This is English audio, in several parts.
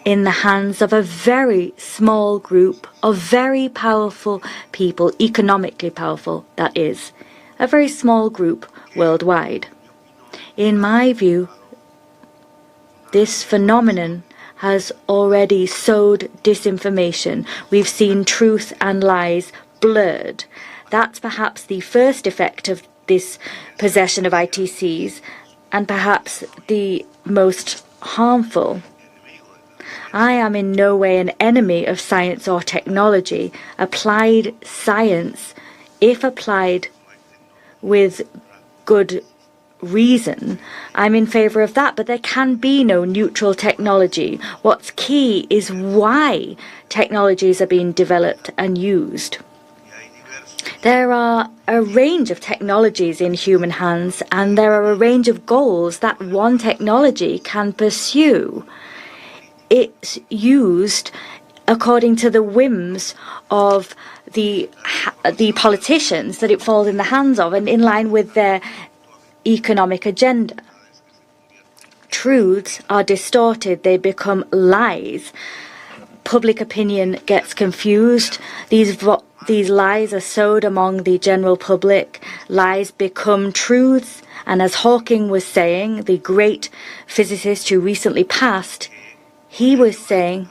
in the hands of a very small group of very powerful people, economically powerful, that is, a very small group worldwide. In my view, this phenomenon has already sowed disinformation. We've seen truth and lies blurred. That's perhaps the first effect of this possession of ITCs, and perhaps the most harmful. I am in no way an enemy of science or technology. Applied science, if applied with good reason, I'm in favor of that, but there can be no neutral technology. What's key is why technologies are being developed and used. There are a range of technologies in human hands, and there are a range of goals that one technology can pursue. It's used according to the whims of the politicians that it falls in the hands of, and in line with their economic agenda. Truths are distorted, they become lies. Public opinion gets confused. These lies are sowed among the general public. Lies become truths. And as Hawking was saying, the great physicist who recently passed, he was saying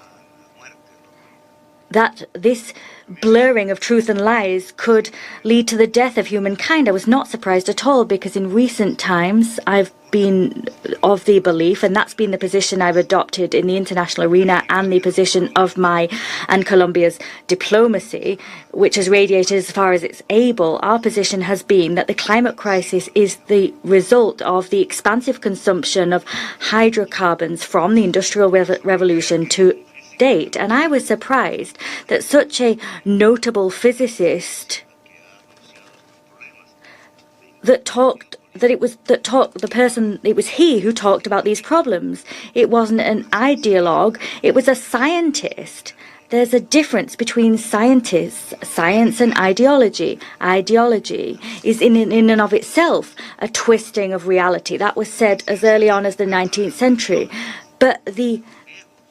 that this blurring of truth and lies could lead to the death of humankind. I was not surprised at all, because in recent times I've been of the belief, and that's been the position I've adopted in the international arena and the position of my and Colombia's diplomacy, which has radiated as far as it's able. Our position has been that the climate crisis is the result of the expansive consumption of hydrocarbons from the Industrial Revolution to date. And I was surprised that such a notable physicist it was he who talked about these problems. It wasn't an ideologue, it was a scientist. There's a difference between scientists, science, and ideology. Ideology is in and of itself a twisting of reality. That was said as early on as the 19th century. But the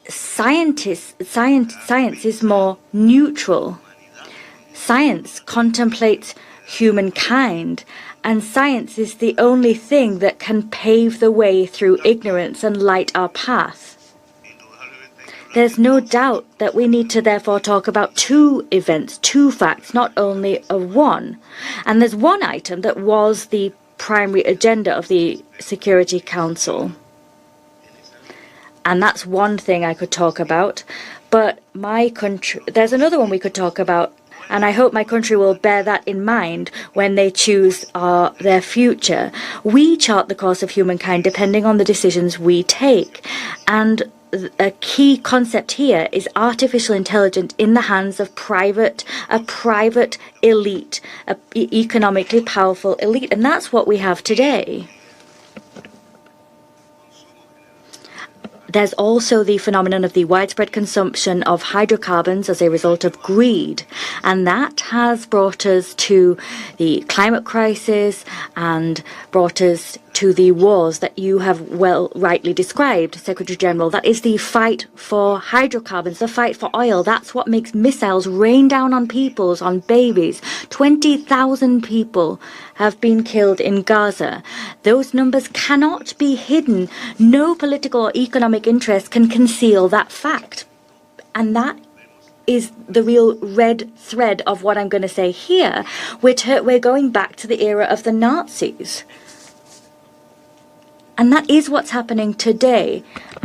science is more neutral. Science contemplates humankind, and science is the only thing that can pave the way through ignorance and light our path. There's no doubt that we need to therefore talk about two events, two facts, not only of one. And there's one item that was the primary agenda of the Security Council. And that's one thing I could talk about. But my country, there's another one we could talk about. And I hope my country will bear that in mind when they choose their future. We chart the course of humankind depending on the decisions we take. And a key concept here is artificial intelligence in the hands of a private elite, an economically powerful elite. And that's what we have today. There's also the phenomenon of the widespread consumption of hydrocarbons as a result of greed. And that has brought us to the climate crisis and brought us to the wars that you have rightly described, Secretary General. That is the fight for hydrocarbons, the fight for oil. That's what makes missiles rain down on peoples, on babies. 20,000 people have been killed in Gaza. Those numbers cannot be hidden. No political or economic interest can conceal that fact. And that is the real red thread of what I'm going to say here. We're going back to the era of the Nazis. And that is what's happening today,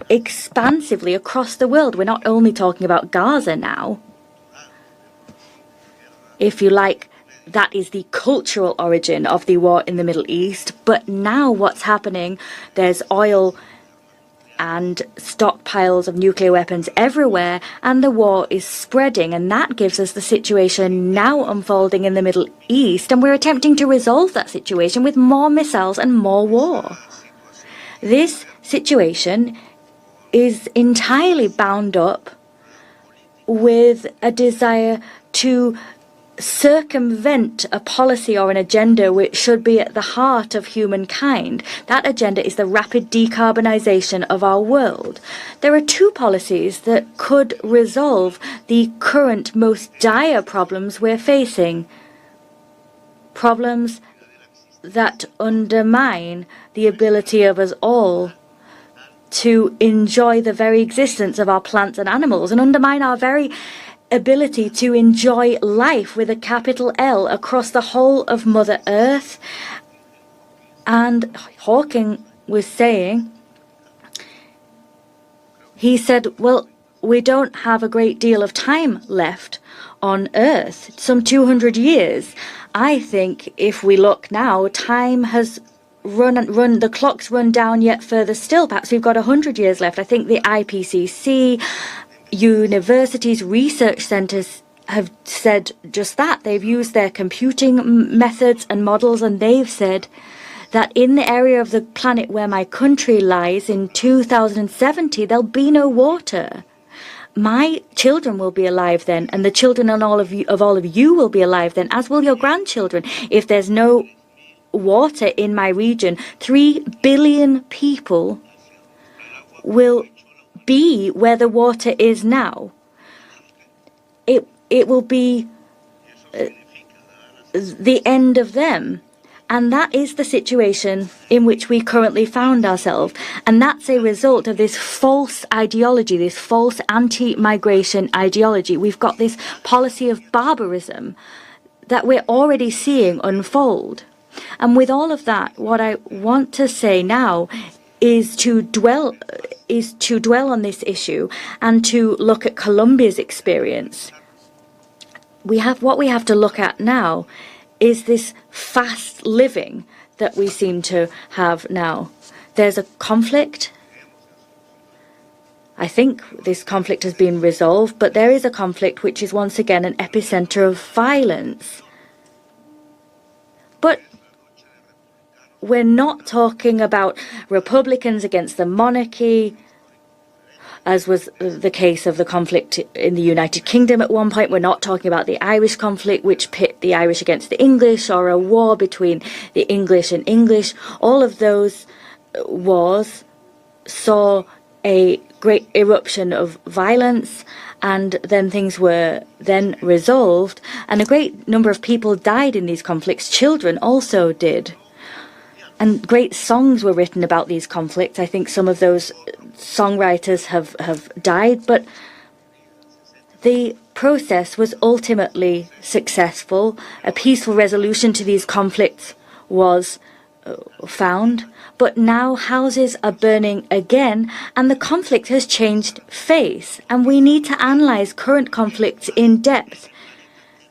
expansively across the world. We're not only talking about Gaza now. If you like, that is the cultural origin of the war in the Middle East. But now what's happening, there's oil and stockpiles of nuclear weapons everywhere, and the war is spreading. And that gives us the situation now unfolding in the Middle East. And we're attempting to resolve that situation with more missiles and more war. This situation is entirely bound up with a desire to circumvent a policy or an agenda which should be at the heart of humankind. That agenda is the rapid decarbonisation of our world. There are two policies that could resolve the current most dire problems we're facing. Problems that undermine the ability of us all to enjoy the very existence of our plants and animals, and undermine our very ability to enjoy life with a capital L across the whole of Mother Earth. And Hawking was saying, he said, well, we don't have a great deal of time left on Earth, some 200 years. I think if we look now, time has run, the clock's run down yet further still. Perhaps we've got 100 years left. I think the IPCC, universities, research centres have said just that. They've used their computing methods and models, and they've said that in the area of the planet where my country lies, in 2070, there'll be no water. My children will be alive then, and the children of all of you will be alive then, as will your grandchildren. If there's no water in my region, 3 billion people will be where the water is now. It will be the end of them. And that is the situation in which we currently found ourselves. And that's a result of this false ideology, this false anti-migration ideology. We've got this policy of barbarism that we're already seeing unfold. And with all of that, what I want to say now is to dwell on this issue and to look at Colombia's experience. What we have to look at now is this fast living that we seem to have now. There's a conflict. I think this conflict has been resolved, but there is a conflict which is once again an epicenter of violence. But we're not talking about Republicans against the monarchy, as was the case of the conflict in the United Kingdom at one point. We're not talking about the Irish conflict, which pit the Irish against the English, or a war between the English and English. All of those wars saw a great eruption of violence, and then things were then resolved, and a great number of people died in these conflicts. Children also did. And great songs were written about these conflicts. I think some of those songwriters have died, but the process was ultimately successful. A peaceful resolution to these conflicts was found, but now houses are burning again, and the conflict has changed face, and we need to analyze current conflicts in depth.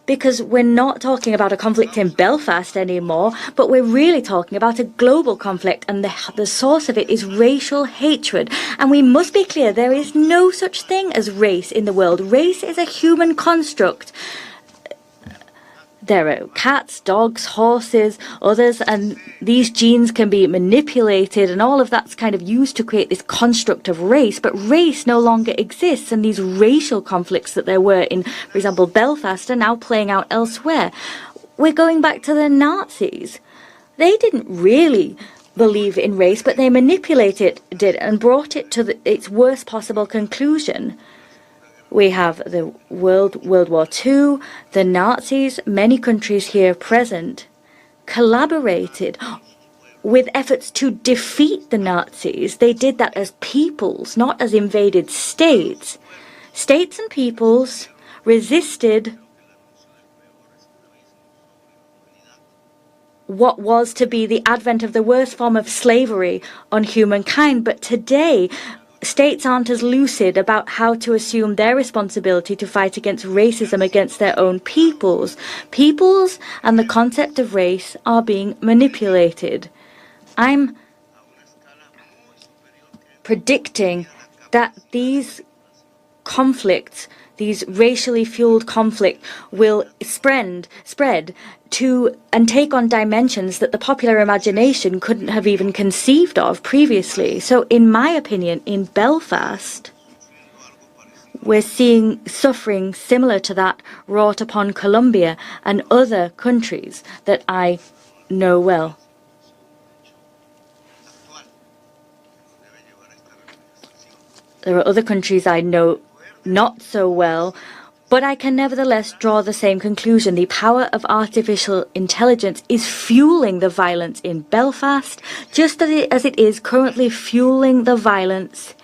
Because we're not talking about a conflict in Belfast anymore, but we're really talking about a global conflict, and the source of it is racial hatred. And we must be clear, there is no such thing as race in the world. Race is a human construct. There are cats, dogs, horses, others, and these genes can be manipulated, and all of that's kind of used to create this construct of race. But race no longer exists, and these racial conflicts that there were in, for example, Belfast are now playing out elsewhere. We're going back to the Nazis. They didn't really believe in race, but they manipulated it and brought it to its worst possible conclusion. We have the World War II, the Nazis. Many countries here present collaborated with efforts to defeat the Nazis. They did that as peoples, not as invaded states. States and peoples resisted what was to be the advent of the worst form of slavery on humankind. But today, states aren't as lucid about how to assume their responsibility to fight against racism against their own peoples. Peoples and the concept of race are being manipulated. I'm predicting that these conflicts, these racially fueled conflict, will spread to and take on dimensions that the popular imagination couldn't have even conceived of previously. So in my opinion, in Belfast, we're seeing suffering similar to that wrought upon Colombia and other countries that I know well. There are other countries I know not so well, but I can nevertheless draw the same conclusion. The power of artificial intelligence is fueling the violence in Belfast, just as it is currently fueling the violence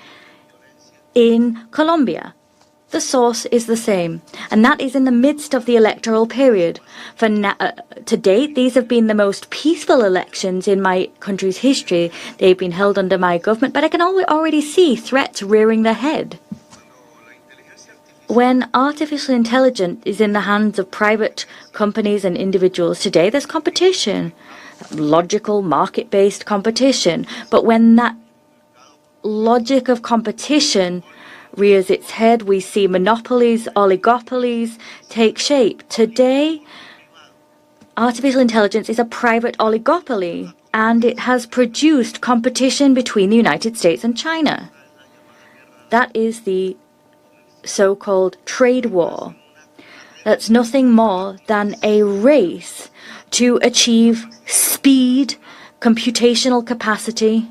in Colombia. The source is the same, and that is in the midst of the electoral period. To date, these have been the most peaceful elections in my country's history. They've been held under my government, but I can already see threats rearing their head. When artificial intelligence is in the hands of private companies and individuals today, there's competition, logical, market-based competition. But when that logic of competition rears its head, we see monopolies, oligopolies take shape. Today, artificial intelligence is a private oligopoly, and it has produced competition between the United States and China. That is the so-called trade war. That's nothing more than a race to achieve speed, computational capacity.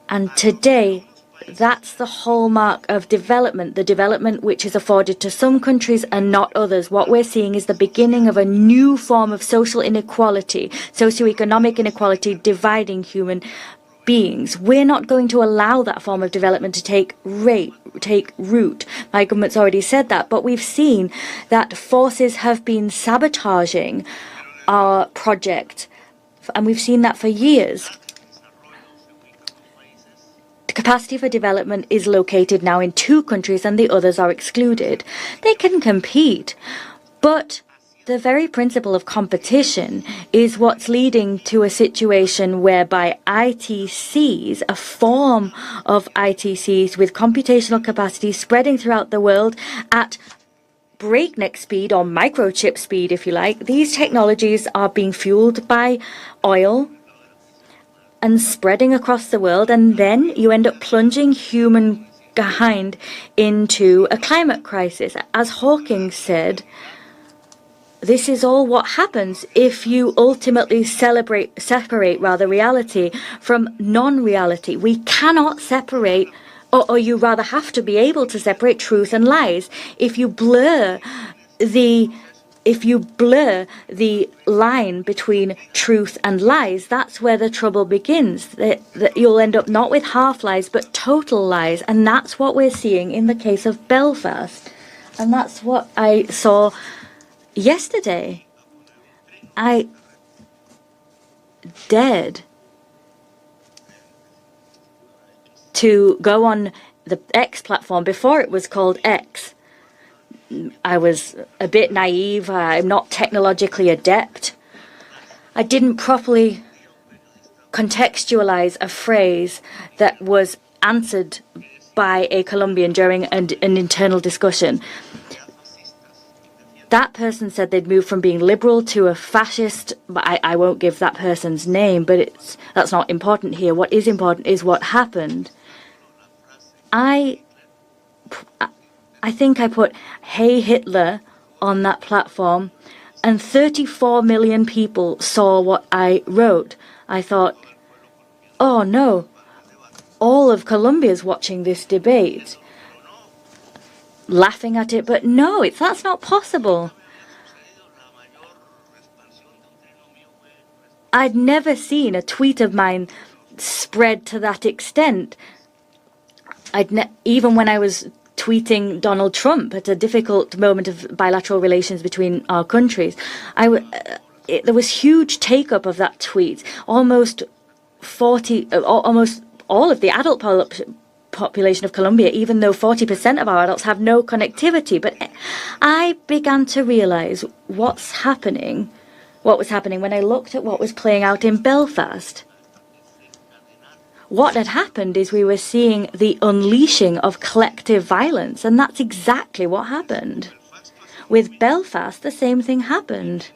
And today, that's the hallmark of development, the development which is afforded to some countries and not others. What we're seeing is the beginning of a new form of social inequality, socioeconomic inequality, dividing human beings. We're not going to allow that form of development to take root. My government's already said that, but we've seen that forces have been sabotaging our project, and we've seen that for years. The capacity for development is located now in 2 countries and the others are excluded. They can compete, but the very principle of competition is what's leading to a situation whereby ITCs, a form of ITCs with computational capacity spreading throughout the world at breakneck speed or microchip speed, if you like. These technologies are being fueled by oil and spreading across the world, and then you end up plunging humankind into a climate crisis. As Hawking said, this is all what happens if you ultimately separate reality from non-reality. We cannot separate, or you rather have to be able to separate truth and lies. If you blur the line between truth and lies, that's where the trouble begins. That you'll end up not with half lies, but total lies. And that's what we're seeing in the case of Belfast. And that's what I saw yesterday. I dared to go on the X platform before it was called X. I was a bit naive. I'm not technologically adept. I didn't properly contextualize a phrase that was answered by a Colombian during an internal discussion. That person said they'd moved from being liberal to a fascist, but I won't give that person's name, but that's not important here. What is important is what happened. I think I put "Hey Hitler" on that platform, and 34 million people saw what I wrote. I thought, oh no, all of Colombia's watching this debate, laughing at it, but no, that's not possible. I'd never seen a tweet of mine spread to that extent. Even when I was tweeting Donald Trump at a difficult moment of bilateral relations between our countries, there was huge take-up of that tweet. Almost all of the adult population of Colombia, even though 40% of our adults have no connectivity. But I began to realize what was happening when I looked at what was playing out in Belfast. What had happened is we were seeing the unleashing of collective violence, and that's exactly what happened. With Belfast, the same thing happened.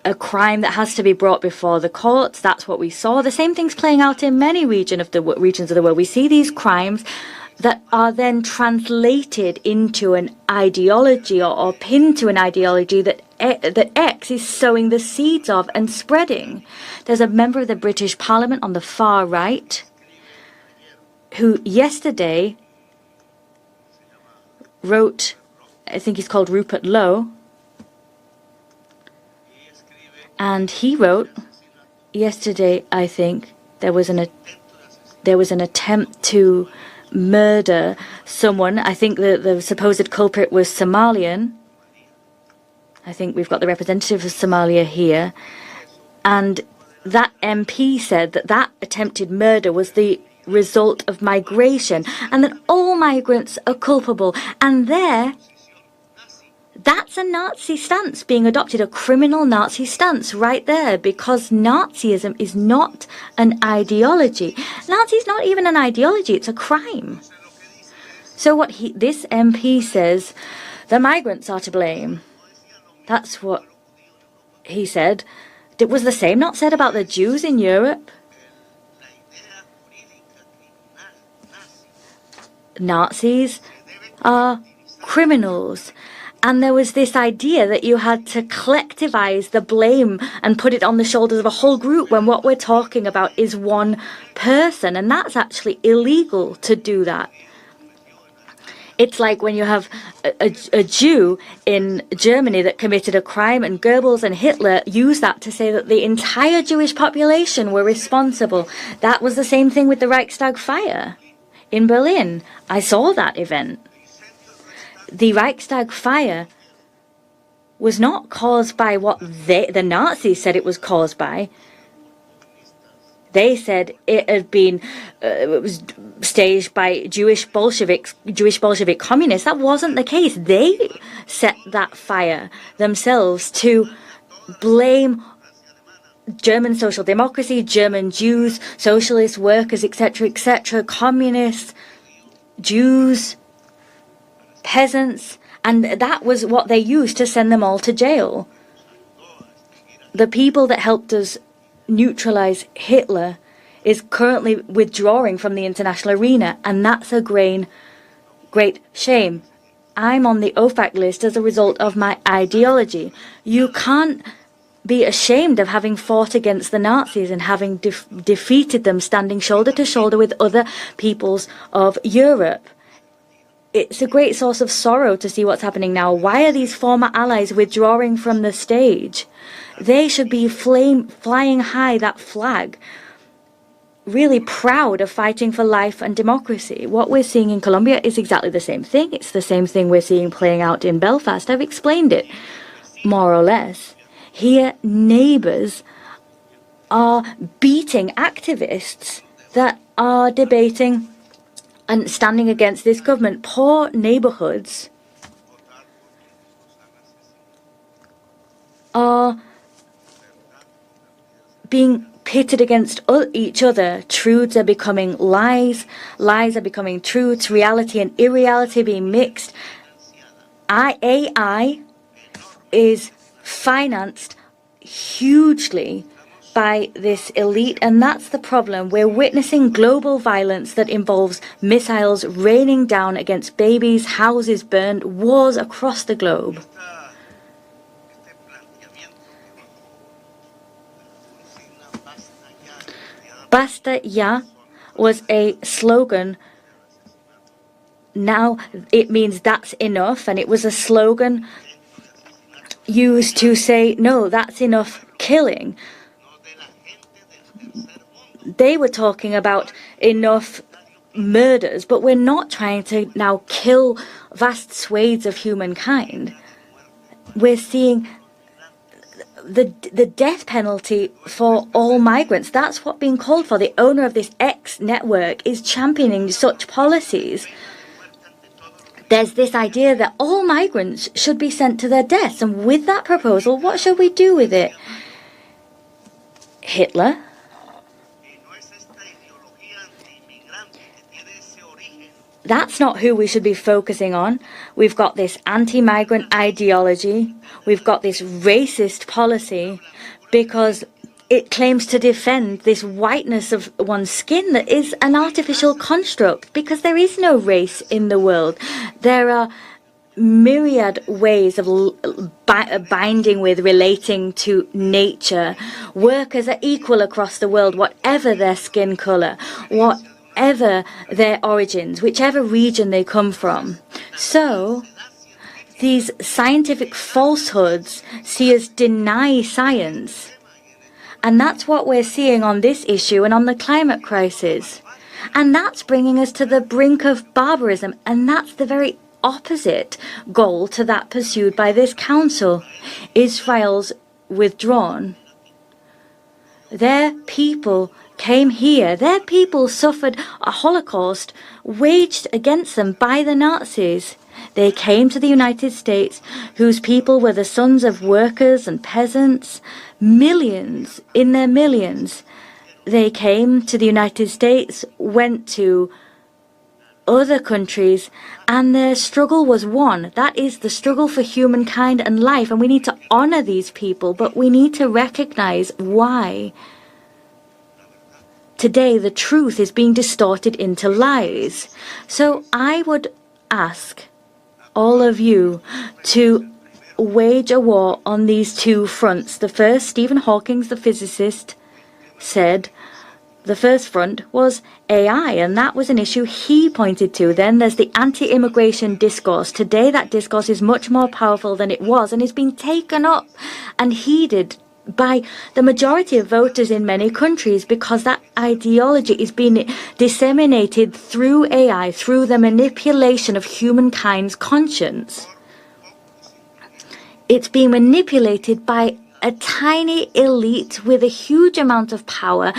a crime that has to be brought before the courts. That's what we saw. The same thing's playing out in many regions of the world. We see these crimes that are then translated into an ideology or pinned to an ideology that X is sowing the seeds of and spreading. There's a member of the British Parliament on the far right who yesterday wrote, I think he's called Rupert Lowe, and he wrote yesterday, I think, there was an attempt to murder someone. I think the supposed culprit was Somalian. I think we've got the representative of Somalia here. And that MP said that that attempted murder was the result of migration and that all migrants are culpable. And that's a Nazi stance being adopted, a criminal Nazi stance right there, because Nazism is not an ideology. Nazi is not even an ideology, it's a crime. So what this MP says, the migrants are to blame. That's what he said. Was the same not said about the Jews in Europe? Nazis are criminals. And there was this idea that you had to collectivize the blame and put it on the shoulders of a whole group when what we're talking about is one person. And that's actually illegal to do that. It's like when you have a Jew in Germany that committed a crime, and Goebbels and Hitler used that to say that the entire Jewish population were responsible. That was the same thing with the Reichstag fire in Berlin. I saw that event. The Reichstag fire was not caused by what the Nazis said it was caused by. They said it was staged by Jewish Bolshevik communists. That wasn't the case. They set that fire themselves to blame German social democracy, German Jews, socialist workers, etc., communists, Jews, peasants, and that was what they used to send them all to jail. The people that helped us neutralize Hitler is currently withdrawing from the international arena, and that's a great shame. I'm on the OFAC list as a result of my ideology. You can't be ashamed of having fought against the Nazis and having defeated them, standing shoulder to shoulder with other peoples of Europe. It's a great source of sorrow to see what's happening now. Why are these former allies withdrawing from the stage? They should be flying high that flag, really proud of fighting for life and democracy. What we're seeing in Colombia is exactly the same thing. It's the same thing we're seeing playing out in Belfast. I've explained it, more or less. Here, neighbours are beating activists that are debating and standing against this government. Poor neighbourhoods are being pitted against each other. Truths are becoming lies, lies are becoming truths, reality and irreality being mixed. AI is financed hugely by this elite, and that's the problem. We're witnessing global violence that involves missiles raining down against babies, houses burned, wars across the globe. Basta ya was a slogan. Now it means that's enough, and it was a slogan used to say, no, that's enough killing. They were talking about enough murders, but we're not trying to now kill vast swathes of humankind. We're seeing the death penalty for all migrants. That's what's being called for. The owner of this X network is championing such policies. There's this idea that all migrants should be sent to their deaths, and with that proposal, what should we do with it? Hitler That's not who we should be focusing on. We've got this anti-migrant ideology. We've got this racist policy because it claims to defend this whiteness of one's skin that is an artificial construct, because there is no race in the world. There are myriad ways of binding with, relating to nature. Workers are equal across the world, whatever their skin color, whatever their origins, whichever region they come from. So these scientific falsehoods see us deny science. And that's what we're seeing on this issue and on the climate crisis. And that's bringing us to the brink of barbarism. And that's the very opposite goal to that pursued by this council. Israel's withdrawn. Their people came here. Their people suffered a Holocaust waged against them by the Nazis. They came to the United States, whose people were the sons of workers and peasants, millions in their millions. They came to the United States, went to other countries, and their struggle was one. That is the struggle for humankind and life, and we need to honor these people, but we need to recognize why today the truth is being distorted into lies. So I would ask all of you to wage a war on these two fronts. The first, Stephen Hawking, the physicist, said the first front was AI, and that was an issue he pointed to. Then there's the anti-immigration discourse. Today that discourse is much more powerful than it was, and is being taken up and heeded by the majority of voters in many countries, because that ideology is being disseminated through AI, through the manipulation of humankind's conscience. It's being manipulated by a tiny elite with a huge amount of power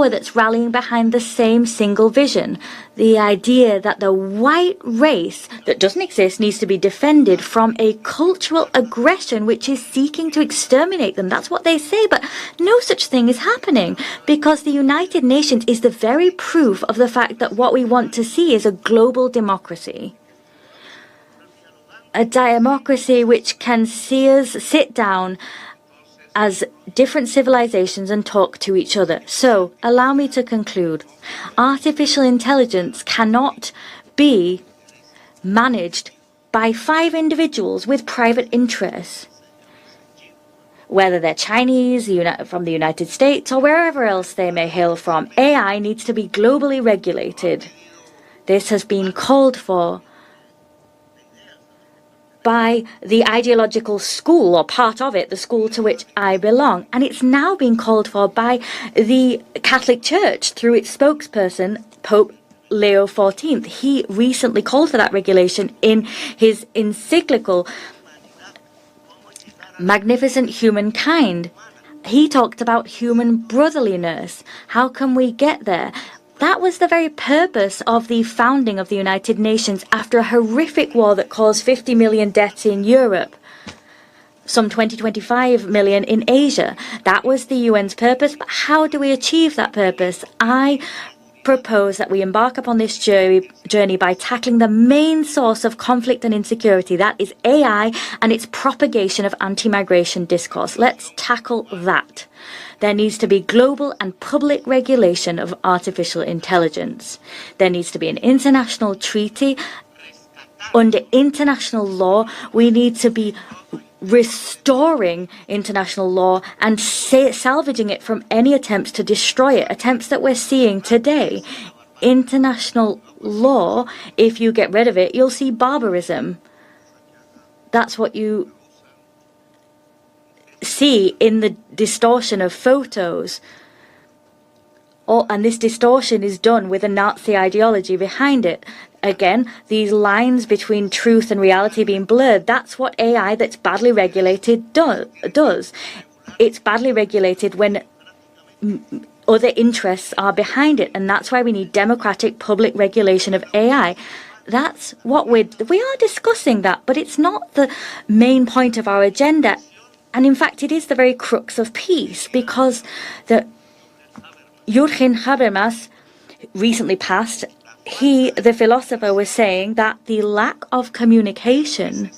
that's rallying behind the same single vision. The idea that the white race that doesn't exist needs to be defended from a cultural aggression which is seeking to exterminate them. That's what they say, but no such thing is happening, because the United Nations is the very proof of the fact that what we want to see is a global democracy. A democracy which can see us sit down as different civilizations and talk to each other. So, allow me to conclude. Artificial intelligence cannot be managed by 5 individuals with private interests. Whether they're Chinese, from the United States, or wherever else they may hail from, AI needs to be globally regulated. This has been called for by the ideological school, or part of it, the school to which I belong. And it's now being called for by the Catholic Church through its spokesperson, Pope Leo XIV. He recently called for that regulation in his encyclical, Magnificent Humankind. He talked about human brotherliness. How can we get there? That was the very purpose of the founding of the United Nations after a horrific war that caused 50 million deaths in Europe, some 25 million in Asia. That was the UN's purpose, but how do we achieve that purpose? I propose that we embark upon this journey by tackling the main source of conflict and insecurity, that is AI and its propagation of anti-migration discourse. Let's tackle that. There needs to be global and public regulation of artificial intelligence. There needs to be an international treaty. Under international law, we need to be restoring international law and salvaging it from any attempts to destroy it, attempts that we're seeing today. International law, if you get rid of it, you'll see barbarism. That's what you see in the distortion of photos. And this distortion is done with a Nazi ideology behind it. Again, these lines between truth and reality being blurred, that's what AI that's badly regulated does. It's badly regulated when other interests are behind it, and that's why we need democratic public regulation of AI. That's what we are discussing that, but it's not the main point of our agenda. And in fact, it is the very crux of peace, because the Jürgen Habermas recently passed the philosopher, was saying that the lack of communication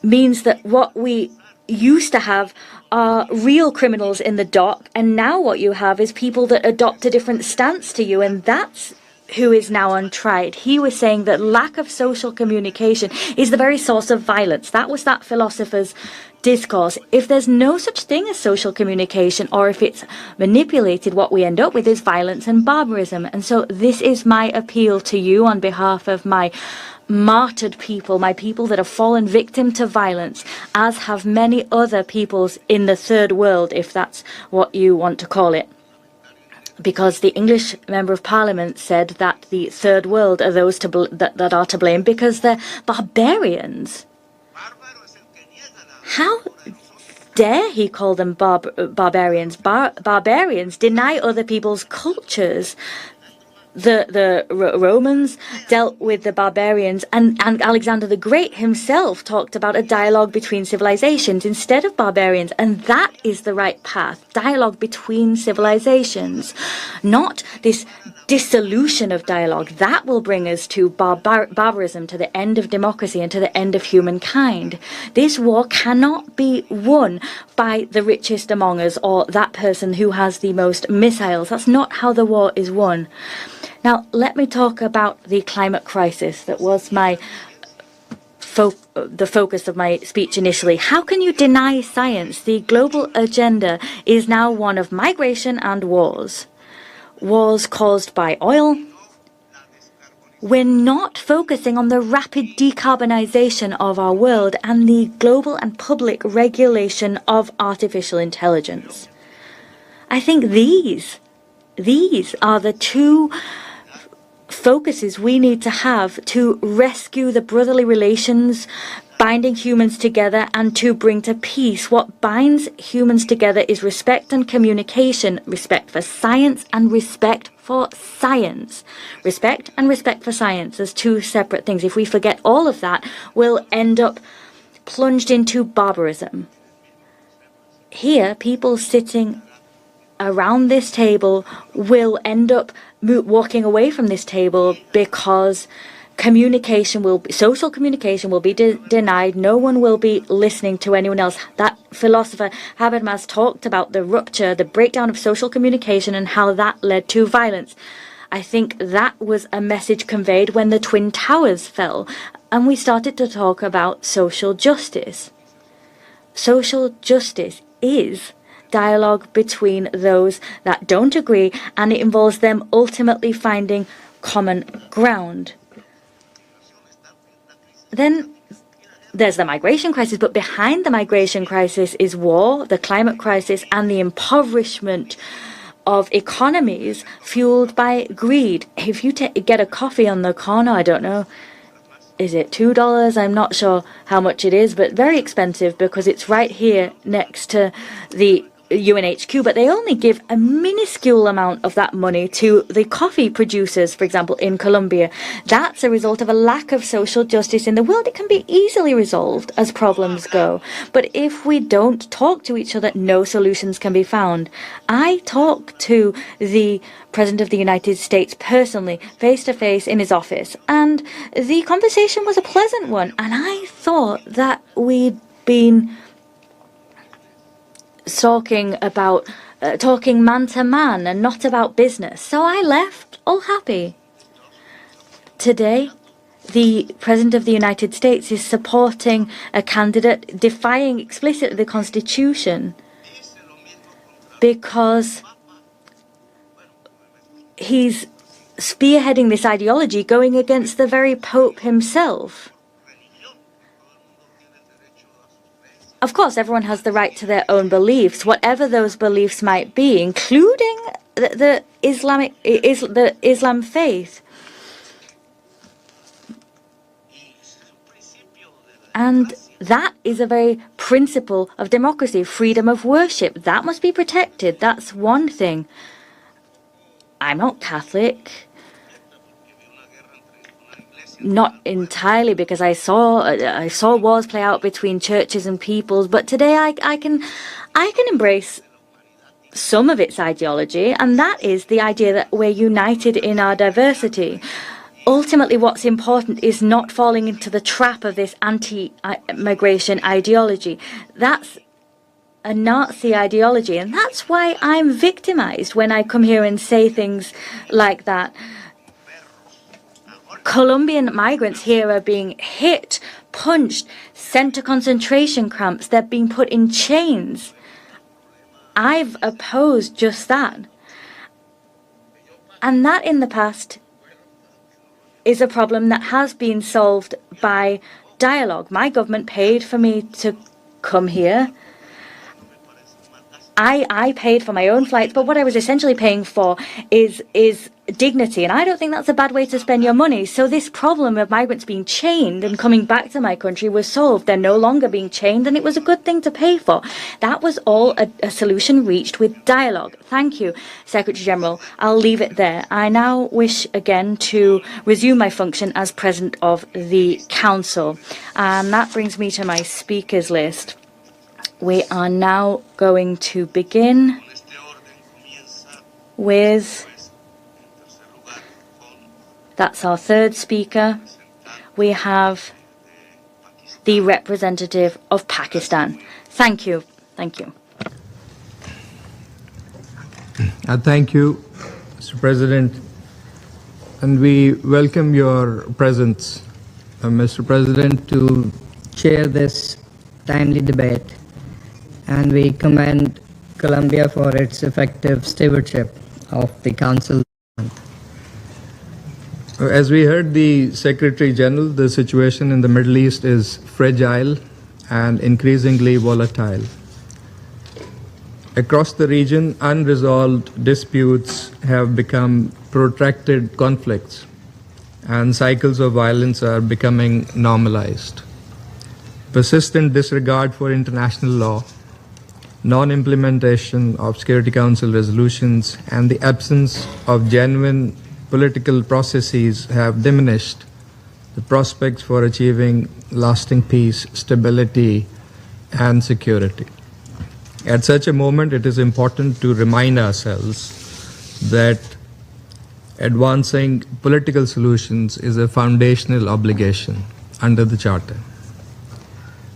means that what we used to have are real criminals in the dock, and now what you have is people that adopt a different stance to you, and that's who is now untried. He was saying that lack of social communication is the very source of violence. That was that philosopher's discourse. If there's no such thing as social communication, or if it's manipulated, what we end up with is violence and barbarism. And so this is my appeal to you on behalf of my martyred people, my people that have fallen victim to violence, as have many other peoples in the third world, if that's what you want to call it. Because the English Member of Parliament said that the third world are those that are to blame because they're barbarians. How dare he call them barbarians? Barbarians deny other people's cultures. The Romans dealt with the barbarians, and Alexander the Great himself talked about a dialogue between civilizations instead of barbarians, and that is the right path. Dialogue between civilizations, not this dissolution of dialogue. That will bring us to barbarism, to the end of democracy, and to the end of humankind. This war cannot be won by the richest among us or that person who has the most missiles. That's not how the war is won. Now, let me talk about the climate crisis that was the focus of my speech initially. How can you deny science? The global agenda is now one of migration and wars. Wars caused by oil. We're not focusing on the rapid decarbonization of our world and the global and public regulation of artificial intelligence. I think these are the two focuses we need to have to rescue the brotherly relations binding humans together and to bring to peace. What binds humans together is respect and communication, respect for science and respect for science. Respect and respect for science as two separate things. If we forget all of that, we'll end up plunged into barbarism. Here, people sitting around this table will end up walking away from this table because social communication will be denied. No one will be listening to anyone else. That philosopher Habermas talked about the rupture, the breakdown of social communication, and how that led to violence. I think that was a message conveyed when the Twin Towers fell, and we started to talk about social justice. Social justice is dialogue between those that don't agree, and it involves them ultimately finding common ground. Then there's the migration crisis, but behind the migration crisis is war, the climate crisis, and the impoverishment of economies fueled by greed. If you get a coffee on the corner, I don't know, is it $2? I'm not sure how much it is, but very expensive because it's right here next to the UNHQ, but they only give a minuscule amount of that money to the coffee producers, for example, in Colombia. That's a result of a lack of social justice in the world. It can be easily resolved as problems go. But if we don't talk to each other, no solutions can be found. I talked to the President of the United States personally, face to face in his office, and the conversation was a pleasant one. And I thought that we'd been talking man to man and not about business. So I left all happy. Today, the President of the United States is supporting a candidate defying explicitly the Constitution because he's spearheading this ideology going against the very Pope himself. Of course, everyone has the right to their own beliefs, whatever those beliefs might be, including the Islam faith. And that is a very principle of democracy, freedom of worship. That must be protected. That's one thing. I'm not Catholic. Not entirely, because I saw wars play out between churches and peoples, but today I can embrace some of its ideology, and that is the idea that we're united in our diversity. Ultimately, what's important is not falling into the trap of this anti-migration ideology. That's a Nazi ideology, and that's why I'm victimized when I come here and say things like that. Colombian migrants here are being hit, punched, sent to concentration camps. They're being put in chains. I've opposed just that. And that in the past is a problem that has been solved by dialogue. My government paid for me to come here. I paid for my own flights, but what I was essentially paying for is dignity, and I don't think that's a bad way to spend your money. So this problem of migrants being chained and coming back to my country was solved. They're no longer being chained, and it was a good thing to pay for. That was all a solution reached with dialogue. Thank you, Secretary General. I'll leave it there. I now wish again to resume my function as President of the Council, and that brings me to my speakers list. We are now going to begin with, that's our third speaker. We have the representative of Pakistan. Thank you. Thank you. Thank you, Mr. President. And we welcome your presence, Mr. President, to chair this timely debate. And we commend Colombia for its effective stewardship of the Council. As we heard the Secretary General, the situation in the Middle East is fragile and increasingly volatile. Across the region, unresolved disputes have become protracted conflicts, and cycles of violence are becoming normalized. Persistent disregard for international law, non-implementation of Security Council resolutions, and the absence of genuine political processes have diminished the prospects for achieving lasting peace, stability, and security. At such a moment, it is important to remind ourselves that advancing political solutions is a foundational obligation under the Charter.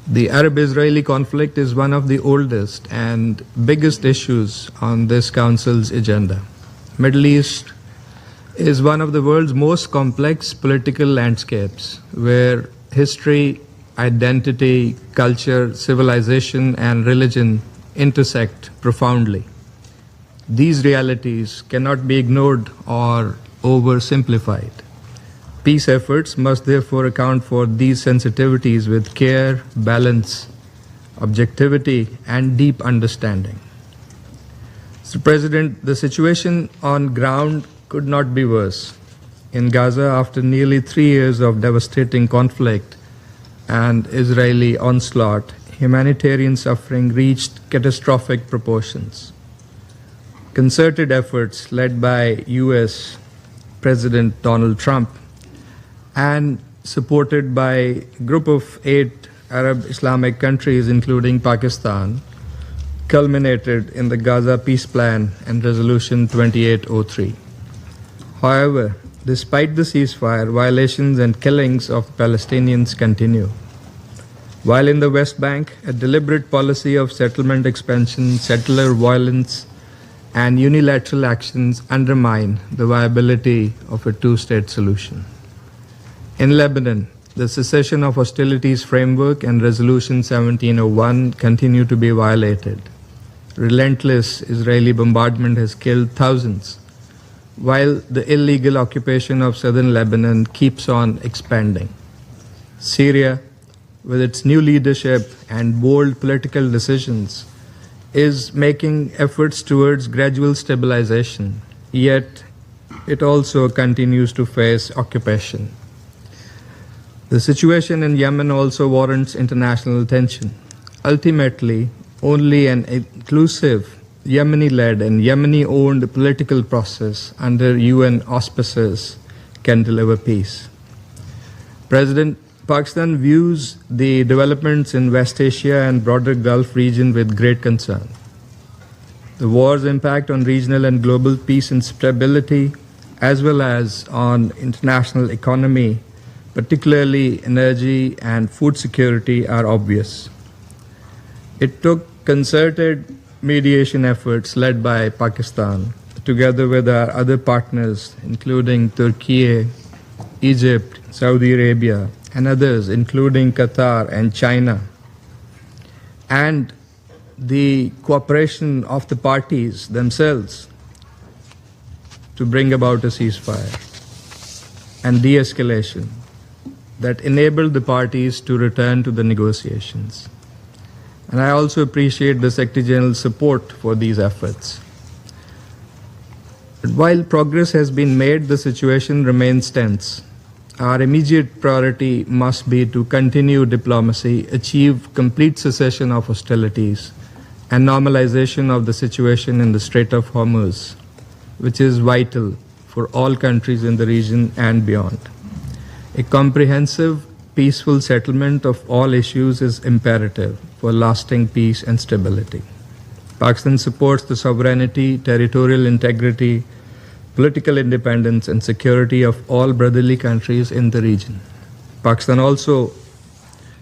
The Arab-Israeli conflict is one of the oldest and biggest issues on this Council's agenda. Middle East is one of the world's most complex political landscapes, where history, identity, culture, civilization, and religion intersect profoundly. These realities cannot be ignored or oversimplified. Peace efforts must therefore account for these sensitivities with care, balance, objectivity, and deep understanding. Mr. President, the situation on ground could not be worse. In Gaza, after nearly 3 years of devastating conflict and Israeli onslaught, humanitarian suffering reached catastrophic proportions. Concerted efforts led by US President Donald Trump and supported by a group of 8 Arab Islamic countries, including Pakistan, culminated in the Gaza Peace Plan and Resolution 2803. However, despite the ceasefire, violations and killings of Palestinians continue. While in the West Bank, a deliberate policy of settlement expansion, settler violence, and unilateral actions undermine the viability of a two-state solution. In Lebanon, the cessation of hostilities framework and Resolution 1701 continue to be violated. Relentless Israeli bombardment has killed thousands, while the illegal occupation of southern Lebanon keeps on expanding. Syria, with its new leadership and bold political decisions, is making efforts towards gradual stabilization, yet it also continues to face occupation. The situation in Yemen also warrants international attention. Ultimately, only an inclusive Yemeni-led and Yemeni-owned political process under UN auspices can deliver peace. Pakistan views the developments in West Asia and broader Gulf region with great concern. the war's impact on regional and global peace and stability, as well as on international economy, particularly energy and food security, are obvious. It took concerted mediation efforts led by Pakistan, together with our other partners, including Turkey, Egypt, Saudi Arabia, and others, including Qatar and China, and the cooperation of the parties themselves to bring about a ceasefire and de-escalation that enabled the parties to return to the negotiations. And I also appreciate the Secretary General's support for these efforts. But while progress has been made, the situation remains tense. Our immediate priority must be to continue diplomacy, achieve complete cessation of hostilities, and normalization of the situation in the Strait of Hormuz, which is vital for all countries in the region and beyond. A comprehensive, peaceful settlement of all issues is imperative for lasting peace and stability. Pakistan supports the sovereignty, territorial integrity, political independence, and security of all brotherly countries in the region. Pakistan also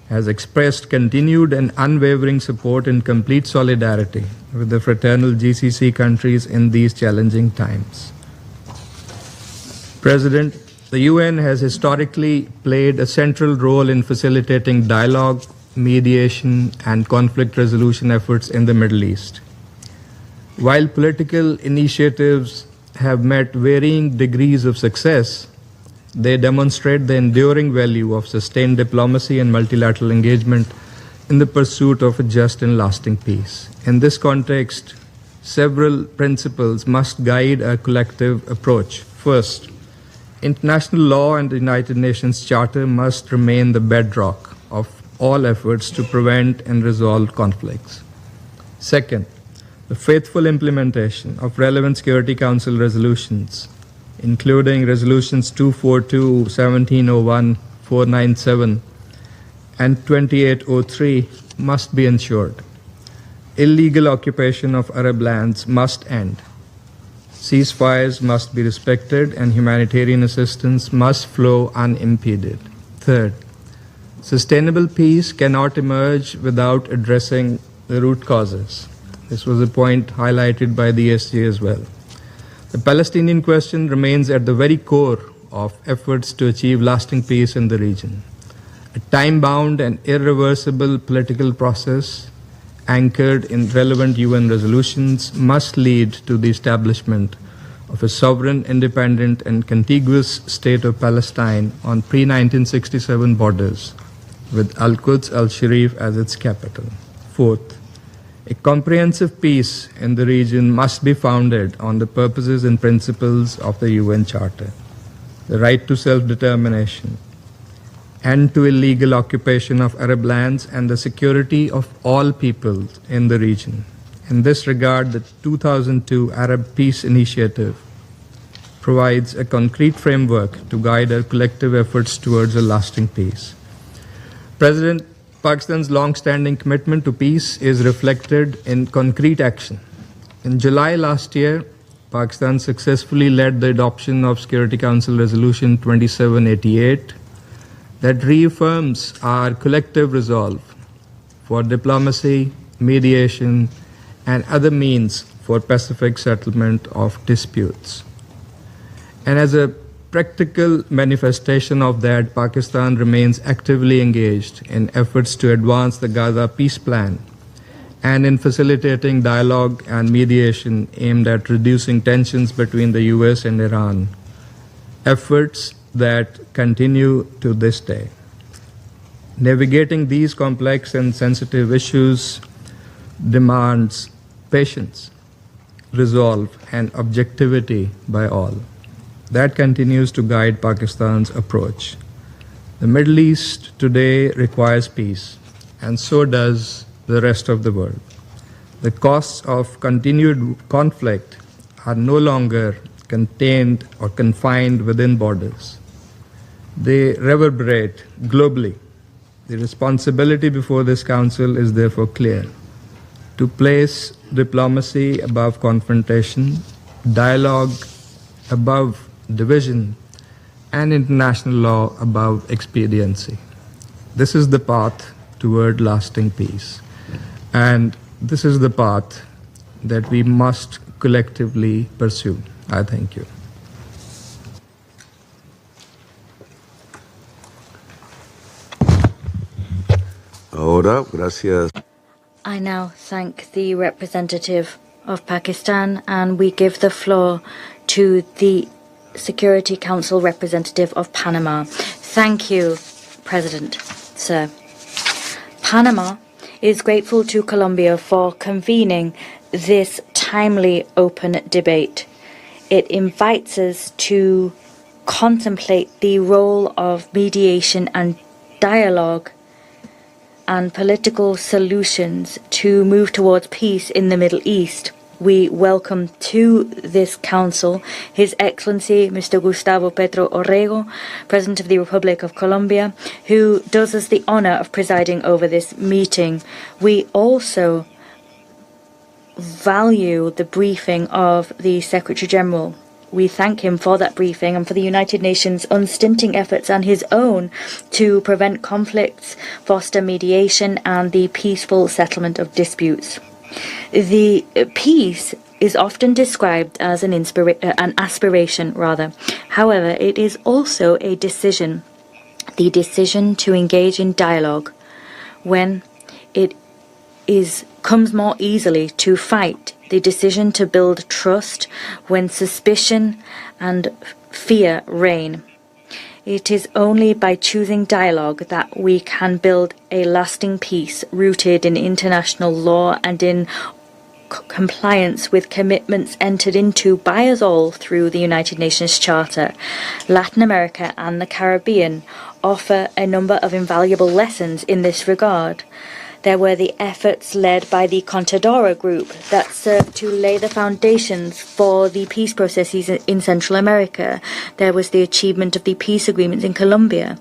has expressed continued and unwavering support and complete solidarity with the fraternal GCC countries in these challenging times. President, the UN has historically played a central role in facilitating dialogue, mediation, and conflict resolution efforts in the Middle East. While political initiatives have met varying degrees of success, they demonstrate the enduring value of sustained diplomacy and multilateral engagement in the pursuit of a just and lasting peace. In this context, several principles must guide our collective approach. First, international law and the United Nations Charter must remain the bedrock of all efforts to prevent and resolve conflicts. Second, the faithful implementation of relevant Security Council resolutions, including resolutions 242, 1701, 497, and 2803, must be ensured. Illegal occupation of Arab lands must end. Ceasefires must be respected and humanitarian assistance must flow unimpeded. Third, sustainable peace cannot emerge without addressing the root causes. This was a point highlighted by the ESG as well. The Palestinian question remains at the very core of efforts to achieve lasting peace in the region. A time-bound and irreversible political process anchored in relevant UN resolutions must lead to the establishment of a sovereign, independent, and contiguous state of Palestine on pre-1967 borders, with Al-Quds al-Sharif as its capital. Fourth, a comprehensive peace in the region must be founded on the purposes and principles of the UN Charter, the right to self-determination, end to illegal occupation of Arab lands, and the security of all peoples in the region. In this regard, the 2002 Arab Peace Initiative provides a concrete framework to guide our collective efforts towards a lasting peace. President, Pakistan's long-standing commitment to peace is reflected in concrete action. In July last year, Pakistan successfully led the adoption of Security Council Resolution 2788 that reaffirms our collective resolve for diplomacy, mediation, and other means for pacific settlement of disputes. And as a practical manifestation of that, Pakistan remains actively engaged in efforts to advance the Gaza peace plan and in facilitating dialogue and mediation aimed at reducing tensions between the US and Iran, efforts that continue to this day. Navigating these complex and sensitive issues demands patience, resolve, and objectivity by all. That continues to guide Pakistan's approach. The Middle East today requires peace, and so does the rest of the world. The costs of continued conflict are no longer contained or confined within borders. They reverberate globally. The responsibility before this Council is therefore clear. to place diplomacy above confrontation, dialogue above division, and international law above expediency. This is the path toward lasting peace. And this is the path that we must collectively pursue. I thank you. Ahora, gracias. I now thank the representative of Pakistan, and we give the floor to the Security Council representative of Panama. Thank you, President, sir. Panama is grateful to Colombia for convening this timely open debate. It invites us to contemplate the role of mediation and dialogue and political solutions to move towards peace in the Middle East. We welcome to this council His Excellency Mr. Gustavo Petro Orrego, President of the Republic of Colombia, who does us the honor of presiding over this meeting. We also value the briefing of the Secretary General. We thank him for that briefing and for the United Nations' unstinting efforts and his own to prevent conflicts, foster mediation, and the peaceful settlement of disputes. The peace is often described as an aspiration. However, it is also a decision. The decision to engage in dialogue when it comes more easily to fight. The decision to build trust when suspicion and fear reign. It is only by choosing dialogue that we can build a lasting peace rooted in international law and in compliance with commitments entered into by us all through the United Nations Charter. Latin America and the Caribbean offer a number of invaluable lessons in this regard. There were the efforts led by the Contadora Group that served to lay the foundations for the peace processes in Central America. There was the achievement of the peace agreements in Colombia.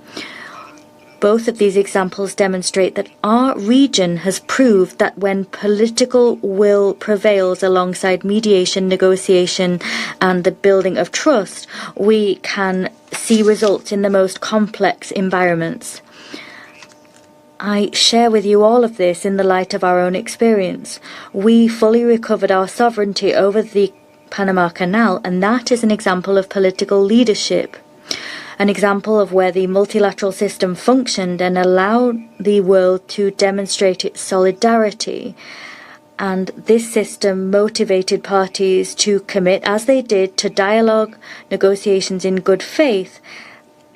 Both of these examples demonstrate that our region has proved that when political will prevails alongside mediation, negotiation, and the building of trust, we can see results in the most complex environments. I share with you all of this in the light of our own experience. We fully recovered our sovereignty over the Panama Canal, and that is an example of political leadership, an example of where the multilateral system functioned and allowed the world to demonstrate its solidarity. And this system motivated parties to commit, as they did, to dialogue, negotiations in good faith,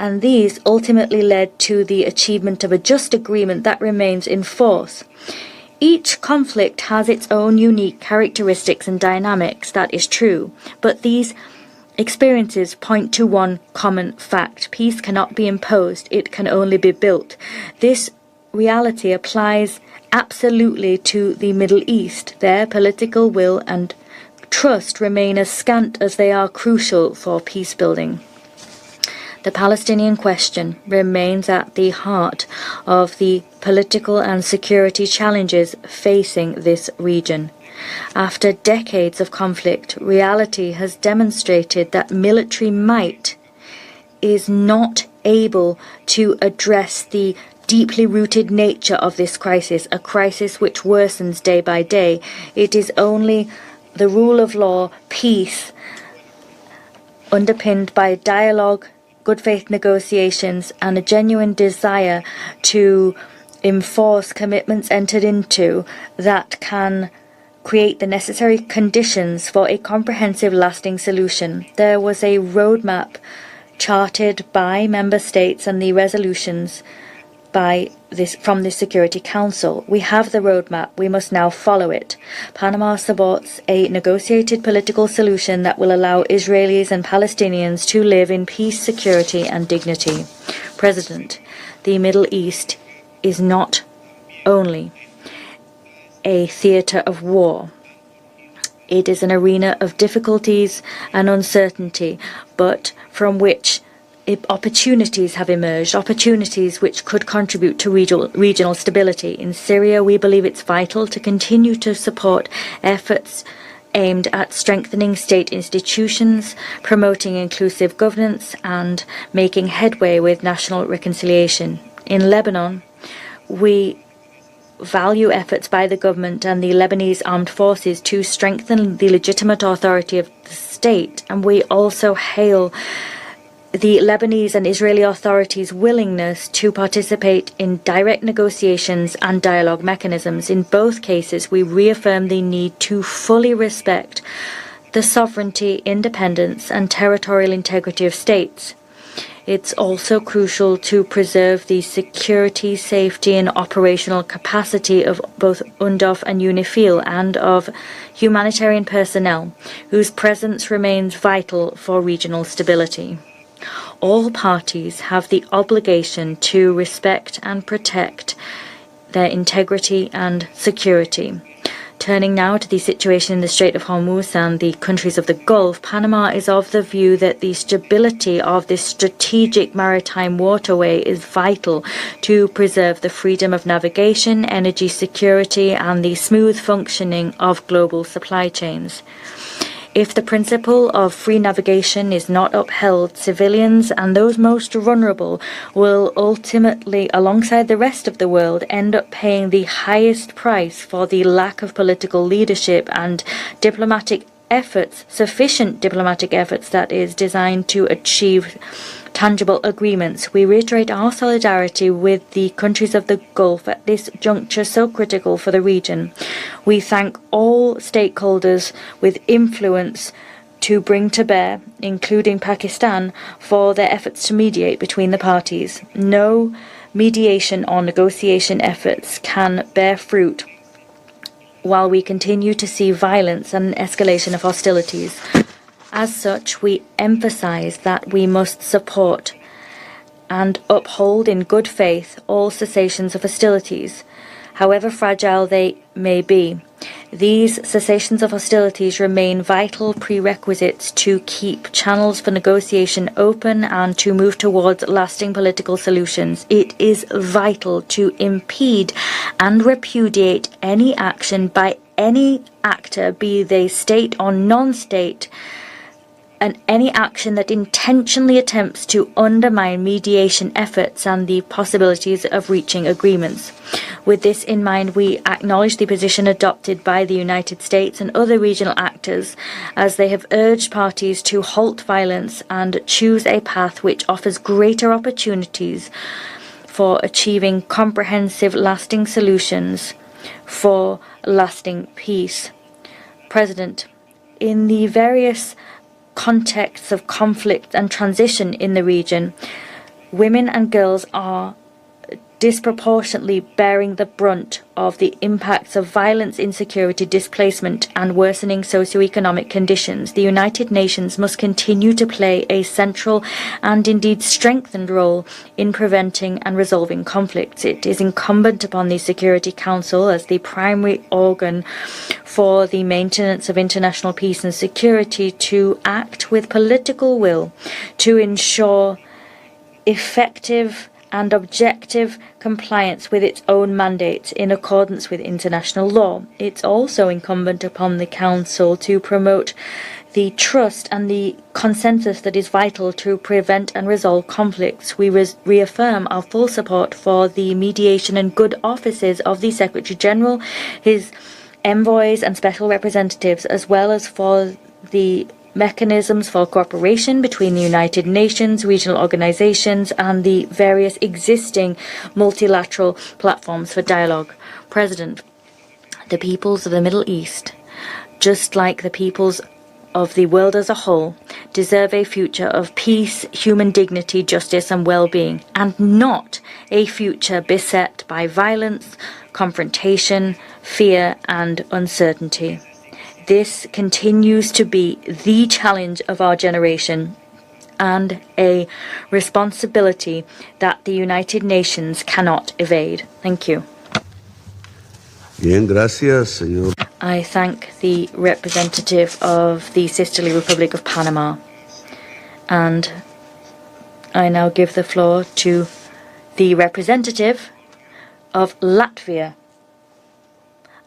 and these ultimately led to the achievement of a just agreement that remains in force. Each conflict has its own unique characteristics and dynamics, that is true, but these experiences point to one common fact. Peace cannot be imposed, it can only be built. This reality applies absolutely to the Middle East. Their political will and trust remain as scant as they are crucial for peace building. The Palestinian question remains at the heart of the political and security challenges facing this region. After decades of conflict, reality has demonstrated that military might is not able to address the deeply rooted nature of this crisis, a crisis which worsens day by day. It is only the rule of law, peace, underpinned by dialogue, good faith negotiations, and a genuine desire to enforce commitments entered into that can create the necessary conditions for a comprehensive, lasting solution. There was a roadmap charted by member states and the resolutions from the Security Council. We have the roadmap. We must now follow it. Panama supports a negotiated political solution that will allow Israelis and Palestinians to live in peace, security, and dignity. President, the Middle East is not only a theater of war. It is an arena of difficulties and uncertainty, but from which opportunities have emerged, opportunities which could contribute to regional stability. In Syria, we believe it's vital to continue to support efforts aimed at strengthening state institutions, promoting inclusive governance, and making headway with national reconciliation. In Lebanon, we value efforts by the government and the Lebanese armed forces to strengthen the legitimate authority of the state, and we also hail the Lebanese and Israeli authorities' willingness to participate in direct negotiations and dialogue mechanisms. In both cases, we reaffirm the need to fully respect the sovereignty, independence, and territorial integrity of states. It's also crucial to preserve the security, safety, and operational capacity of both UNDOF and UNIFIL and of humanitarian personnel, whose presence remains vital for regional stability. All parties have the obligation to respect and protect their integrity and security. Turning now to the situation in the Strait of Hormuz and the countries of the Gulf, Panama is of the view that the stability of this strategic maritime waterway is vital to preserve the freedom of navigation, energy security, and the smooth functioning of global supply chains. If the principle of free navigation is not upheld, civilians and those most vulnerable will ultimately, alongside the rest of the world, end up paying the highest price for the lack of political leadership and sufficient diplomatic efforts that is designed to achieve tangible agreements. We reiterate our solidarity with the countries of the Gulf at this juncture so critical for the region. We thank all stakeholders with influence to bring to bear, including Pakistan, for their efforts to mediate between the parties. No mediation or negotiation efforts can bear fruit while we continue to see violence and escalation of hostilities. As such, we emphasize that we must support and uphold in good faith all cessations of hostilities, however fragile they may be. These cessations of hostilities remain vital prerequisites to keep channels for negotiation open and to move towards lasting political solutions. It is vital to impede and repudiate any action by any actor, be they state or non-state, and any action that intentionally attempts to undermine mediation efforts and the possibilities of reaching agreements. With this in mind, we acknowledge the position adopted by the United States and other regional actors, as they have urged parties to halt violence and choose a path which offers greater opportunities for achieving comprehensive, lasting solutions for lasting peace. President, in the various contexts of conflict and transition in the region, women and girls are disproportionately bearing the brunt of the impacts of violence, insecurity, displacement, and worsening socioeconomic conditions. The United Nations must continue to play a central and indeed strengthened role in preventing and resolving conflicts. It is incumbent upon the Security Council, as the primary organ for the maintenance of international peace and security, to act with political will to ensure effective and objective compliance with its own mandates in accordance with international law. It's also incumbent upon the Council to promote the trust and the consensus that is vital to prevent and resolve conflicts. We reaffirm our full support for the mediation and good offices of the Secretary General, his envoys and special representatives, as well as for the mechanisms for cooperation between the United Nations, regional organizations, and the various existing multilateral platforms for dialogue. President, the peoples of the Middle East, just like the peoples of the world as a whole, deserve a future of peace, human dignity, justice, and well-being, and not a future beset by violence, confrontation, fear, and uncertainty. This continues to be the challenge of our generation and a responsibility that the United Nations cannot evade. Thank you. Bien, gracias, señor. I thank the representative of the Sisterly Republic of Panama. And I now give the floor to the representative of Latvia.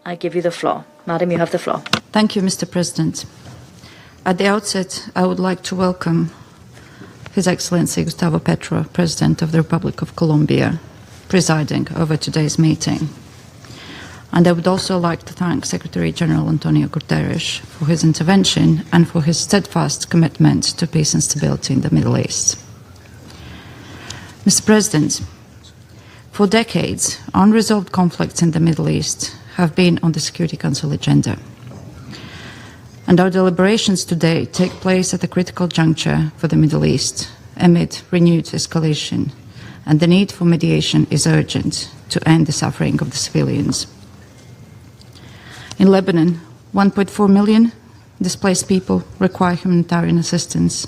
I give you the floor. Madam, you have the floor. Thank you, Mr. President. At the outset, I would like to welcome His Excellency Gustavo Petro, President of the Republic of Colombia, presiding over today's meeting. And I would also like to thank Secretary General Antonio Guterres for his intervention and for his steadfast commitment to peace and stability in the Middle East. Mr. President, for decades, unresolved conflicts in the Middle East have been on the Security Council agenda. And our deliberations today take place at a critical juncture for the Middle East, amid renewed escalation, and the need for mediation is urgent to end the suffering of the civilians. In Lebanon, 1.4 million displaced people require humanitarian assistance.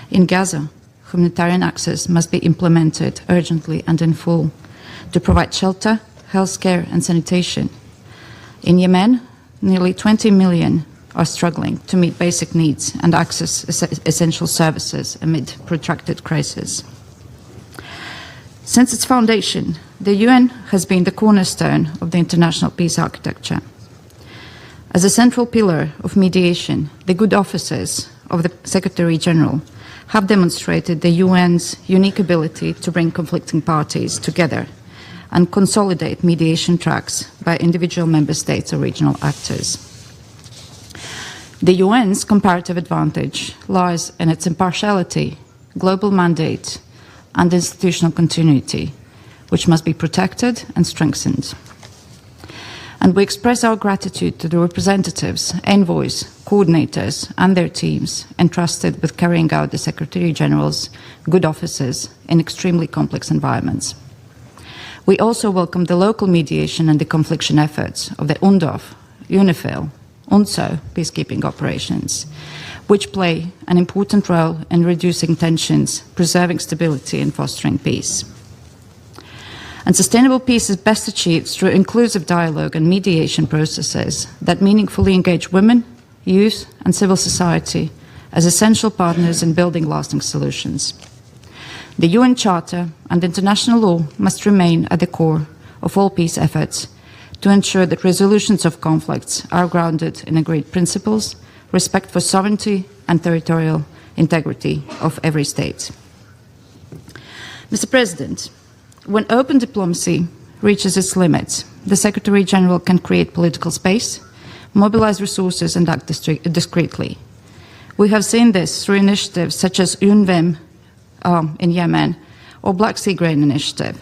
In Gaza, humanitarian access must be implemented urgently and in full to provide shelter, healthcare and sanitation. In Yemen, nearly 20 million are struggling to meet basic needs and access essential services amid protracted crisis. Since its foundation, the UN has been the cornerstone of the international peace architecture. As a central pillar of mediation, the good offices of the Secretary General have demonstrated the UN's unique ability to bring conflicting parties together and consolidate mediation tracks by individual member states or regional actors. The UN's comparative advantage lies in its impartiality, global mandate, and institutional continuity, which must be protected and strengthened. And we express our gratitude to the representatives, envoys, coordinators, and their teams entrusted with carrying out the Secretary General's good offices in extremely complex environments. We also welcome the local mediation and deconfliction efforts of the UNDOF, UNIFIL, UNSO peacekeeping operations, which play an important role in reducing tensions, preserving stability and fostering peace. And sustainable peace is best achieved through inclusive dialogue and mediation processes that meaningfully engage women, youth and civil society as essential partners in building lasting solutions. The UN Charter and international law must remain at the core of all peace efforts to ensure that resolutions of conflicts are grounded in agreed principles, respect for sovereignty and territorial integrity of every state. Mr. President, when open diplomacy reaches its limits, the Secretary General can create political space, mobilize resources and act discreetly. We have seen this through initiatives such as UNVEM in Yemen or Black Sea Grain Initiative,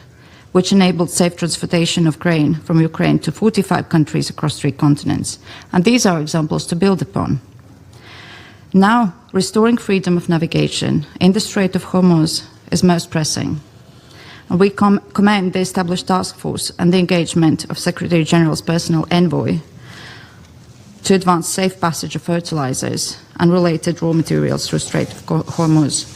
which enabled safe transportation of grain from Ukraine to 45 countries across 3 continents. And these are examples to build upon. Now, restoring freedom of navigation in the Strait of Hormuz is most pressing. And we commend the established task force and the engagement of Secretary General's personal envoy to advance safe passage of fertilizers and related raw materials through Strait of Hormuz.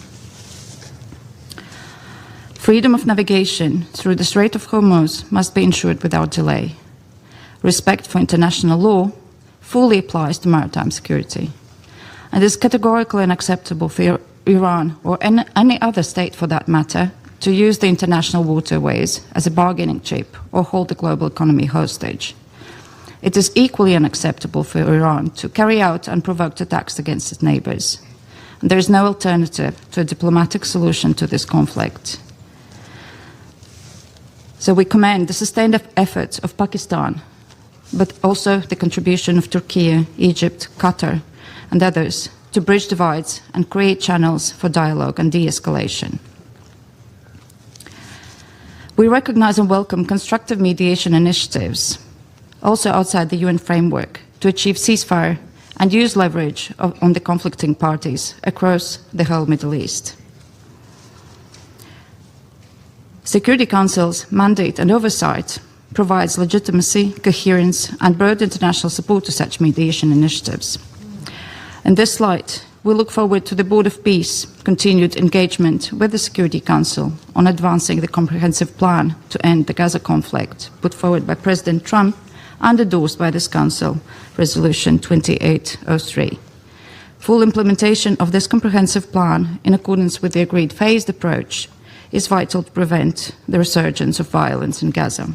Freedom of navigation through the Strait of Hormuz must be ensured without delay. Respect for international law fully applies to maritime security. And it is categorically unacceptable for Iran, or any other state for that matter, to use the international waterways as a bargaining chip or hold the global economy hostage. It is equally unacceptable for Iran to carry out unprovoked attacks against its neighbors. And there is no alternative to a diplomatic solution to this conflict. So we commend the sustained efforts of Pakistan, but also the contribution of Turkey, Egypt, Qatar, and others to bridge divides and create channels for dialogue and de-escalation. We recognize and welcome constructive mediation initiatives, also outside the UN framework, to achieve ceasefire and use leverage on the conflicting parties across the whole Middle East. Security Council's mandate and oversight provides legitimacy, coherence, and broad international support to such mediation initiatives. In this light, we look forward to the Board of Peace continued engagement with the Security Council on advancing the comprehensive plan to end the Gaza conflict put forward by President Trump and endorsed by this Council, Resolution 2803. Full implementation of this comprehensive plan, in accordance with the agreed phased approach, is vital to prevent the resurgence of violence in Gaza.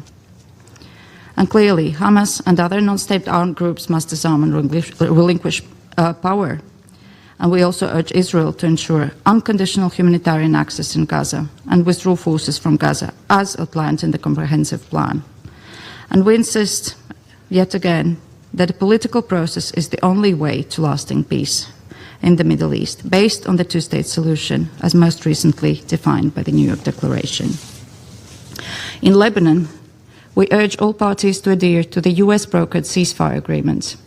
And clearly, Hamas and other non-state armed groups must disarm and relinquish power. And we also urge Israel to ensure unconditional humanitarian access in Gaza and withdraw forces from Gaza, as outlined in the comprehensive plan. And we insist, yet again, that a political process is the only way to lasting peace in the Middle East, based on the two-state solution, as most recently defined by the New York Declaration. In Lebanon, we urge all parties to adhere to the US-brokered ceasefire agreement,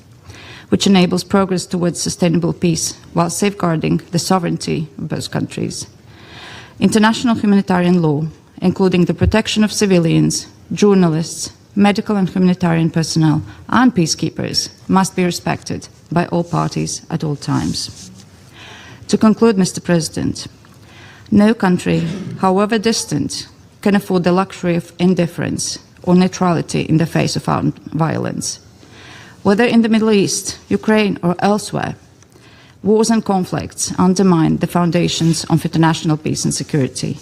which enables progress towards sustainable peace while safeguarding the sovereignty of both countries. International humanitarian law, including the protection of civilians, journalists, medical and humanitarian personnel, and peacekeepers, must be respected by all parties at all times. To conclude, Mr. President, no country, however distant, can afford the luxury of indifference or neutrality in the face of armed violence. Whether in the Middle East, Ukraine, or elsewhere, wars and conflicts undermine the foundations of international peace and security.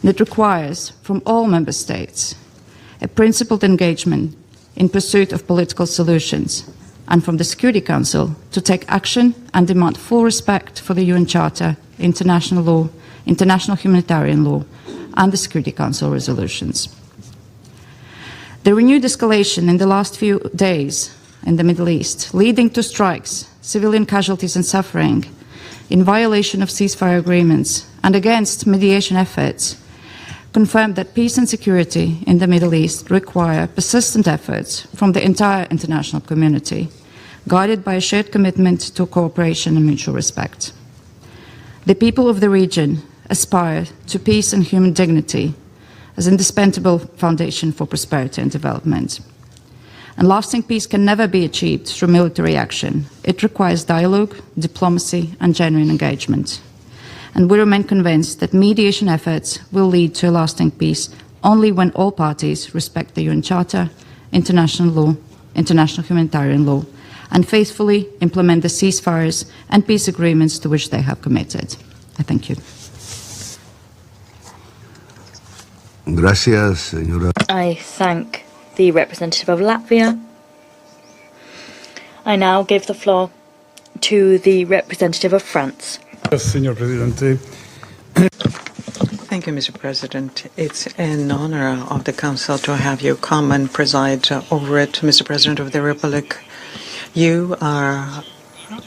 And it requires, from all member states, a principled engagement in pursuit of political solutions, and from the Security Council to take action and demand full respect for the UN Charter, international law, international humanitarian law, and the Security Council resolutions. The renewed escalation in the last few days in the Middle East, leading to strikes, civilian casualties and suffering, in violation of ceasefire agreements and against mediation efforts, confirmed that peace and security in the Middle East require persistent efforts from the entire international community, guided by a shared commitment to cooperation and mutual respect. The people of the region aspire to peace and human dignity as an indispensable foundation for prosperity and development. And lasting peace can never be achieved through military action. It requires dialogue, diplomacy, and genuine engagement. And we remain convinced that mediation efforts will lead to a lasting peace only when all parties respect the UN Charter, international law, international humanitarian law, and faithfully implement the ceasefires and peace agreements to which they have committed. I thank you. Gracias, señora. I thank the representative of Latvia. I now give the floor to the representative of France. Señor Presidente. Thank you, Mr. President. It's an honor of the Council to have you come and preside over it, Mr. President of the Republic. You are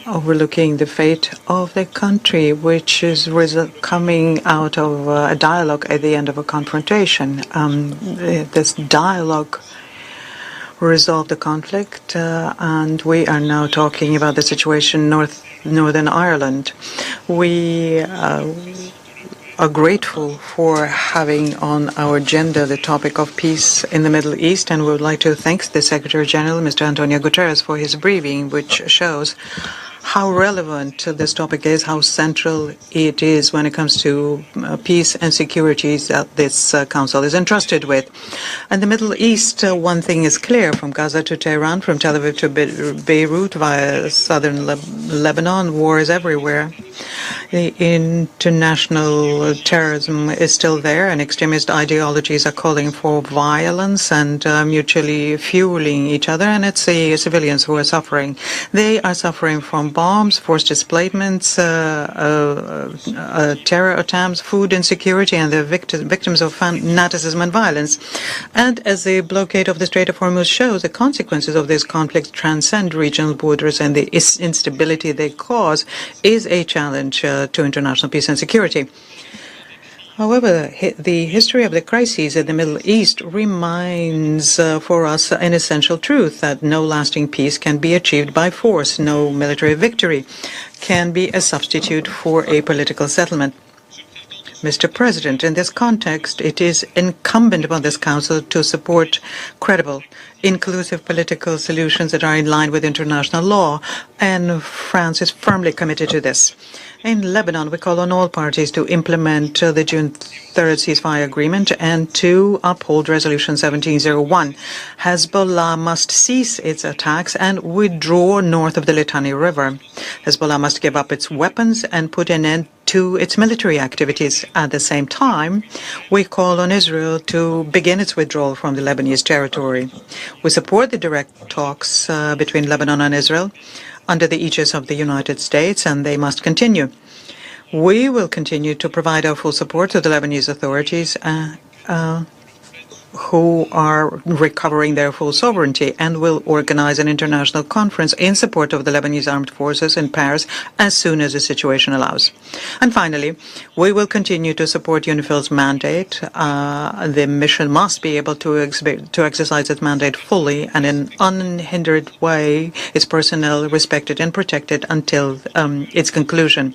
overlooking the fate of the country, which is coming out of a dialogue at the end of a confrontation. This dialogue resolved the conflict, and we are now talking about the situation in Northern Ireland. We are grateful for having on our agenda the topic of peace in the Middle East, and we would like to thank the Secretary General, Mr. Antonio Guterres, for his briefing, which shows how relevant this topic is, how central it is when it comes to peace and security that this Council is entrusted with. In the Middle East, one thing is clear: from Gaza to Tehran, from Tel Aviv to Beirut, via southern Lebanon, war is everywhere. The international terrorism is still there, and extremist ideologies are calling for violence and mutually fueling each other, and it's the civilians who are suffering. They are suffering from bombs, forced displacements, terror attacks, food insecurity, and they're victims of fanaticism and violence. And as the blockade of the Strait of Hormuz shows, the consequences of this conflict transcend regional borders, and the instability they cause is a challenge to international peace and security. However, the history of the crises in the Middle East reminds for us an essential truth, that no lasting peace can be achieved by force. No military victory can be a substitute for a political settlement. Mr. President, in this context, it is incumbent upon this Council to support credible, inclusive political solutions that are in line with international law, and France is firmly committed to this. In Lebanon, we call on all parties to implement the June 3rd ceasefire agreement and to uphold Resolution 1701. Hezbollah must cease its attacks and withdraw north of the Litani River. Hezbollah must give up its weapons and put an end to its military activities. At the same time, we call on Israel to begin its withdrawal from the Lebanese territory. We support the direct talks between Lebanon and Israel under the aegis of the United States, and they must continue. We will continue to provide our full support to the Lebanese authorities who are recovering their full sovereignty, and will organize an international conference in support of the Lebanese armed forces in Paris as soon as the situation allows. And finally, we will continue to support UNIFIL's mandate. The mission must be able to exercise its mandate fully and in an unhindered way, its personnel respected and protected until its conclusion.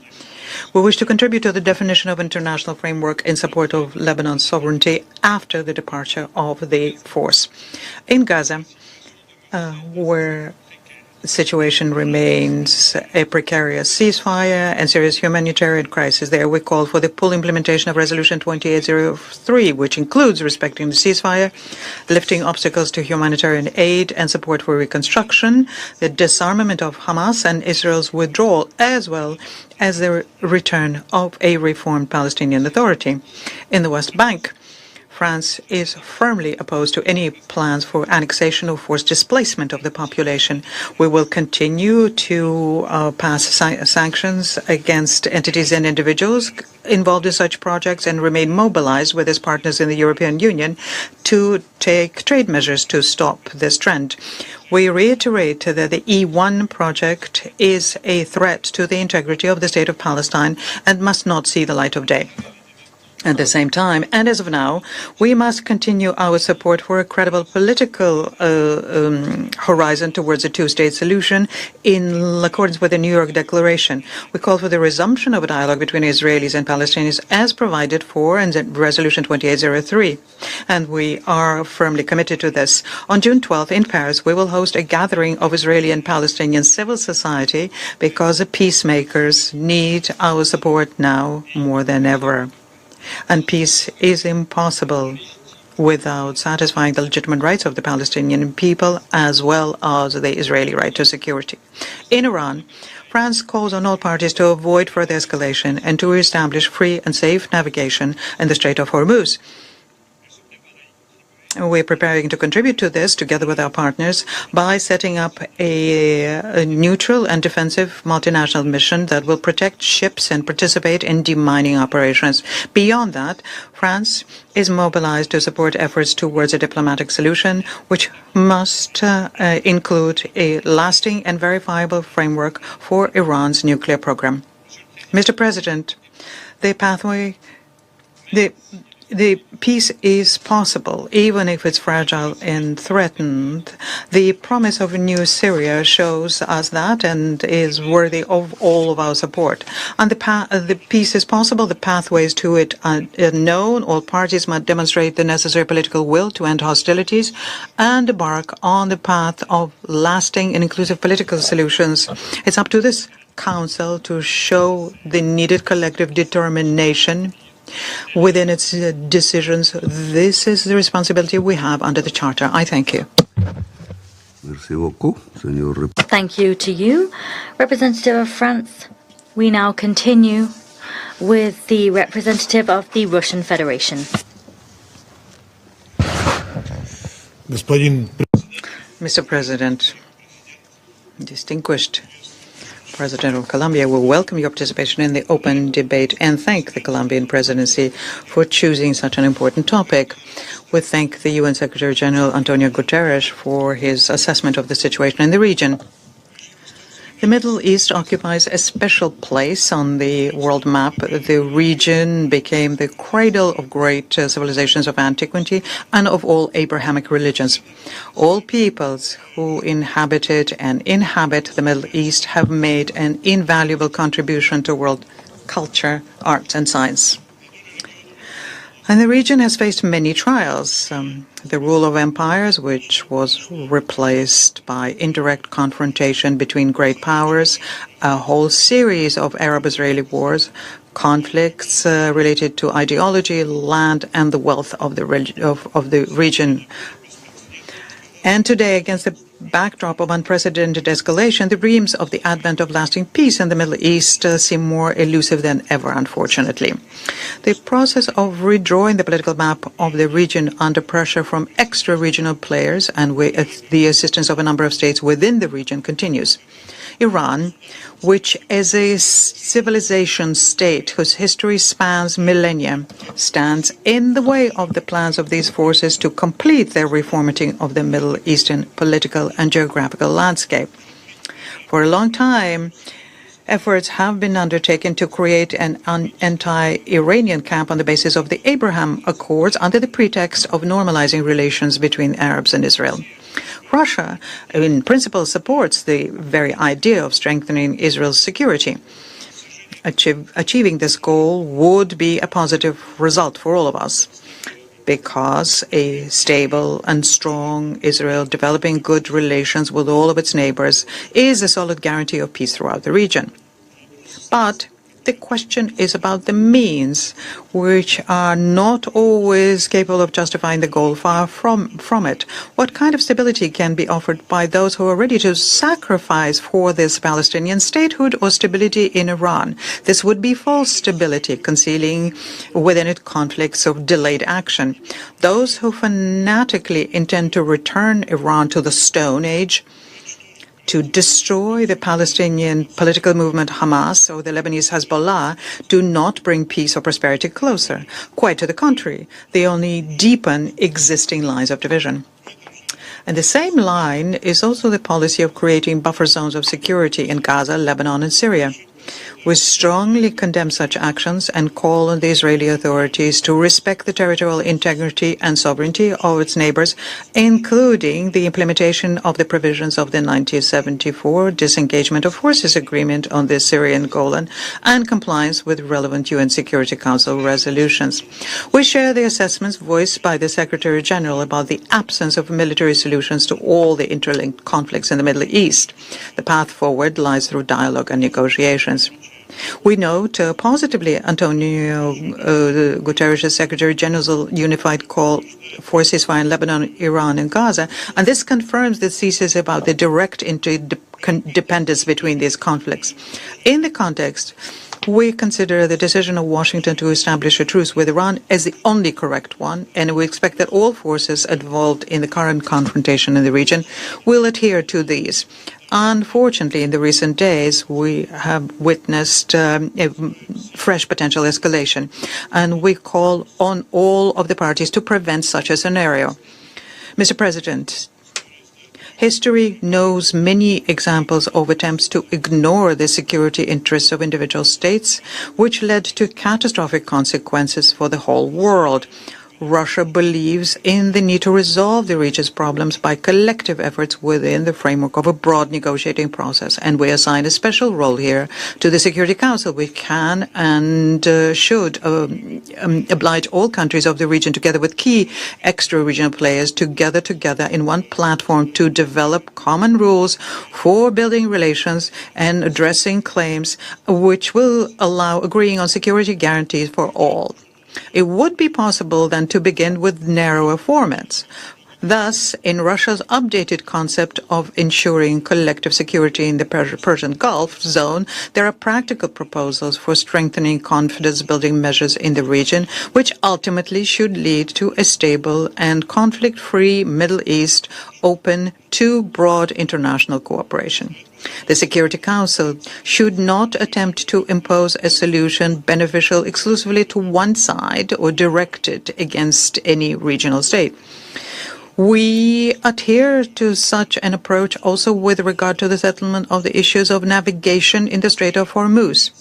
We wish to contribute to the definition of international framework in support of Lebanon's sovereignty after the departure of the force. In Gaza, where the situation remains a precarious ceasefire and serious humanitarian crisis there, we call for the full implementation of Resolution 2803, which includes respecting the ceasefire, lifting obstacles to humanitarian aid and support for reconstruction, the disarmament of Hamas and Israel's withdrawal, as well as the return of a reformed Palestinian Authority. In the West Bank, France is firmly opposed to any plans for annexation or forced displacement of the population. We will continue to pass sanctions against entities and individuals involved in such projects and remain mobilized with its partners in the European Union to take trade measures to stop this trend. We reiterate that the E1 project is a threat to the integrity of the State of Palestine and must not see the light of day. At the same time, and as of now, we must continue our support for a credible political horizon towards a two-state solution in accordance with the New York Declaration. We call for the resumption of a dialogue between Israelis and Palestinians as provided for in Resolution 2803, and we are firmly committed to this. On June 12th in Paris, we will host a gathering of Israeli and Palestinian civil society because the peacemakers need our support now more than ever. And peace is impossible without satisfying the legitimate rights of the Palestinian people as well as the Israeli right to security. In Iran, France calls on all parties to avoid further escalation and to reestablish free and safe navigation in the Strait of Hormuz. We're preparing to contribute to this together with our partners by setting up a neutral and defensive multinational mission that will protect ships and participate in demining operations. Beyond that, France is mobilized to support efforts towards a diplomatic solution, which must include a lasting and verifiable framework for Iran's nuclear program. Mr. President, the peace is possible, even if it's fragile and threatened. The promise of a new Syria shows us that and is worthy of all of our support. And the peace is possible. The pathways to it are known. All parties must demonstrate the necessary political will to end hostilities and embark on the path of lasting and inclusive political solutions. It's up to this Council to show the needed collective determination within its decisions. This is the responsibility we have under the Charter. I thank you. Thank you to you, Representative of France. We now continue with the representative of the Russian Federation. Mr. President, distinguished President of Colombia, will welcome your participation in the open debate and thank the Colombian presidency for choosing such an important topic. We thank the UN Secretary General Antonio Guterres for his assessment of the situation in the region. The Middle East occupies a special place on the world map. The region became the cradle of great civilizations of antiquity and of all Abrahamic religions. All peoples who inhabited and inhabit the Middle East have made an invaluable contribution to world culture, arts, and science. And the region has faced many trials. The rule of empires, which was replaced by indirect confrontation between great powers, a whole series of Arab-Israeli wars, conflicts related to ideology, land, and the wealth of the region. And today, against the backdrop of unprecedented escalation, the dreams of the advent of lasting peace in the Middle East seem more elusive than ever, unfortunately. The process of redrawing the political map of the region under pressure from extra-regional players and with the assistance of a number of states within the region continues. Iran, which is a civilization state whose history spans millennia, stands in the way of the plans of these forces to complete their reformatting of the Middle Eastern political and geographical landscape. For a long time, efforts have been undertaken to create an anti-Iranian camp on the basis of the Abraham Accords under the pretext of normalizing relations between Arabs and Israel. Russia, in principle, supports the very idea of strengthening Israel's security. Achieving this goal would be a positive result for all of us, because a stable and strong Israel developing good relations with all of its neighbors is a solid guarantee of peace throughout the region. But the question is about the means, which are not always capable of justifying the goal. Far from it. What kind of stability can be offered by those who are ready to sacrifice for this Palestinian statehood or stability in Iran? This would be false stability, concealing within it conflicts of delayed action. Those who fanatically intend to return Iran to the Stone Age, to destroy the Palestinian political movement Hamas or the Lebanese Hezbollah, do not bring peace or prosperity closer. Quite to the contrary, they only deepen existing lines of division. And the same line is also the policy of creating buffer zones of security in Gaza, Lebanon, and Syria. We strongly condemn such actions and call on the Israeli authorities to respect the territorial integrity and sovereignty of its neighbors, including the implementation of the provisions of the 1974 Disengagement of Forces Agreement on the Syrian Golan and compliance with relevant UN Security Council resolutions. We share the assessments voiced by the Secretary General about the absence of military solutions to all the interlinked conflicts in the Middle East. The path forward lies through dialogue and negotiations. We note positively Antonio Guterres' Secretary General's unified call for ceasefire in Lebanon, Iran, and Gaza, and this confirms the thesis about the direct interdependence between these conflicts. In the context, we consider the decision of Washington to establish a truce with Iran as the only correct one, and we expect that all forces involved in the current confrontation in the region will adhere to these. Unfortunately, in the recent days, we have witnessed a fresh potential escalation, and we call on all of the parties to prevent such a scenario. Mr. President, history knows many examples of attempts to ignore the security interests of individual states, which led to catastrophic consequences for the whole world. Russia believes in the need to resolve the region's problems by collective efforts within the framework of a broad negotiating process, and we assign a special role here to the Security Council, which can and should oblige all countries of the region, together with key extra-regional players, to gather together in one platform to develop common rules for building relations and addressing claims, which will allow agreeing on security guarantees for all. It would be possible then to begin with narrower formats. Thus, in Russia's updated concept of ensuring collective security in the Persian Gulf zone, there are practical proposals for strengthening confidence-building measures in the region, which ultimately should lead to a stable and conflict-free Middle East open to broad international cooperation. The Security Council should not attempt to impose a solution beneficial exclusively to one side or directed against any regional state. We adhere to such an approach also with regard to the settlement of the issues of navigation in the Strait of Hormuz.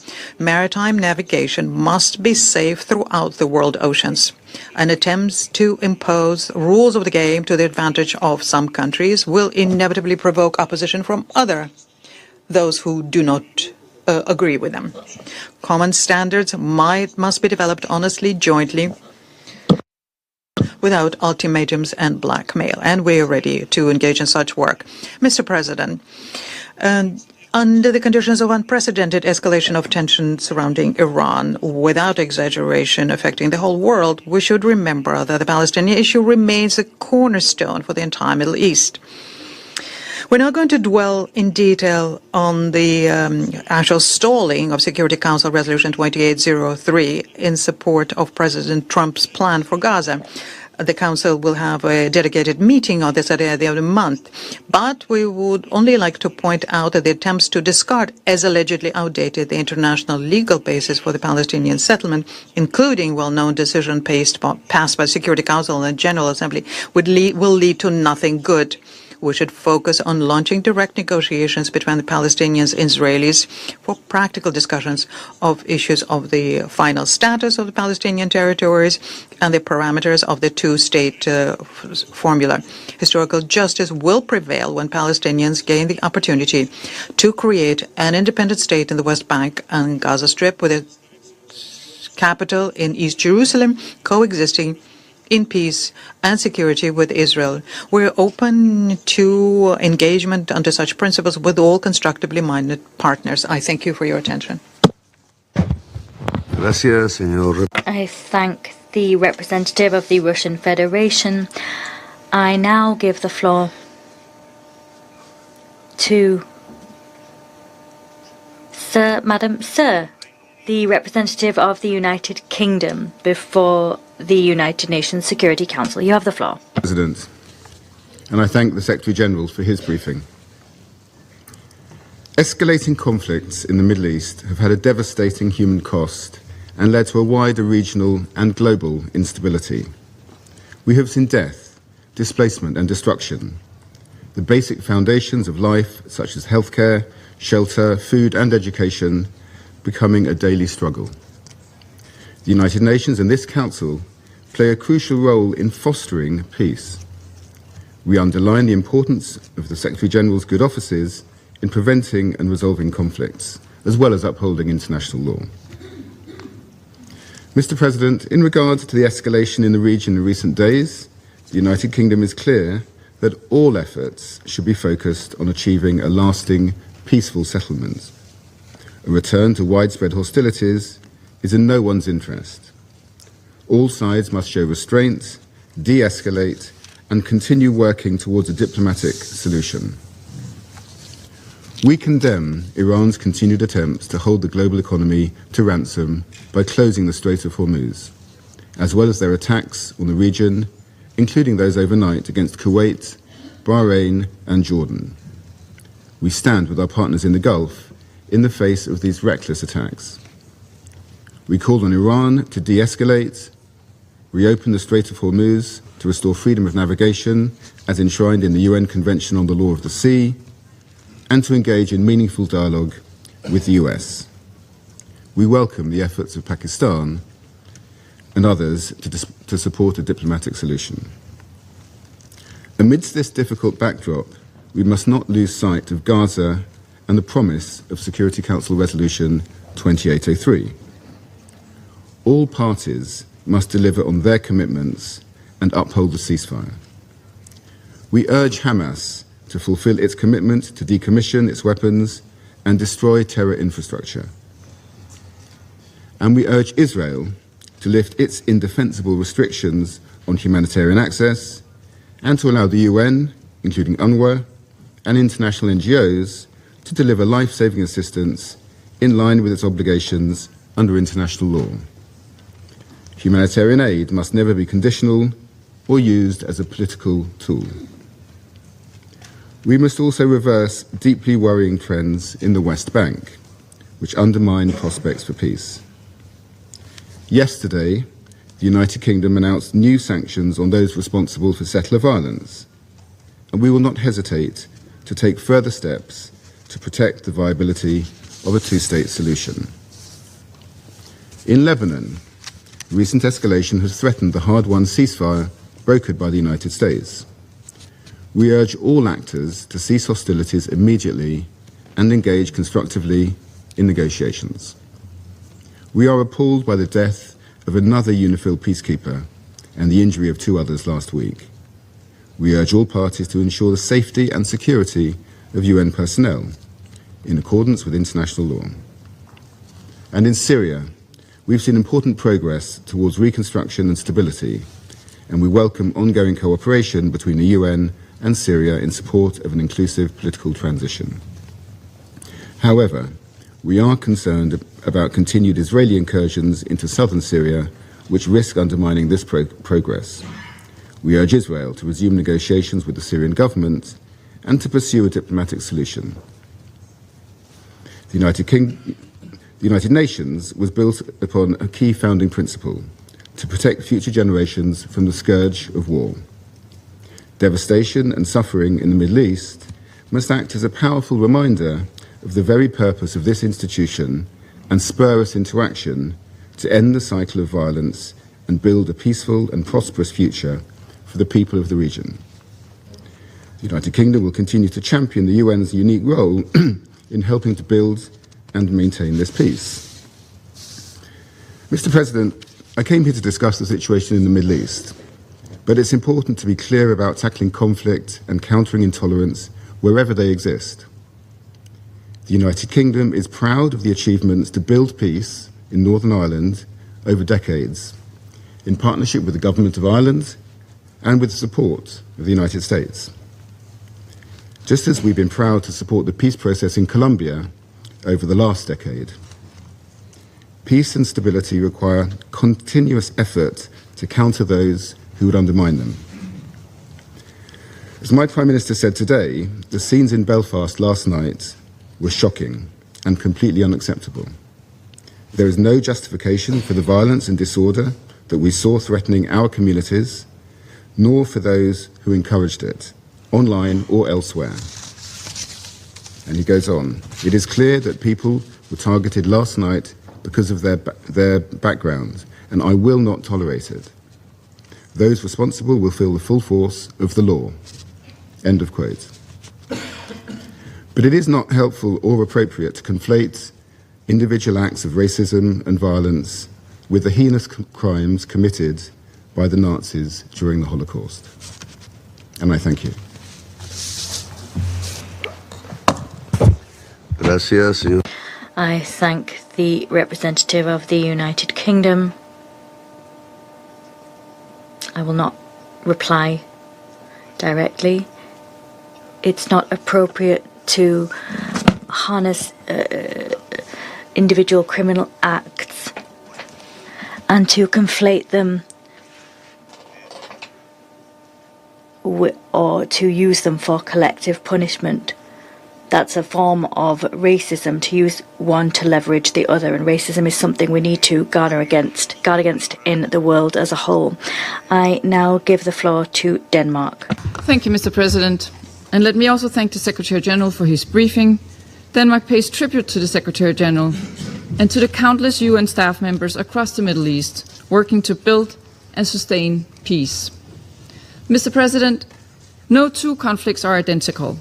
Maritime navigation must be safe throughout the world oceans. And attempts to impose rules of the game to the advantage of some countries will inevitably provoke opposition from those who do not agree with them. Common standards must be developed honestly, jointly, without ultimatums and blackmail. And we are ready to engage in such work. Mr. President, under the conditions of unprecedented escalation of tension surrounding Iran, without exaggeration affecting the whole world, we should remember that the Palestinian issue remains a cornerstone for the entire Middle East. We're not going to dwell in detail on the actual stalling of Security Council Resolution 2803 in support of President Trump's plan for Gaza. The Council will have a dedicated meeting on this at the end of the month. But we would only like to point out that the attempts to discard as allegedly outdated the international legal basis for the Palestinian settlement, including well-known decision passed by Security Council and General Assembly, will lead to nothing good. We should focus on launching direct negotiations between the Palestinians and Israelis for practical discussions of issues of the final status of the Palestinian territories and the parameters of the two-state formula. Historical justice will prevail when Palestinians gain the opportunity to create an independent state in the West Bank and Gaza Strip with a capital in East Jerusalem, coexisting in peace and security with Israel. We're open to engagement under such principles with all constructively minded partners. I thank you for your attention. Gracias, señor. I thank the representative of the Russian Federation. I now give the floor to Sir, the representative of the United Kingdom before the United Nations Security Council. You have the floor. President, and I thank the Secretary-General for his briefing. Escalating conflicts in the Middle East have had a devastating human cost and led to a wider regional and global instability. We have seen death, displacement and destruction. The basic foundations of life, such as healthcare, shelter, food and education, becoming a daily struggle. The United Nations and this Council play a crucial role in fostering peace. We underline the importance of the Secretary-General's good offices in preventing and resolving conflicts, as well as upholding international law. Mr. President, in regard to the escalation in the region in recent days, the United Kingdom is clear that all efforts should be focused on achieving a lasting, peaceful settlement. A return to widespread hostilities is in no one's interest. All sides must show restraint, de-escalate, and continue working towards a diplomatic solution. We condemn Iran's continued attempts to hold the global economy to ransom by closing the Strait of Hormuz, as well as their attacks on the region, including those overnight against Kuwait, Bahrain, and Jordan. We stand with our partners in the Gulf in the face of these reckless attacks. We call on Iran to de-escalate, reopen the Strait of Hormuz to restore freedom of navigation as enshrined in the UN Convention on the Law of the Sea, and to engage in meaningful dialogue with the US. We welcome the efforts of Pakistan and others to support a diplomatic solution. Amidst this difficult backdrop, we must not lose sight of Gaza and the promise of Security Council Resolution 2803. All parties must deliver on their commitments and uphold the ceasefire. We urge Hamas to fulfill its commitment to decommission its weapons and destroy terror infrastructure. And we urge Israel to lift its indefensible restrictions on humanitarian access and to allow the UN, including UNRWA, and international NGOs to deliver life-saving assistance in line with its obligations under international law. Humanitarian aid must never be conditional or used as a political tool. We must also reverse deeply worrying trends in the West Bank, which undermine prospects for peace. Yesterday, the United Kingdom announced new sanctions on those responsible for settler violence, and we will not hesitate to take further steps to protect the viability of a two-state solution. In Lebanon, recent escalation has threatened the hard-won ceasefire brokered by the United States. We urge all actors to cease hostilities immediately and engage constructively in negotiations. We are appalled by the death of another UNIFIL peacekeeper and the injury of 2 others last week. We urge all parties to ensure the safety and security of UN personnel in accordance with international law. And in Syria, we've seen important progress towards reconstruction and stability, and we welcome ongoing cooperation between the UN and Syria in support of an inclusive political transition. However, we are concerned about continued Israeli incursions into southern Syria, which risk undermining this progress. We urge Israel to resume negotiations with the Syrian government and to pursue a diplomatic solution. The United Nations was built upon a key founding principle: to protect future generations from the scourge of war. Devastation and suffering in the Middle East must act as a powerful reminder of the very purpose of this institution and spur us into action to end the cycle of violence and build a peaceful and prosperous future for the people of the region. The United Kingdom will continue to champion the UN's unique role in helping to build and maintain this peace. Mr. President, I came here to discuss the situation in the Middle East, but it's important to be clear about tackling conflict and countering intolerance wherever they exist. The United Kingdom is proud of the achievements to build peace in Northern Ireland over decades, in partnership with the Government of Ireland and with the support of the United States. Just as we've been proud to support the peace process in Colombia over the last decade. Peace and stability require continuous effort to counter those who would undermine them. As my Prime Minister said today, the scenes in Belfast last night were shocking and completely unacceptable. There is no justification for the violence and disorder that we saw threatening our communities, nor for those who encouraged it, online or elsewhere. And he goes on, it is clear that people were targeted last night because of their background, and I will not tolerate it. Those responsible will feel the full force of the law. End of quote. But it is not helpful or appropriate to conflate individual acts of racism and violence with the heinous crimes committed by the Nazis during the Holocaust. And I thank you. Gracias, señor. I thank the representative of the United Kingdom. I will not reply directly. It's not appropriate to harness individual criminal acts and to conflate them or to use them for collective punishment. That's a form of racism, to use one to leverage the other, and racism is something we need to guard against in the world as a whole. I now give the floor to Denmark. Thank you, Mr. President. And let me also thank the Secretary General for his briefing. Denmark pays tribute to the Secretary General and to the countless UN staff members across the Middle East working to build and sustain peace. Mr. President, no two conflicts are identical.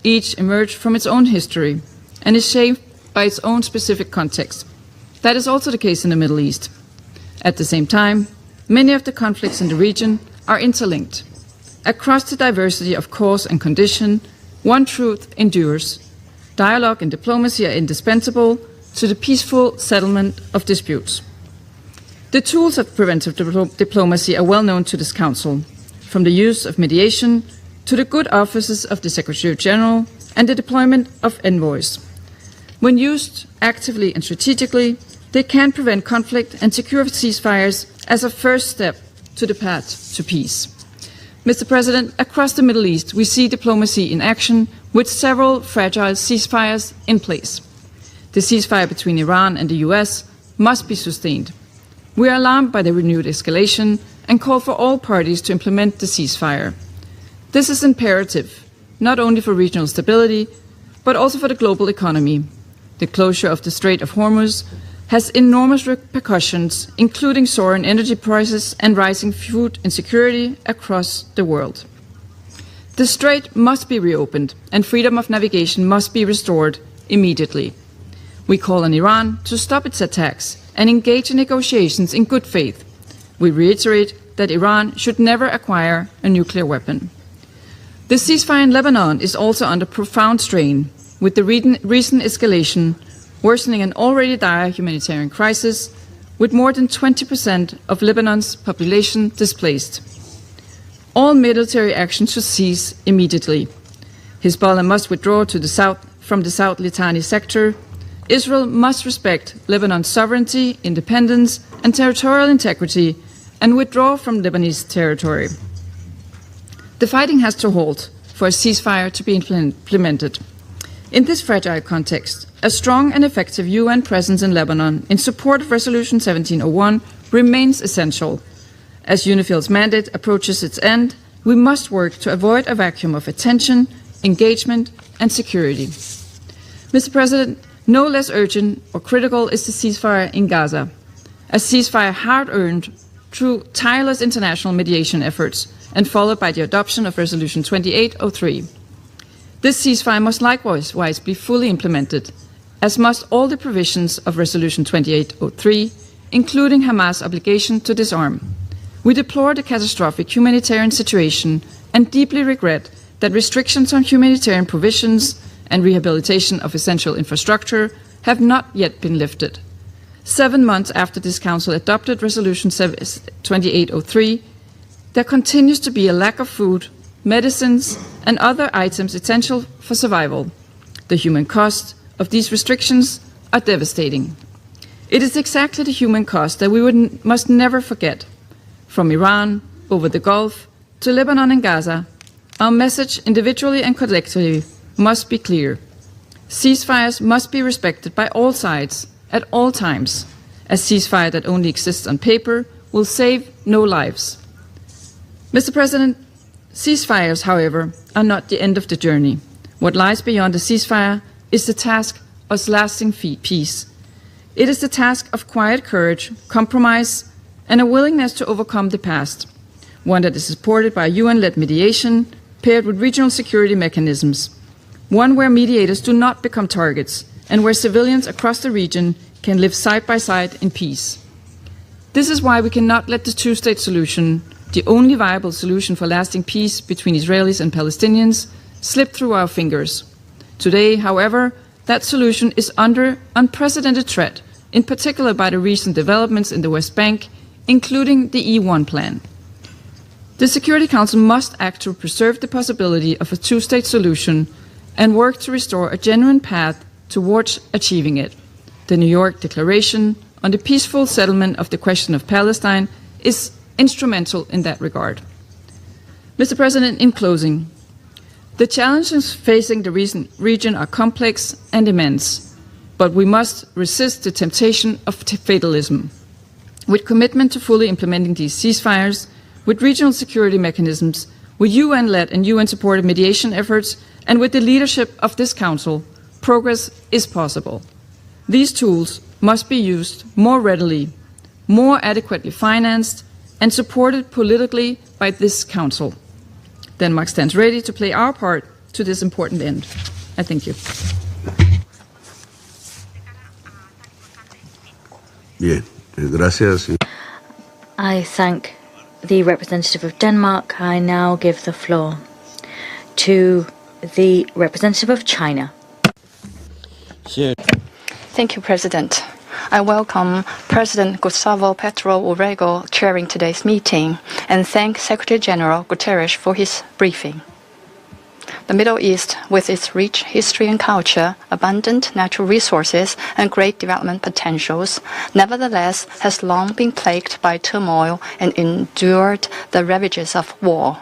Each emerged from its own history and is shaped by its own specific context. That is also the case in the Middle East. At the same time, many of the conflicts in the region are interlinked. Across the diversity of cause and condition, one truth endures. Dialogue and diplomacy are indispensable to the peaceful settlement of disputes. The tools of preventive diplomacy are well known to this Council, from the use of mediation to the good offices of the Secretary General and the deployment of envoys. When used actively and strategically, they can prevent conflict and secure ceasefires as a first step to the path to peace. Mr. President, across the Middle East, we see diplomacy in action with several fragile ceasefires in place. The ceasefire between Iran and the US must be sustained. We are alarmed by the renewed escalation and call for all parties to implement the ceasefire. This is imperative, not only for regional stability, but also for the global economy. The closure of the Strait of Hormuz has enormous repercussions, including soaring energy prices and rising food insecurity across the world. The strait must be reopened and freedom of navigation must be restored immediately. We call on Iran to stop its attacks and engage in negotiations in good faith. We reiterate that Iran should never acquire a nuclear weapon. The ceasefire in Lebanon is also under profound strain, with the recent escalation worsening an already dire humanitarian crisis, with more than 20% of Lebanon's population displaced. All military action should cease immediately. Hezbollah must withdraw to the south from the South Litani sector. Israel must respect Lebanon's sovereignty, independence, and territorial integrity and withdraw from Lebanese territory. The fighting has to halt for a ceasefire to be implemented. In this fragile context, a strong and effective UN presence in Lebanon in support of Resolution 1701 remains essential. As UNIFIL's mandate approaches its end, we must work to avoid a vacuum of attention, engagement, and security. Mr. President, no less urgent or critical is the ceasefire in Gaza, a ceasefire hard-earned through tireless international mediation efforts and followed by the adoption of Resolution 2803. This ceasefire must likewise be fully implemented, as must all the provisions of Resolution 2803, including Hamas' obligation to disarm. We deplore the catastrophic humanitarian situation and deeply regret that restrictions on humanitarian provisions and rehabilitation of essential infrastructure have not yet been lifted. 7 months after this Council adopted Resolution 2803, there continues to be a lack of food, medicines, and other items essential for survival. The human cost of these restrictions are devastating. It is exactly the human cost that we must never forget. From Iran, over the Gulf, to Lebanon and Gaza, our message, individually and collectively, must be clear. Ceasefires must be respected by all sides, at all times. A ceasefire that only exists on paper will save no lives. Mr. President, ceasefires, however, are not the end of the journey. What lies beyond a ceasefire is the task of lasting peace. It is the task of quiet courage, compromise, and a willingness to overcome the past, one that is supported by UN-led mediation, paired with regional security mechanisms, one where mediators do not become targets, and where civilians across the region can live side by side in peace. This is why we cannot let the two-state solution, the only viable solution for lasting peace between Israelis and Palestinians, slip through our fingers. Today, however, that solution is under unprecedented threat, in particular by the recent developments in the West Bank, including the E1 plan. The Security Council must act to preserve the possibility of a two-state solution and work to restore a genuine path towards achieving it. The New York Declaration on the peaceful settlement of the question of Palestine is instrumental in that regard. Mr. President, in closing, the challenges facing the region are complex and immense, but we must resist the temptation of fatalism. With commitment to fully implementing these ceasefires, with regional security mechanisms, with UN-led and UN-supported mediation efforts, and with the leadership of this Council, progress is possible. These tools must be used more readily, more adequately financed, and supported politically by this Council. Denmark stands ready to play our part to this important end. I thank you. Bien, gracias. I thank the representative of Denmark. I now give the floor to the representative of China. Thank you, President. I welcome President Gustavo Petro Urrego chairing today's meeting and thank Secretary General Guterres for his briefing. The Middle East, with its rich history and culture, abundant natural resources, and great development potentials, nevertheless has long been plagued by turmoil and endured the ravages of war.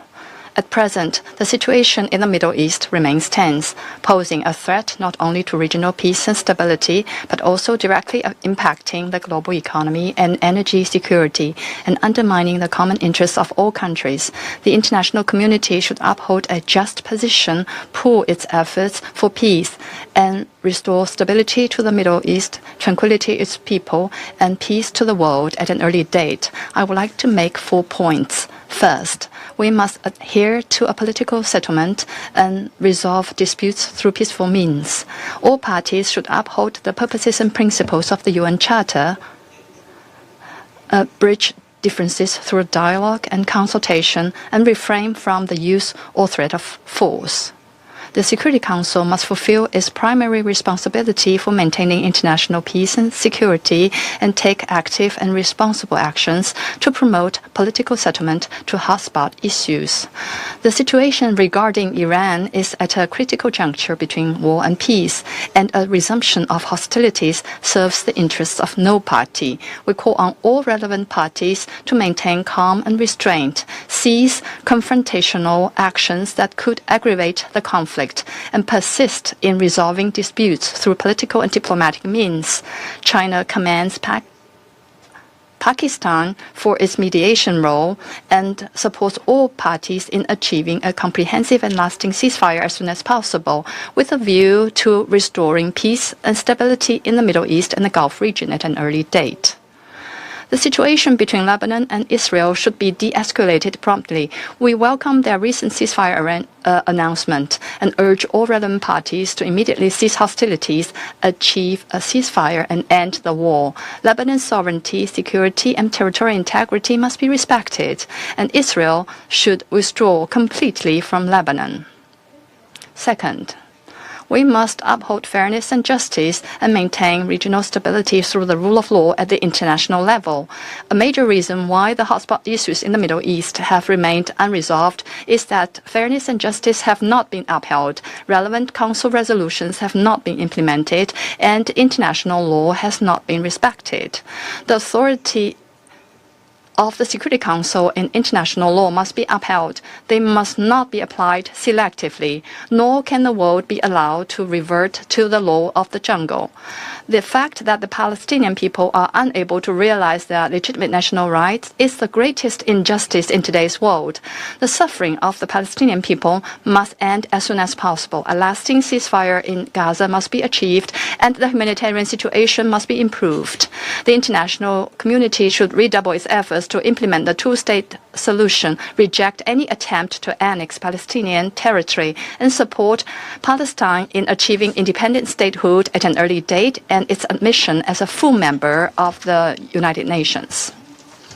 At present, the situation in the Middle East remains tense, posing a threat not only to regional peace and stability, but also directly impacting the global economy and energy security and undermining the common interests of all countries. The international community should uphold a just position, pool its efforts for peace, and restore stability to the Middle East, tranquility to its people, and peace to the world at an early date. I would like to make 4 points. First, we must adhere to a political settlement and resolve disputes through peaceful means. All parties should uphold the purposes and principles of the UN Charter, bridge differences through dialogue and consultation and refrain from the use or threat of force. The Security Council must fulfill its primary responsibility for maintaining international peace and security and take active and responsible actions to promote political settlement to hotspot issues. The situation regarding Iran is at a critical juncture between war and peace, and a resumption of hostilities serves the interests of no party. We call on all relevant parties to maintain calm and restraint, cease confrontational actions that could aggravate the conflict, and persist in resolving disputes through political and diplomatic means. China commends Pakistan for its mediation role and supports all parties in achieving a comprehensive and lasting ceasefire as soon as possible, with a view to restoring peace and stability in the Middle East and the Gulf region at an early date. The situation between Lebanon and Israel should be de-escalated promptly. We welcome their recent ceasefire announcement and urge all relevant parties to immediately cease hostilities, achieve a ceasefire, and end the war. Lebanon's sovereignty, security, and territorial integrity must be respected, and Israel should withdraw completely from Lebanon. Second, we must uphold fairness and justice and maintain regional stability through the rule of law at the international level. A major reason why the hotspot issues in the Middle East have remained unresolved is that fairness and justice have not been upheld, relevant council resolutions have not been implemented, and international law has not been respected. The authority of the Security Council and international law must be upheld. They must not be applied selectively, nor can the world be allowed to revert to the law of the jungle. The fact that the Palestinian people are unable to realize their legitimate national rights is the greatest injustice in today's world. The suffering of the Palestinian people must end as soon as possible. A lasting ceasefire in Gaza must be achieved, and the humanitarian situation must be improved. The international community should redouble its efforts to implement the two-state solution, reject any attempt to annex Palestinian territory, and support Palestine in achieving independent statehood at an early date and its admission as a full member of the United Nations.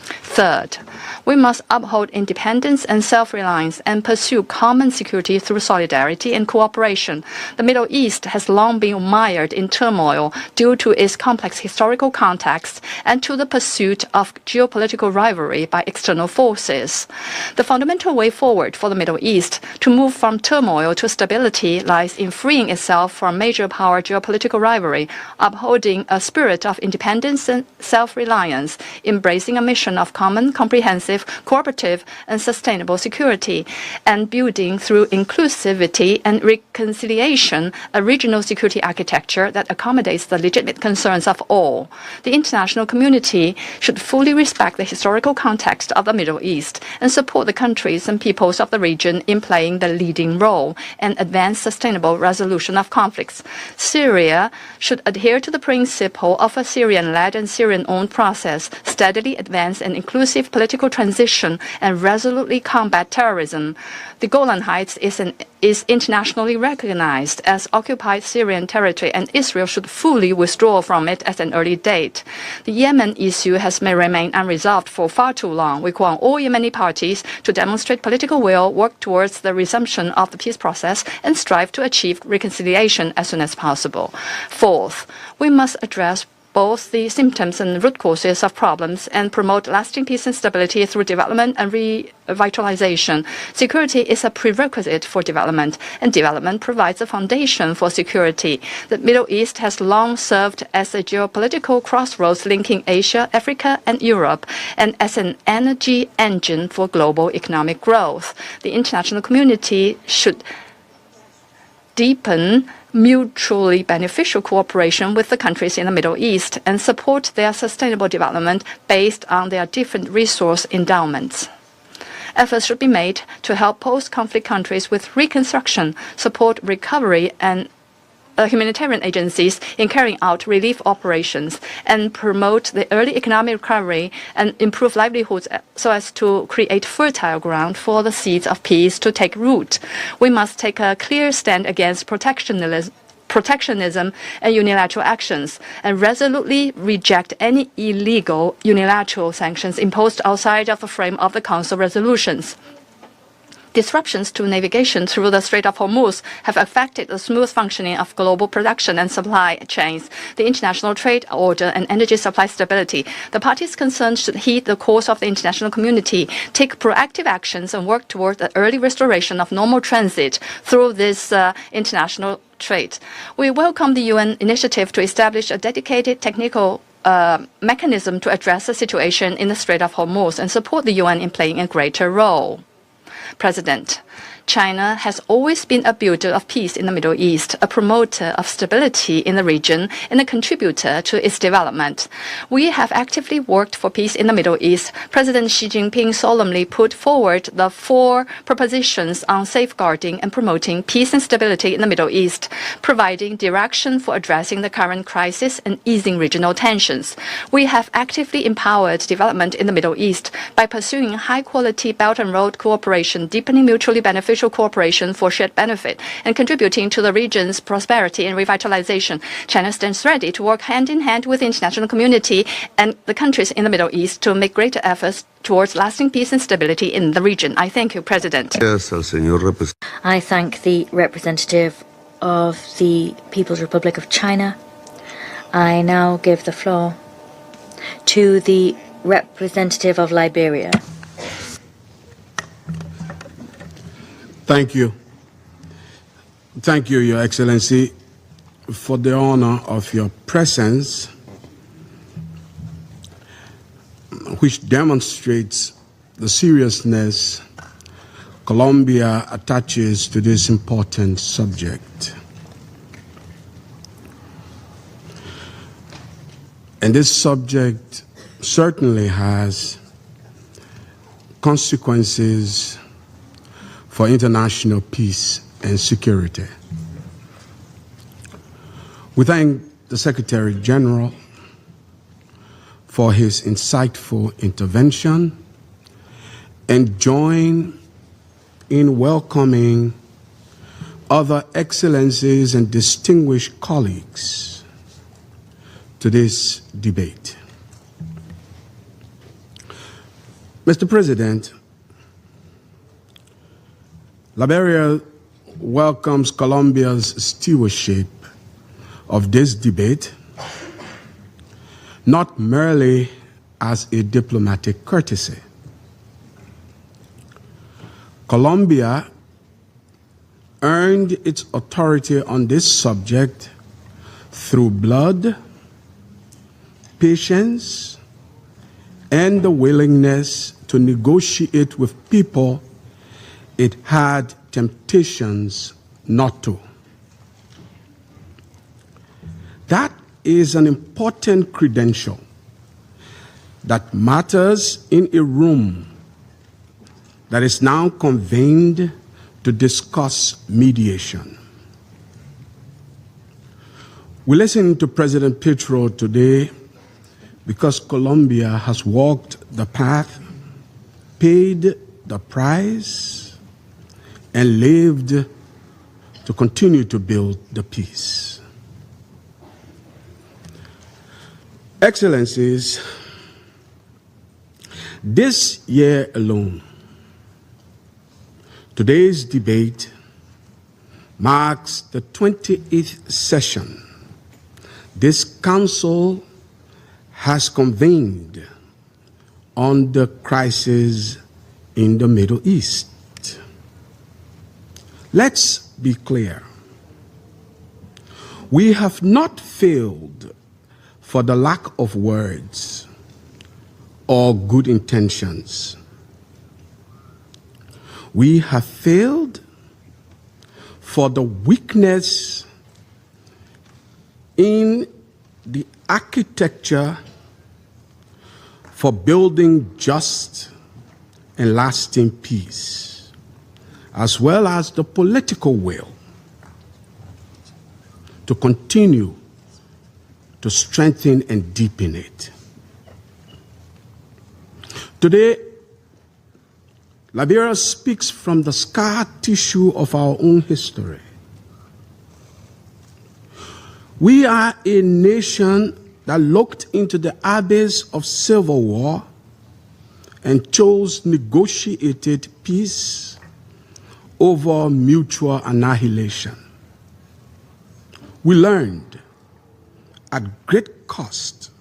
Third, we must uphold independence and self-reliance and pursue common security through solidarity and cooperation. The Middle East has long been mired in turmoil due to its complex historical context and to the pursuit of geopolitical rivalry by external forces. The fundamental way forward for the Middle East to move from turmoil to stability lies in freeing itself from major power geopolitical rivalry, upholding a spirit of independence and self-reliance, embracing a mission of common, comprehensive, cooperative, and sustainable security, and building through inclusivity and reconciliation a regional security architecture that accommodates the legitimate concerns of all. The international community should fully respect the historical context of the Middle East and support the countries and peoples of the region in playing the leading role and advance sustainable resolution of conflicts. Syria should adhere to the principle of a Syrian-led and Syrian-owned process, steadily advance an inclusive political transition, and resolutely combat terrorism. The Golan Heights is internationally recognized as occupied Syrian territory, and Israel should fully withdraw from it at an early date. The Yemen issue has remained unresolved for far too long. We call on all Yemeni parties to demonstrate political will, work towards the resumption of the peace process, and strive to achieve reconciliation as soon as possible. Fourth, we must address both the symptoms and root causes of problems and promote lasting peace and stability through development and revitalization. Security is a prerequisite for development, and development provides a foundation for security. The Middle East has long served as a geopolitical crossroads linking Asia, Africa, and Europe, and as an energy engine for global economic growth. The international community should deepen mutually beneficial cooperation with the countries in the Middle East and support their sustainable development based on their different resource endowments. Efforts should be made to help post-conflict countries with reconstruction, support recovery and humanitarian agencies in carrying out relief operations, and promote the early economic recovery and improve livelihoods so as to create fertile ground for the seeds of peace to take root. We must take a clear stand against protectionism protectionism and unilateral actions, and resolutely reject any illegal unilateral sanctions imposed outside of the frame of the Council resolutions. Disruptions to navigation through the Strait of Hormuz have affected the smooth functioning of global production and supply chains, the international trade order, and energy supply stability. The parties concerned should heed the calls of the international community, take proactive actions, and work toward the early restoration of normal transit through this international trade. We welcome the UN initiative to establish a dedicated technical mechanism to address the situation in the Strait of Hormuz and support the UN in playing a greater role. President, China has always been a builder of peace in the Middle East, a promoter of stability in the region, and a contributor to its development. We have actively worked for peace in the Middle East. President Xi Jinping solemnly put forward the 4 propositions on safeguarding and promoting peace and stability in the Middle East, providing direction for addressing the current crisis and easing regional tensions. We have actively empowered development in the Middle East by pursuing high-quality Belt and Road cooperation, deepening mutually beneficial cooperation for shared benefit, and contributing to the region's prosperity and revitalization. China stands ready to work hand in hand with the international community and the countries in the Middle East to make greater efforts towards lasting peace and stability in the region. I thank you, President. I thank the representative of the People's Republic of China. I now give the floor to the representative of Liberia. Thank you. Thank you, Your Excellency, for the honor of your presence, which demonstrates the seriousness Colombia attaches to this important subject. And this subject certainly has consequences for international peace and security. We thank the Secretary General for his insightful intervention and join in welcoming other excellencies and distinguished colleagues to this debate. Mr. President, Liberia welcomes Colombia's stewardship of this debate, not merely as a diplomatic courtesy. Colombia earned its authority on this subject through blood, patience, and the willingness to negotiate with people it had temptations not to. That is an important credential that matters in a room that is now convened to discuss mediation. We listened to President Petro today because Colombia has walked the path, paid the price, and lived to continue to build the peace. Excellencies, this year alone, today's debate marks the 28th session this Council has convened on the crisis in the Middle East. Let's be clear. We have not failed for the lack of words or good intentions. We have failed for the weakness in the architecture for building just and lasting peace, as well as the political will to continue to strengthen and deepen it. Today, Liberia speaks from the scar tissue of our own history. We are a nation that looked into the abyss of civil war and chose negotiated peace over mutual annihilation. We learned at great cost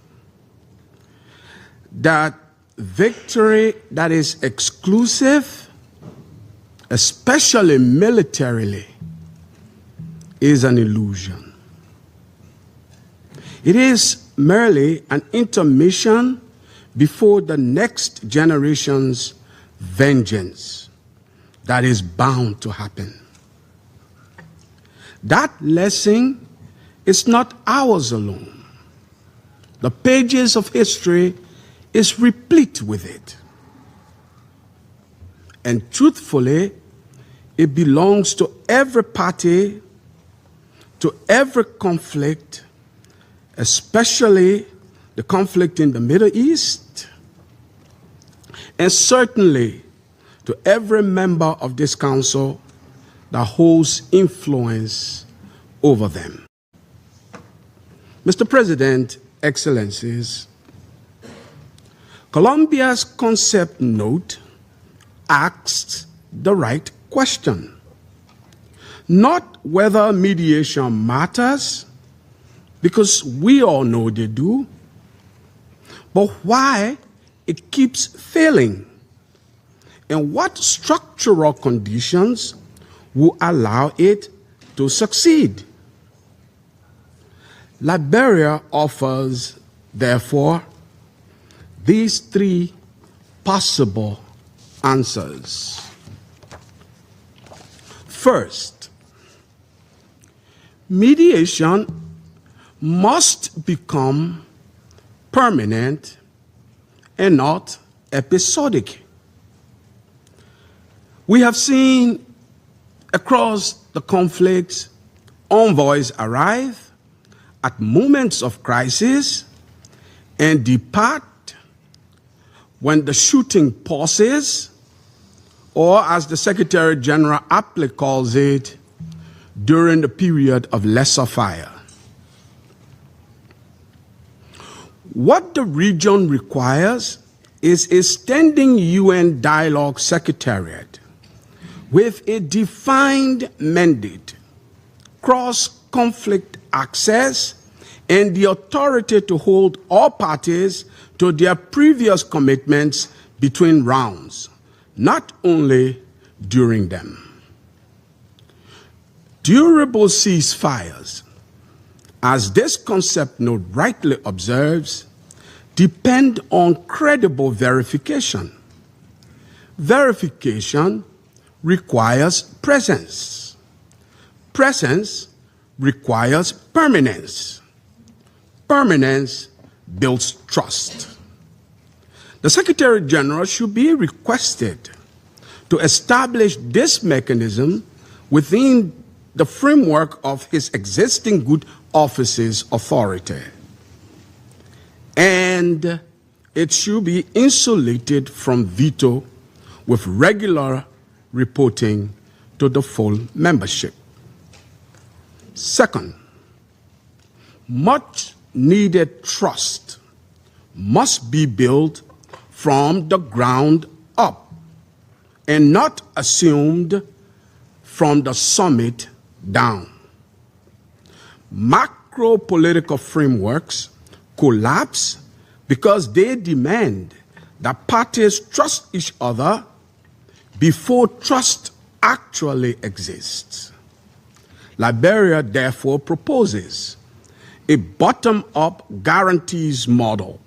that victory that is exclusive, especially militarily, is an illusion. It is merely an intermission before the next generation's vengeance that is bound to happen. That lesson is not ours alone. The pages of history is replete with it. And truthfully, it belongs to every party, to every conflict, especially the conflict in the Middle East, and certainly to every member of this council that holds influence over them. Mr. President, Excellencies, Colombia's concept note asks the right question. Not whether mediation matters, because we all know they do, but why it keeps failing, and what structural conditions will allow it to succeed. Liberia offers, therefore, these three possible answers. First, mediation must become permanent and not episodic. We have seen across the conflicts envoys arrive at moments of crisis and depart when the shooting pauses, or as the Secretary General aptly calls it, during the period of lesser fire. What the region requires is a standing UN dialogue secretariat with a defined mandate, cross-conflict access, and the authority to hold all parties to their previous commitments between rounds, not only during them. Durable ceasefires, as this concept note rightly observes, depend on credible verification. Verification requires presence. Presence requires permanence. Permanence builds trust. The Secretary General should be requested to establish this mechanism within the framework of his existing good office's authority. And it should be insulated from veto with regular reporting to the full membership. Second, much needed trust must be built from the ground up and not assumed from the summit down. Macro political frameworks collapse because they demand that parties trust each other before trust actually exists. Liberia therefore proposes a bottom-up guarantees model,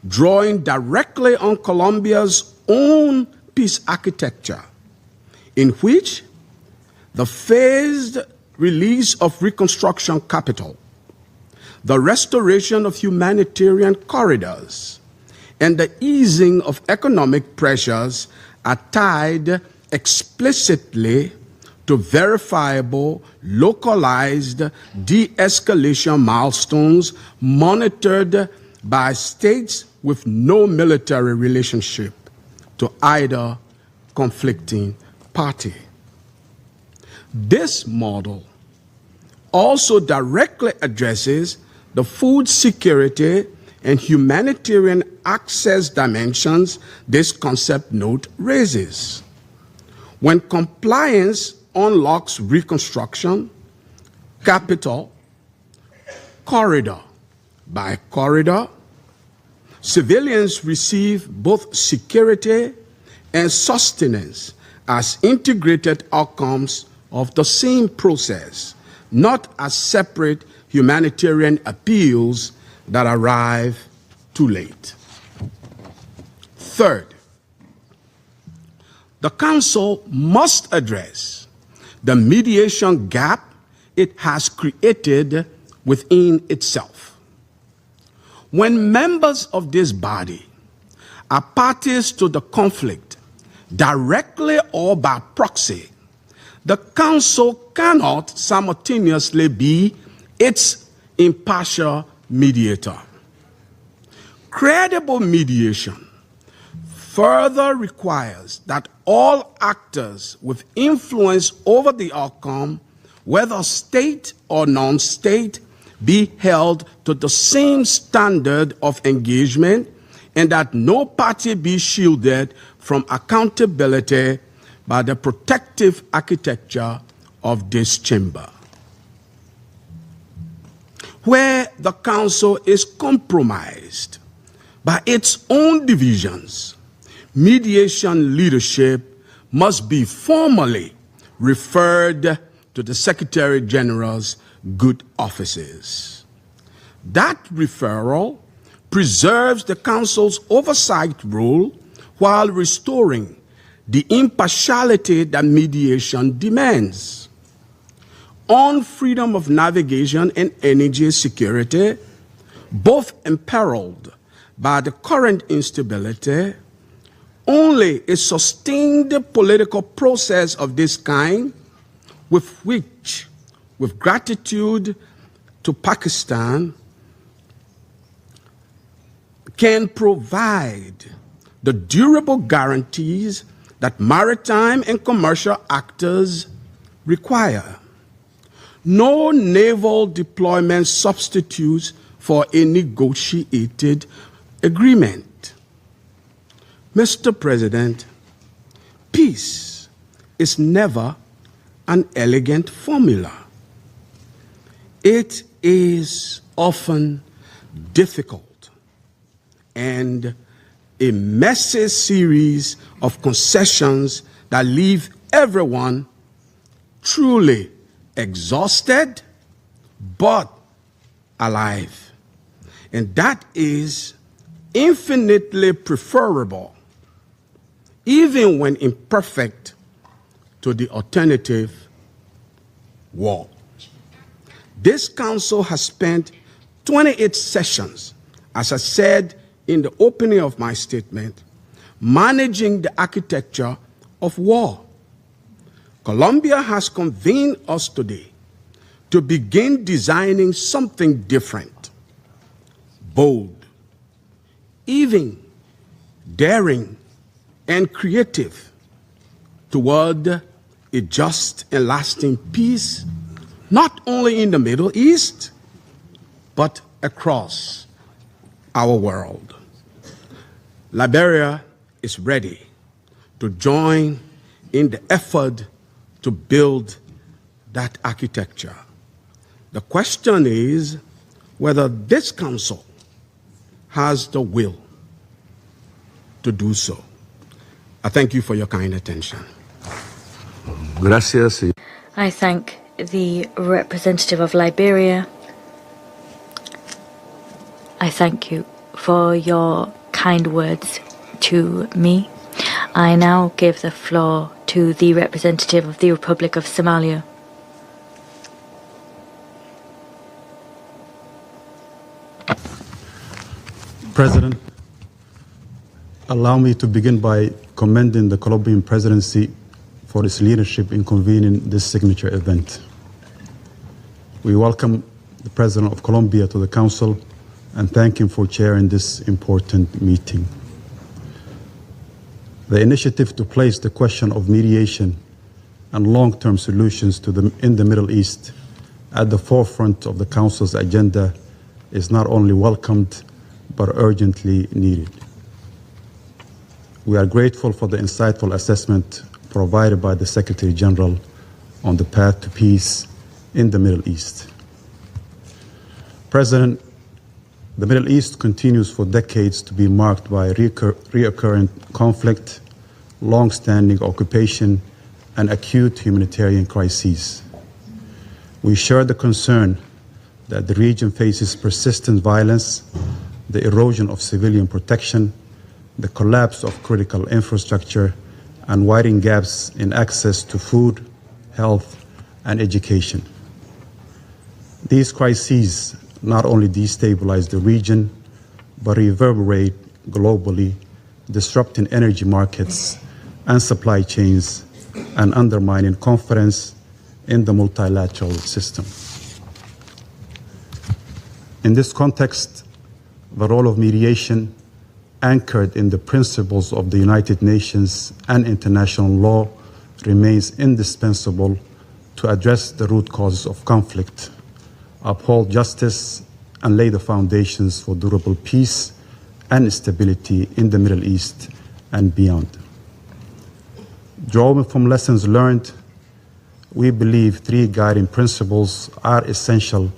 drawing directly on Colombia's own peace architecture, in which the phased release of reconstruction capital, the restoration of humanitarian corridors, and the easing of economic pressures are tied explicitly to verifiable, localized de-escalation milestones monitored by states with no military relationship to either conflicting party. This model also directly addresses the food security and humanitarian access dimensions this concept note raises. When compliance unlocks reconstruction, capital, corridor by corridor, civilians receive both security and sustenance as integrated outcomes of the same process, not as separate humanitarian appeals that arrive too late. Third, the Council must address the mediation gap it has created within itself. When members of this body are parties to the conflict, directly or by proxy, the Council cannot simultaneously be its impartial mediator. Credible mediation further requires that all actors with influence over the outcome, whether state or non-state, be held to the same standard of engagement, and that no party be shielded from accountability by the protective architecture of this chamber. Where the Council is compromised by its own divisions, mediation leadership must be formally referred to the Secretary General's good offices. That referral preserves the Council's oversight role while restoring the impartiality that mediation demands. On freedom of navigation and energy security, both imperiled by the current instability, only a sustained political process of this kind, with gratitude to Pakistan, can provide the durable guarantees that maritime and commercial actors require. No naval deployment substitutes for a negotiated agreement. Mr. President, peace is never an elegant formula. It is often difficult and a messy series of concessions that leave everyone truly exhausted but alive. And that is infinitely preferable, even when imperfect, to the alternative, war. This Council has spent 28 sessions, as I said in the opening of my statement, managing the architecture of war. Colombia has convened us today to begin designing something different, bold, even daring, and creative toward a just and lasting peace, not only in the Middle East, but across our world. Liberia is ready to join in the effort to build that architecture. The question is whether this Council has the will to do so. I thank you for your kind attention. Gracias. I thank the representative of Liberia. I thank you for your kind words to me. I now give the floor to the representative of the Republic of Somalia. President, allow me to begin by commending the Colombian presidency for its leadership in convening this signature event. We welcome the President of Colombia to the Council and thank him for chairing this important meeting. The initiative to place the question of mediation and long-term solutions in the Middle East at the forefront of the Council's agenda is not only welcomed, but urgently needed. We are grateful for the insightful assessment provided by the Secretary General on the path to peace in the Middle East. President, the Middle East continues for decades to be marked by recurrent conflict, long-standing occupation, and acute humanitarian crises. We share the concern that the region faces persistent violence, the erosion of civilian protection, the collapse of critical infrastructure, and widening gaps in access to food, health, and education. These crises not only destabilize the region, but reverberate globally, disrupting energy markets and supply chains and undermining confidence in the multilateral system. In this context, the role of mediation, anchored in the principles of the United Nations and international law, remains indispensable to address the root causes of conflict, uphold justice, and lay the foundations for durable peace and stability in the Middle East and beyond. Drawing from lessons learned, we believe three guiding principles are essential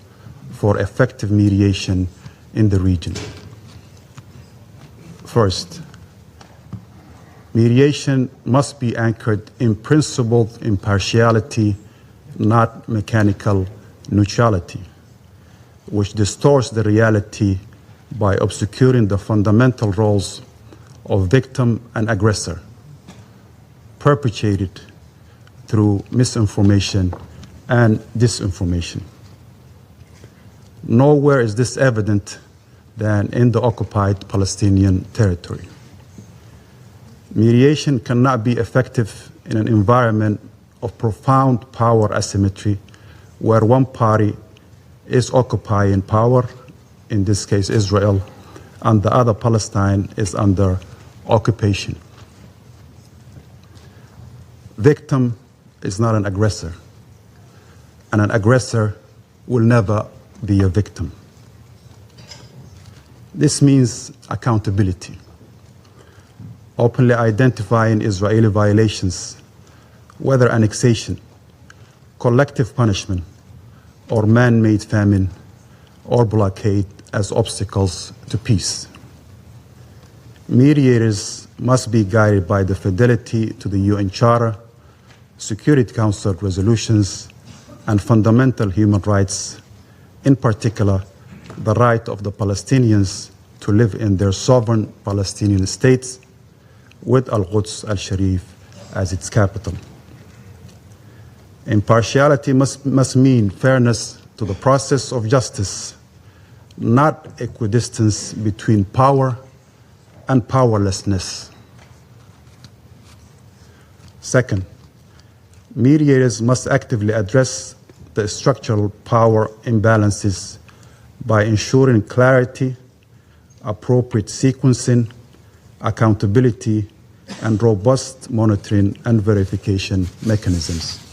for effective mediation in the region. First, mediation must be anchored in principled impartiality, not mechanical neutrality, which distorts the reality by obscuring the fundamental roles of victim and aggressor, perpetrated through misinformation and disinformation. Nowhere is this evident than in the occupied Palestinian territory. Mediation cannot be effective in an environment of profound power asymmetry, where one party is occupying power, in this case Israel, and the other, Palestine, is under occupation. Victim is not an aggressor, and an aggressor will never be a victim. This means accountability, openly identifying Israeli violations, whether annexation, collective punishment, or man-made famine or blockade, as obstacles to peace. Mediators must be guided by the fidelity to the UN Charter, Security Council resolutions, and fundamental human rights, in particular, the right of the Palestinians to live in their sovereign Palestinian states with Al-Quds al-Sharif as its capital. Impartiality must mean fairness to the process of justice, not equidistance between power and powerlessness. Second, mediators must actively address the structural power imbalances by ensuring clarity, appropriate sequencing, accountability, and robust monitoring and verification mechanisms.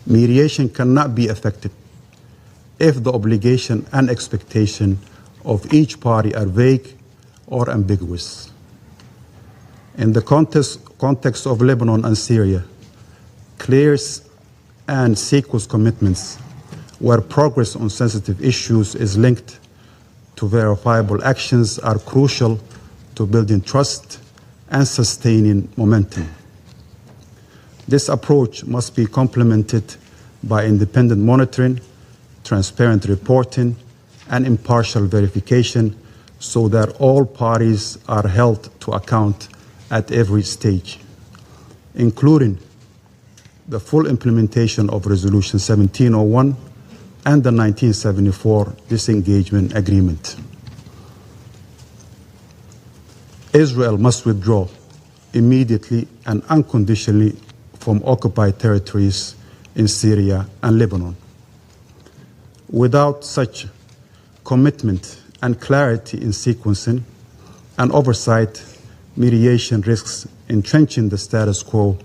Mediation cannot be effective if the obligation and expectation of each party are vague or ambiguous. In the context of Lebanon and Syria, clear and sequence commitments where progress on sensitive issues is linked to verifiable actions are crucial to building trust and sustaining momentum. This approach must be complemented by independent monitoring, transparent reporting, and impartial verification so that all parties are held to account at every stage, including the full implementation of Resolution 1701 and the 1974 Disengagement Agreement. Israel must withdraw immediately and unconditionally from occupied territories in Syria and Lebanon. Without such commitment and clarity in sequencing and oversight, mediation risks entrenching the status quo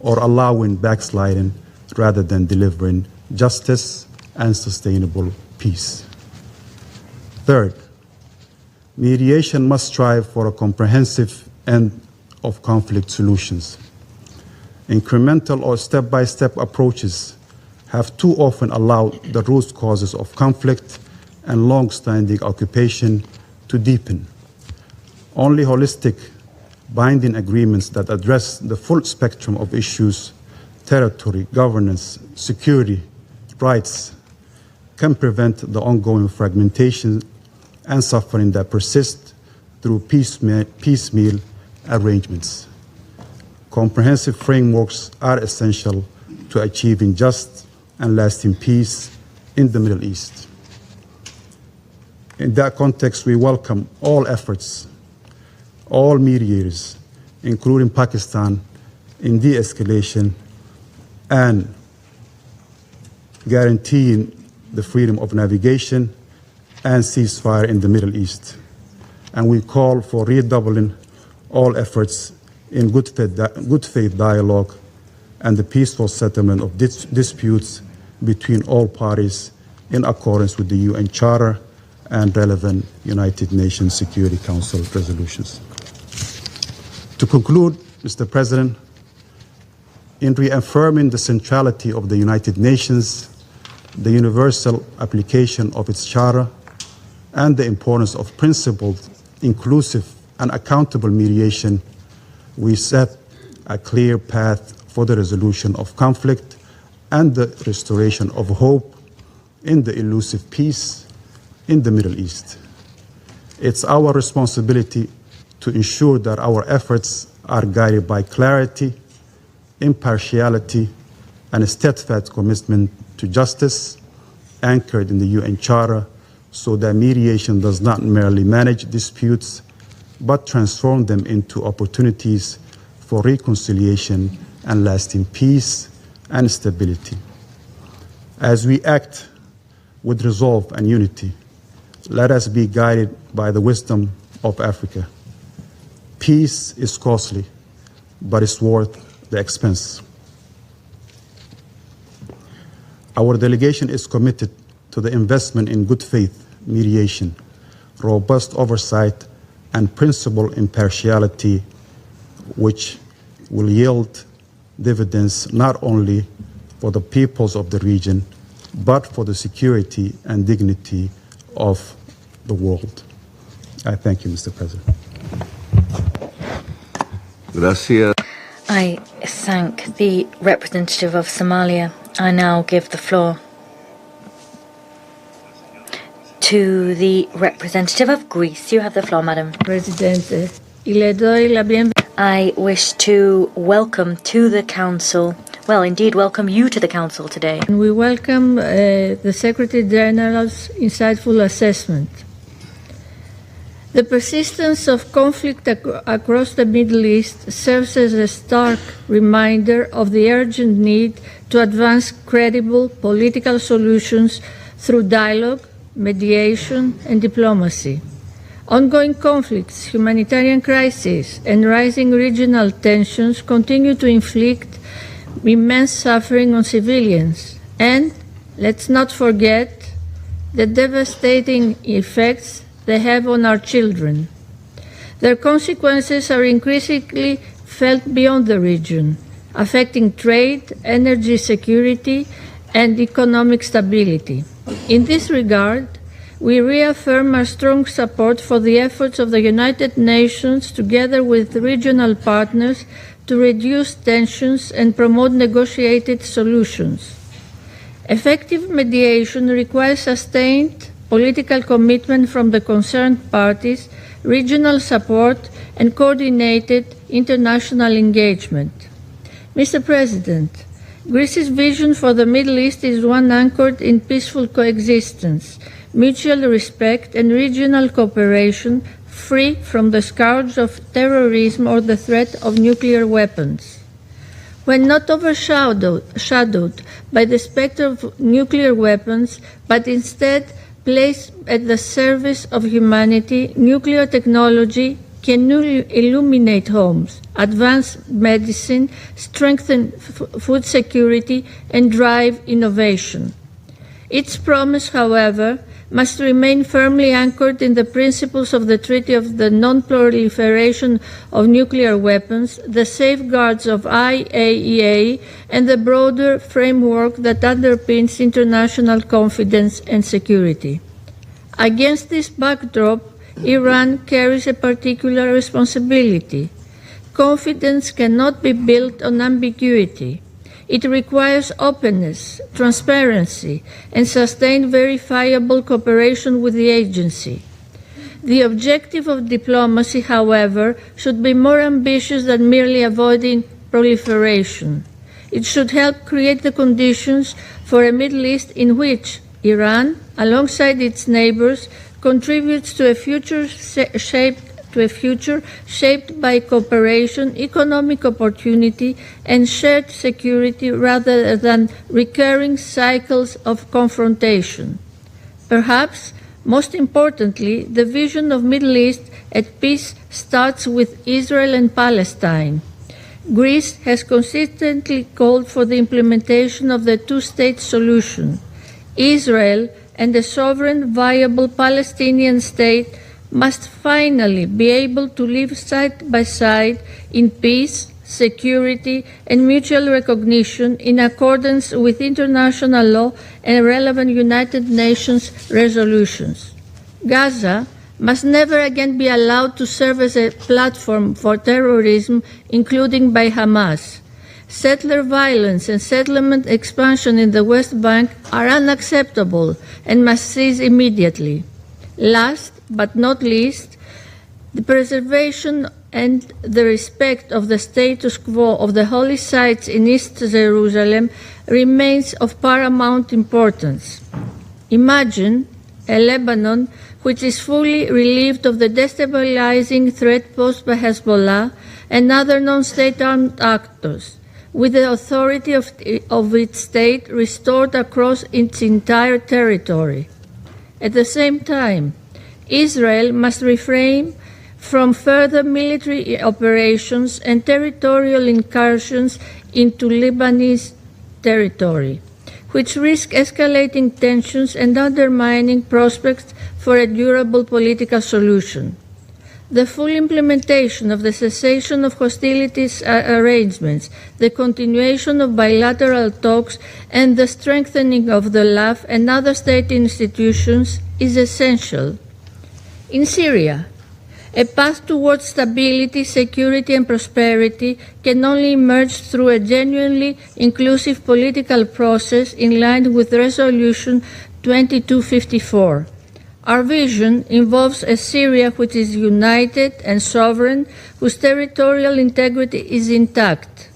or allowing backsliding rather than delivering justice and sustainable peace. Third, mediation must strive for a comprehensive end of conflict solutions. Incremental or step-by-step approaches have too often allowed the root causes of conflict and long-standing occupation to deepen. Only holistic, binding agreements that address the full spectrum of issues, territory, governance, security, rights, can prevent the ongoing fragmentation and suffering that persist through piecemeal arrangements. Comprehensive frameworks are essential to achieving just and lasting peace in the Middle East. In that context, we welcome all efforts, all mediators, including Pakistan, in de-escalation and guaranteeing the freedom of navigation and ceasefire in the Middle East. And we call for redoubling all efforts in good faith dialogue and the peaceful settlement of disputes between all parties in accordance with the UN Charter and relevant United Nations Security Council resolutions. To conclude, Mr. President, in reaffirming the centrality of the United Nations, the universal application of its charter, and the importance of principled, inclusive, and accountable mediation, we set a clear path for the resolution of conflict and the restoration of hope in the elusive peace in the Middle East. It's our responsibility to ensure that our efforts are guided by clarity, impartiality, and a steadfast commitment to justice anchored in the UN Charter, so that mediation does not merely manage disputes, but transform them into opportunities for reconciliation and lasting peace and stability. As we act with resolve and unity, let us be guided by the wisdom of Africa. Peace is costly, but it's worth the expense. Our delegation is committed to the investment in good faith mediation, robust oversight, and principled impartiality, which will yield dividends not only for the peoples of the region, but for the security and dignity of the world. I thank you, Mr. President. Gracias. I thank the representative of Somalia. I now give the floor to the representative of Greece. You have the floor, Madam. Presidente, y le doy la bienvenida. I wish to welcome to the Council, well, indeed, welcome you to the Council today. And we welcome the Secretary General's insightful assessment. The persistence of conflict across the Middle East serves as a stark reminder of the urgent need to advance credible political solutions through dialogue, mediation, and diplomacy. Ongoing conflicts, humanitarian crises, and rising regional tensions continue to inflict immense suffering on civilians. And let's not forget the devastating effects they have on our children. Their consequences are increasingly felt beyond the region, affecting trade, energy security, and economic stability. In this regard, we reaffirm our strong support for the efforts of the United Nations together with regional partners to reduce tensions and promote negotiated solutions. Effective mediation requires sustained political commitment from the concerned parties, regional support, and coordinated international engagement. Mr. President, Greece's vision for the Middle East is one anchored in peaceful coexistence, mutual respect, and regional cooperation free from the scourge of terrorism or the threat of nuclear weapons. When not overshadowed by the specter of nuclear weapons, but instead placed at the service of humanity, nuclear technology can illuminate homes, advance medicine, strengthen food security, and drive innovation. Its promise, however, must remain firmly anchored in the principles of the Treaty of the Non-Proliferation of Nuclear Weapons, the safeguards of IAEA, and the broader framework that underpins international confidence and security. Against this backdrop, Iran carries a particular responsibility. Confidence cannot be built on ambiguity. It requires openness, transparency, and sustained verifiable cooperation with the agency. The objective of diplomacy, however, should be more ambitious than merely avoiding proliferation. It should help create the conditions for a Middle East in which Iran, alongside its neighbors, contributes to a future shaped by cooperation, economic opportunity, and shared security rather than recurring cycles of confrontation. Perhaps, most importantly, the vision of Middle East at peace starts with Israel and Palestine. Greece has consistently called for the implementation of the two-state solution. Israel and a sovereign, viable Palestinian state must finally be able to live side by side in peace, security, and mutual recognition in accordance with international law and relevant United Nations resolutions. Gaza must never again be allowed to serve as a platform for terrorism, including by Hamas. Settler violence and settlement expansion in the West Bank are unacceptable and must cease immediately. Last but not least, the preservation and the respect of the status quo of the holy sites in East Jerusalem remains of paramount importance. Imagine a Lebanon which is fully relieved of the destabilizing threat posed by Hezbollah and other non-state armed actors, with the authority of its state restored across its entire territory. At the same time, Israel must refrain from further military operations and territorial incursions into Lebanese territory, which risk escalating tensions and undermining prospects for a durable political solution. The full implementation of the cessation of hostilities arrangements, the continuation of bilateral talks, and the strengthening of the LAF and other state institutions is essential. In Syria, a path towards stability, security, and prosperity can only emerge through a genuinely inclusive political process in line with Resolution 2254. Our vision involves a Syria which is united and sovereign, whose territorial integrity is intact,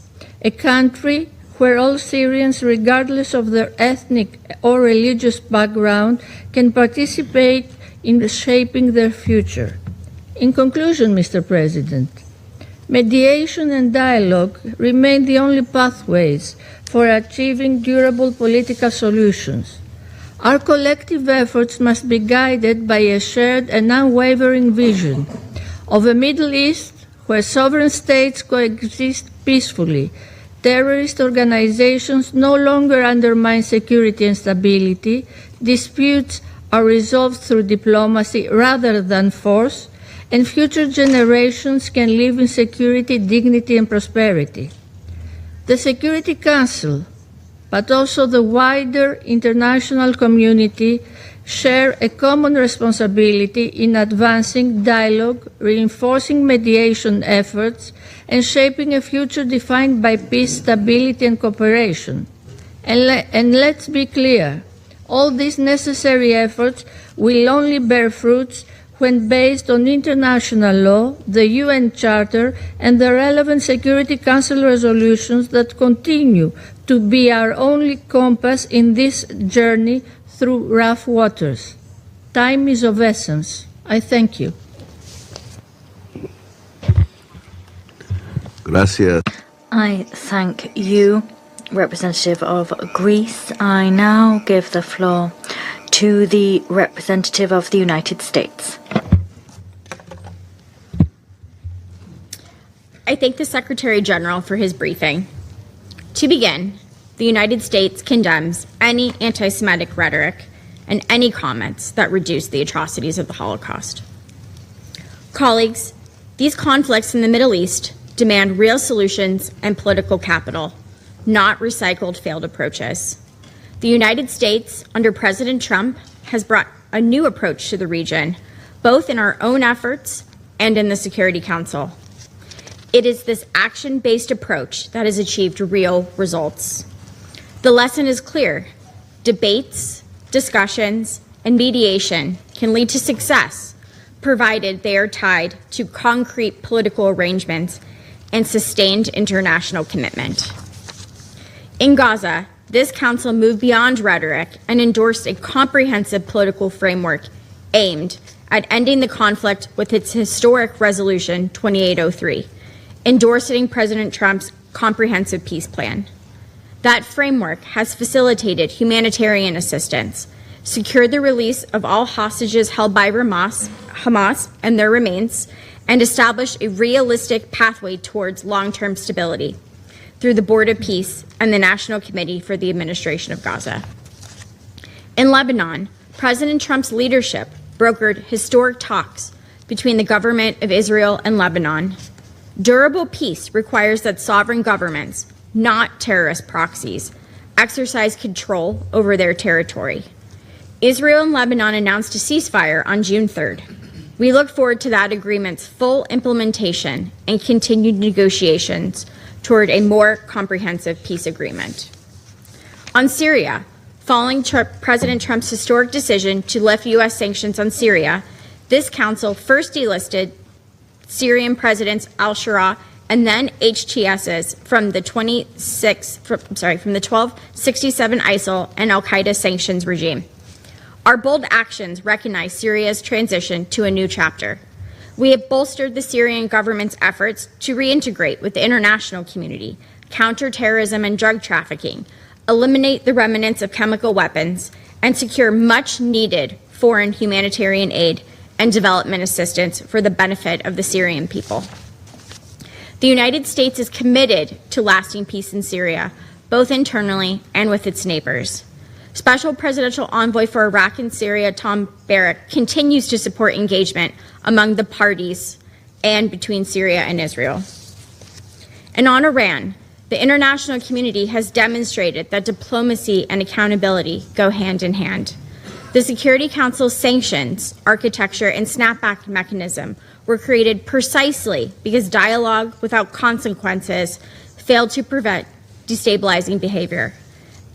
a country where all Syrians, regardless of their ethnic or religious background, can participate in shaping their future. In conclusion, Mr. President, mediation and dialogue remain the only pathways for achieving durable political solutions. Our collective efforts must be guided by a shared and unwavering vision of a Middle East where sovereign states coexist peacefully, terrorist organizations no longer undermine security and stability, disputes are resolved through diplomacy rather than force, and future generations can live in security, dignity, and prosperity. The Security Council, but also the wider international community, share a common responsibility in advancing dialogue, reinforcing mediation efforts, and shaping a future defined by peace, stability, and cooperation. And let's be clear, all these necessary efforts will only bear fruits when based on international law, the UN Charter, and the relevant Security Council resolutions that continue to be our only compass in this journey through rough waters. Time is of essence. I thank you. Gracias. I thank you, representative of Greece. I now give the floor to the representative of the United States. thank the Secretary General for his briefing. To begin, the United States condemns any anti-Semitic rhetoric and any comments that reduce the atrocities of the Holocaust. Colleagues, these conflicts in the Middle East demand real solutions and political capital, not recycled failed approaches. The United States, under President Trump, has brought a new approach to the region, both in our own efforts and in the Security Council. It is this action-based approach that has achieved real results. The lesson is clear. Debates, discussions, and mediation can lead to success, provided they are tied to concrete political arrangements and sustained international commitment. In Gaza, this council moved beyond rhetoric and endorsed a comprehensive political framework aimed at ending the conflict with its historic Resolution 2803, endorsing President Trump's comprehensive peace plan. That framework has facilitated humanitarian assistance, secured the release of all hostages held by Hamas and their remains, and established a realistic pathway towards long-term stability through the Board of Peace and the National Committee for the Administration of Gaza. In Lebanon, President Trump's leadership brokered historic talks between the government of Israel and Lebanon. Durable peace requires that sovereign governments, not terrorist proxies, exercise control over their territory. Israel and Lebanon announced a ceasefire on June 3rd. We look forward to that agreement's full implementation and continued negotiations toward a more comprehensive peace agreement. On Syria, following President Trump's historic decision to lift U.S. sanctions on Syria, this council first delisted Syrian presidents al-Shura and then HTSs from the 1267 ISIL and al-Qaeda sanctions regime. Our bold actions recognize Syria's transition to a new chapter. We have bolstered the Syrian government's efforts to reintegrate with the international community, counter terrorism and drug trafficking, eliminate the remnants of chemical weapons, and secure much-needed foreign humanitarian aid and development assistance for the benefit of the Syrian people. The United States is committed to lasting peace in Syria, both internally and with its neighbors. Special Presidential Envoy for Iraq and Syria, Tom Barrack, continues to support engagement among the parties and between Syria and Israel. And on Iran, the international community has demonstrated that diplomacy and accountability go hand in hand. The Security Council's sanctions, architecture, and snapback mechanism were created precisely because dialogue without consequences failed to prevent destabilizing behavior.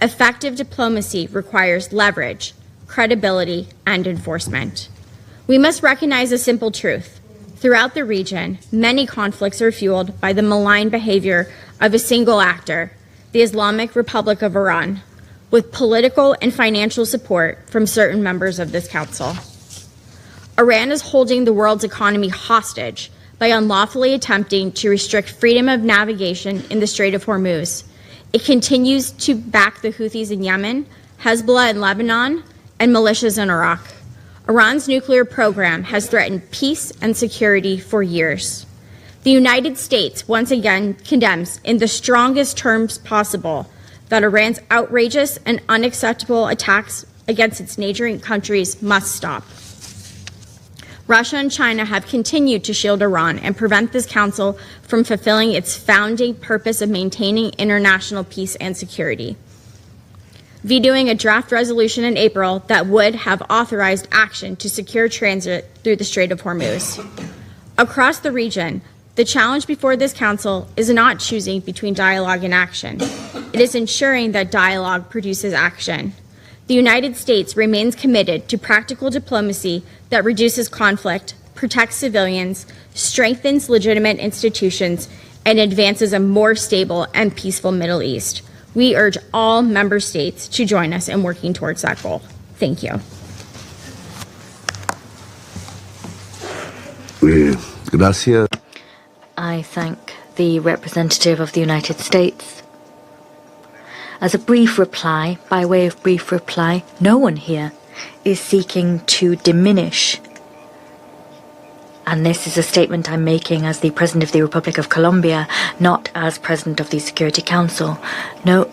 Effective diplomacy requires leverage, credibility, and enforcement. We must recognize a simple truth. Throughout the region, many conflicts are fueled by the malign behavior of a single actor, the Islamic Republic of Iran, with political and financial support from certain members of this council. Iran is holding the world's economy hostage by unlawfully attempting to restrict freedom of navigation in the Strait of Hormuz. It continues to back the Houthis in Yemen, Hezbollah in Lebanon, and militias in Iraq. Iran's nuclear program has threatened peace and security for years. The United States once again condemns in the strongest terms possible that Iran's outrageous and unacceptable attacks against its neighboring countries must stop. Russia and China have continued to shield Iran and prevent this council from fulfilling its founding purpose of maintaining international peace and security, vetoing a draft resolution in April that would have authorized action to secure transit through the Strait of Hormuz. Across the region, the challenge before this council is not choosing between dialogue and action. It is ensuring that dialogue produces action. The United States remains committed to practical diplomacy that reduces conflict, protects civilians, strengthens legitimate institutions, and advances a more stable and peaceful Middle East. We urge all member states to join us in working towards that goal. Thank you. Gracias. I thank the representative of the United States. As a brief reply, by way of brief reply, no one here is seeking to diminish And this is a statement I'm making as the President of the Republic of Colombia, not as President of the Security Council. No,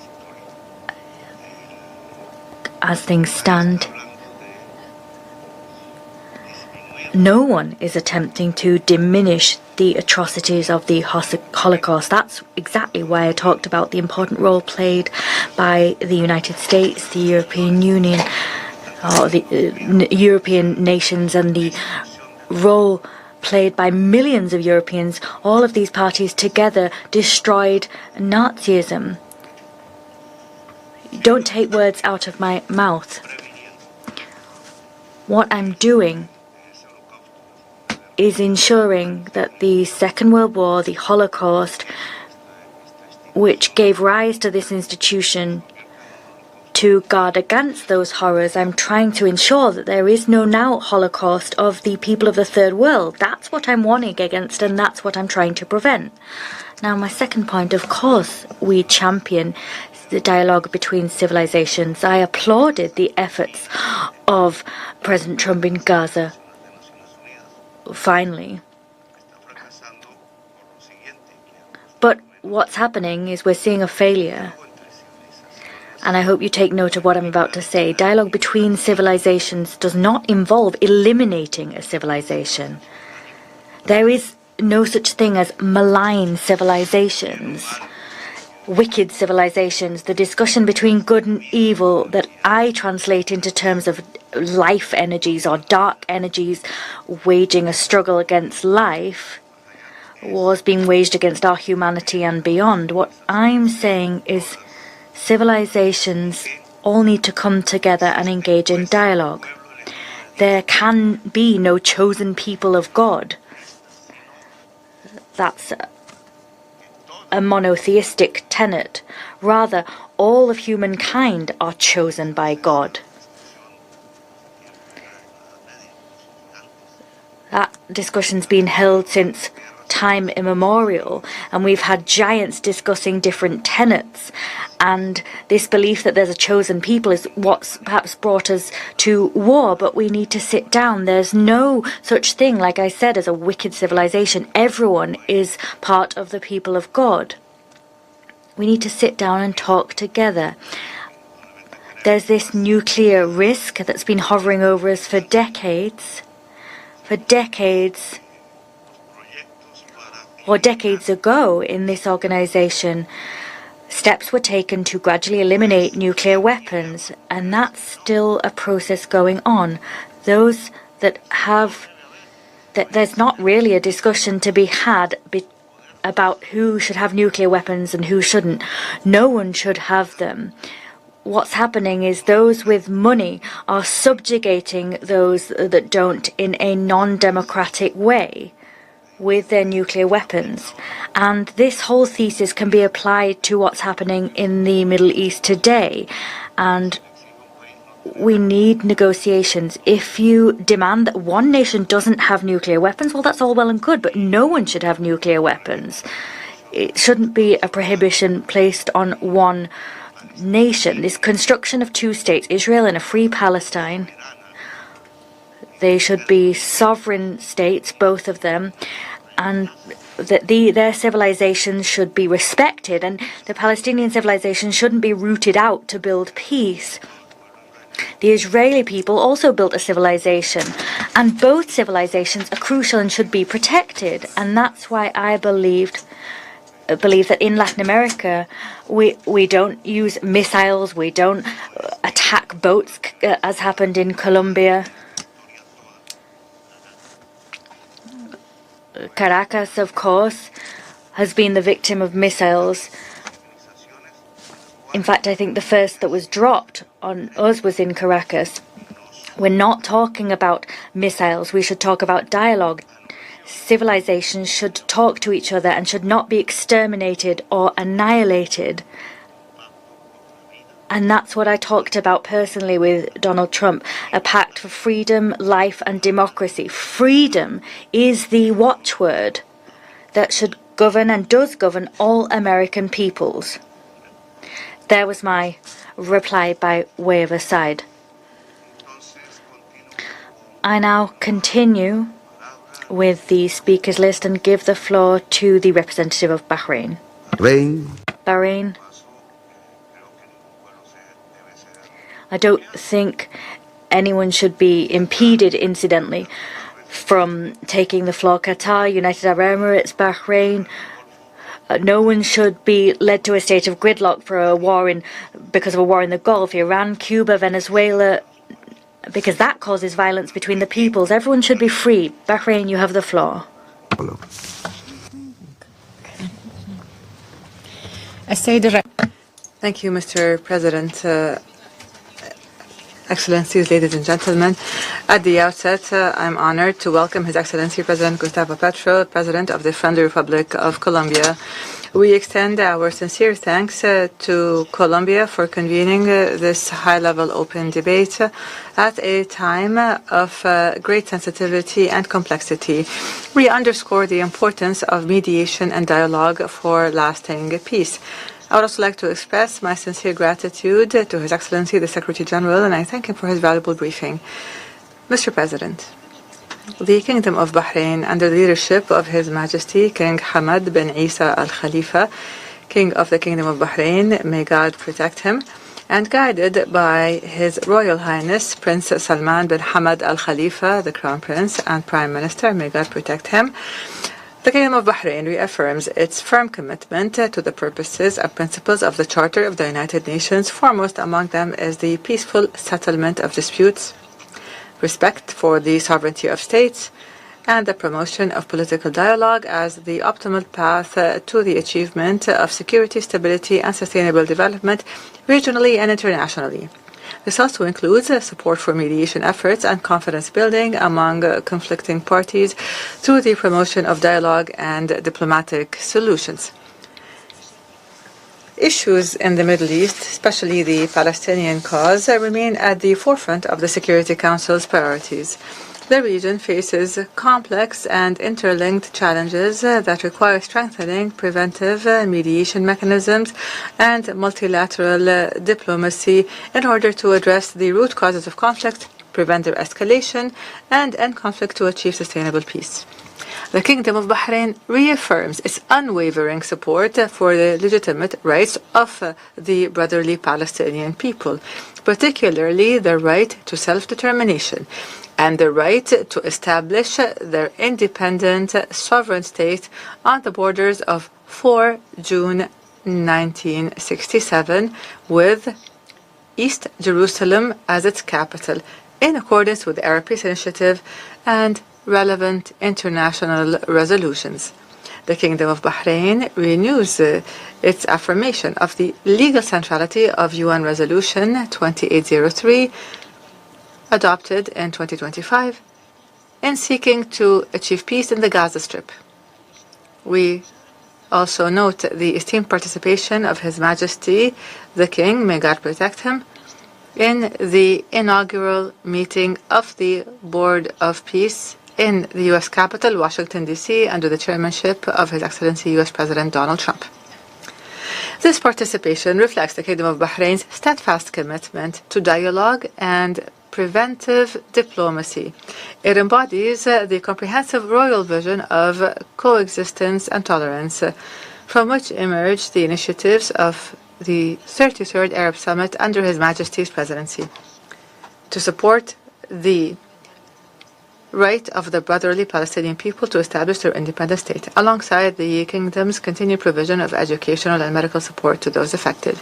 as things stand, no one is attempting to diminish the atrocities of the Holocaust. That's exactly why I talked about the important role played by the United States, the European Union, or the European nations, and the role played by millions of Europeans. All of these parties together destroyed Nazism. Don't take words out of my mouth. What I'm doing is ensuring that the Second World War, the Holocaust, which gave rise to this institution to guard against those horrors, I'm trying to ensure that there is no now Holocaust of the people of the Third World. That's what I'm warning against, and that's what I'm trying to prevent. Now, my second point, of course, we champion the dialogue between civilizations. I applauded the efforts of President Trump in Gaza. Finally. But what's happening is we're seeing a failure. And I hope you take note of what I'm about to say. Dialogue between civilizations does not involve eliminating a civilization. There is no such thing as malign civilizations, wicked civilizations. The discussion between good and evil that I translate into terms of life energies or dark energies waging a struggle against life, wars being waged against our humanity and beyond. What I'm saying is civilizations all need to come together and engage in dialogue. There can be no chosen people of God. That's a monotheistic tenet. Rather, all of humankind are chosen by God. That discussion's been held since time immemorial, and we've had giants discussing different tenets, and this belief that there's a chosen people is what's perhaps brought us to war. But we need to sit down. There's no such thing, like I said, as a wicked civilization. Everyone is part of the people of God. We need to sit down and talk together. There's this nuclear risk that's been hovering over us for decades. For decades, or decades ago in this organization, steps were taken to gradually eliminate nuclear weapons, and that's still a process going on. Those that have, there's not really a discussion to be had about who should have nuclear weapons and who shouldn't. No one should have them. What's happening is those with money are subjugating those that don't in a non-democratic way with their nuclear weapons. And this whole thesis can be applied to what's happening in the Middle East today. And we need negotiations. If you demand that one nation doesn't have nuclear weapons, well, that's all well and good, but no one should have nuclear weapons. It shouldn't be a prohibition placed on one nation. This construction of two states, Israel and a free Palestine, they should be sovereign states, both of them, and that their civilizations should be respected, and the Palestinian civilization shouldn't be rooted out to build peace. The Israeli people also built a civilization, and both civilizations are crucial and should be protected. And that's why I believe that in Latin America we don't use missiles, we don't attack boats as happened in Colombia. Caracas, of course, has been the victim of missiles. In fact, I think the first that was dropped on us was in Caracas. We're not talking about missiles, we should talk about dialogue. Civilizations should talk to each other and should not be exterminated or annihilated. And that's what I talked about personally with Donald Trump, a pact for freedom, life and democracy. Freedom is the watchword that should govern and does govern all American peoples. There was my reply by way of aside. I now continue with the speakers list and give the floor to the representative of Bahrain. Bahrain. I don't think anyone should be impeded, incidentally, from taking the floor. Qatar, United Arab Emirates, Bahrain. No one should be led to a state of gridlock because of a war in the Gulf. Iran, Cuba, Venezuela, because that causes violence between the peoples. Everyone should be free. Bahrain, you have the floor. Thank you, Mr. President. Excellencies, ladies and gentlemen, at the outset, I'm honored to welcome His Excellency President Gustavo Petro, President of the Friendly Republic of Colombia. We extend our sincere thanks to Colombia for convening this high-level open debate at a time of great sensitivity and complexity. We underscore the importance of mediation and dialogue for lasting peace. I would also like to express my sincere gratitude to His Excellency the Secretary General, and I thank him for his valuable briefing. Mr. President, the Kingdom of Bahrain, under the leadership of His Majesty King Hamad bin Isa Al Khalifa, King of the Kingdom of Bahrain, may God protect him, and guided by His Royal Highness Prince Salman bin Hamad Al Khalifa, the Crown Prince and Prime Minister, may God protect him. The Kingdom of Bahrain reaffirms its firm commitment to the purposes and principles of the Charter of the United Nations. Foremost among them is the peaceful settlement of disputes, respect for the sovereignty of states, and the promotion of political dialogue as the optimal path to the achievement of security, stability, and sustainable development regionally and internationally. This also includes support for mediation efforts and confidence building among conflicting parties through the promotion of dialogue and diplomatic solutions. Issues in the Middle East, especially the Palestinian cause, remain at the forefront of the Security Council's priorities. The region faces complex and interlinked challenges that require strengthening preventive mediation mechanisms and multilateral diplomacy in order to address the root causes of conflict, prevent their escalation, and end conflict to achieve sustainable peace. The Kingdom of Bahrain reaffirms its unwavering support for the legitimate rights of the brotherly Palestinian people, particularly the right to self-determination and the right to establish their independent sovereign state on the borders of 4 June 1967 with East Jerusalem as its capital, in accordance with the Arab Peace Initiative and relevant international resolutions. The Kingdom of Bahrain renews its affirmation of the legal centrality of UN Resolution 2803, adopted in 2025, in seeking to achieve peace in the Gaza Strip. We also note the esteemed participation of His Majesty the King, may God protect him, in the inaugural meeting of the Board of Peace in the U.S. capital, Washington, D.C., under the chairmanship of His Excellency U.S. President Donald Trump. This participation reflects the Kingdom of Bahrain's steadfast commitment to dialogue and preventive diplomacy. It embodies the comprehensive royal vision of coexistence and tolerance, from which emerged the initiatives of the 33rd Arab Summit under His Majesty's presidency to support the right of the brotherly Palestinian people to establish their independent state, alongside the Kingdom's continued provision of educational and medical support to those affected.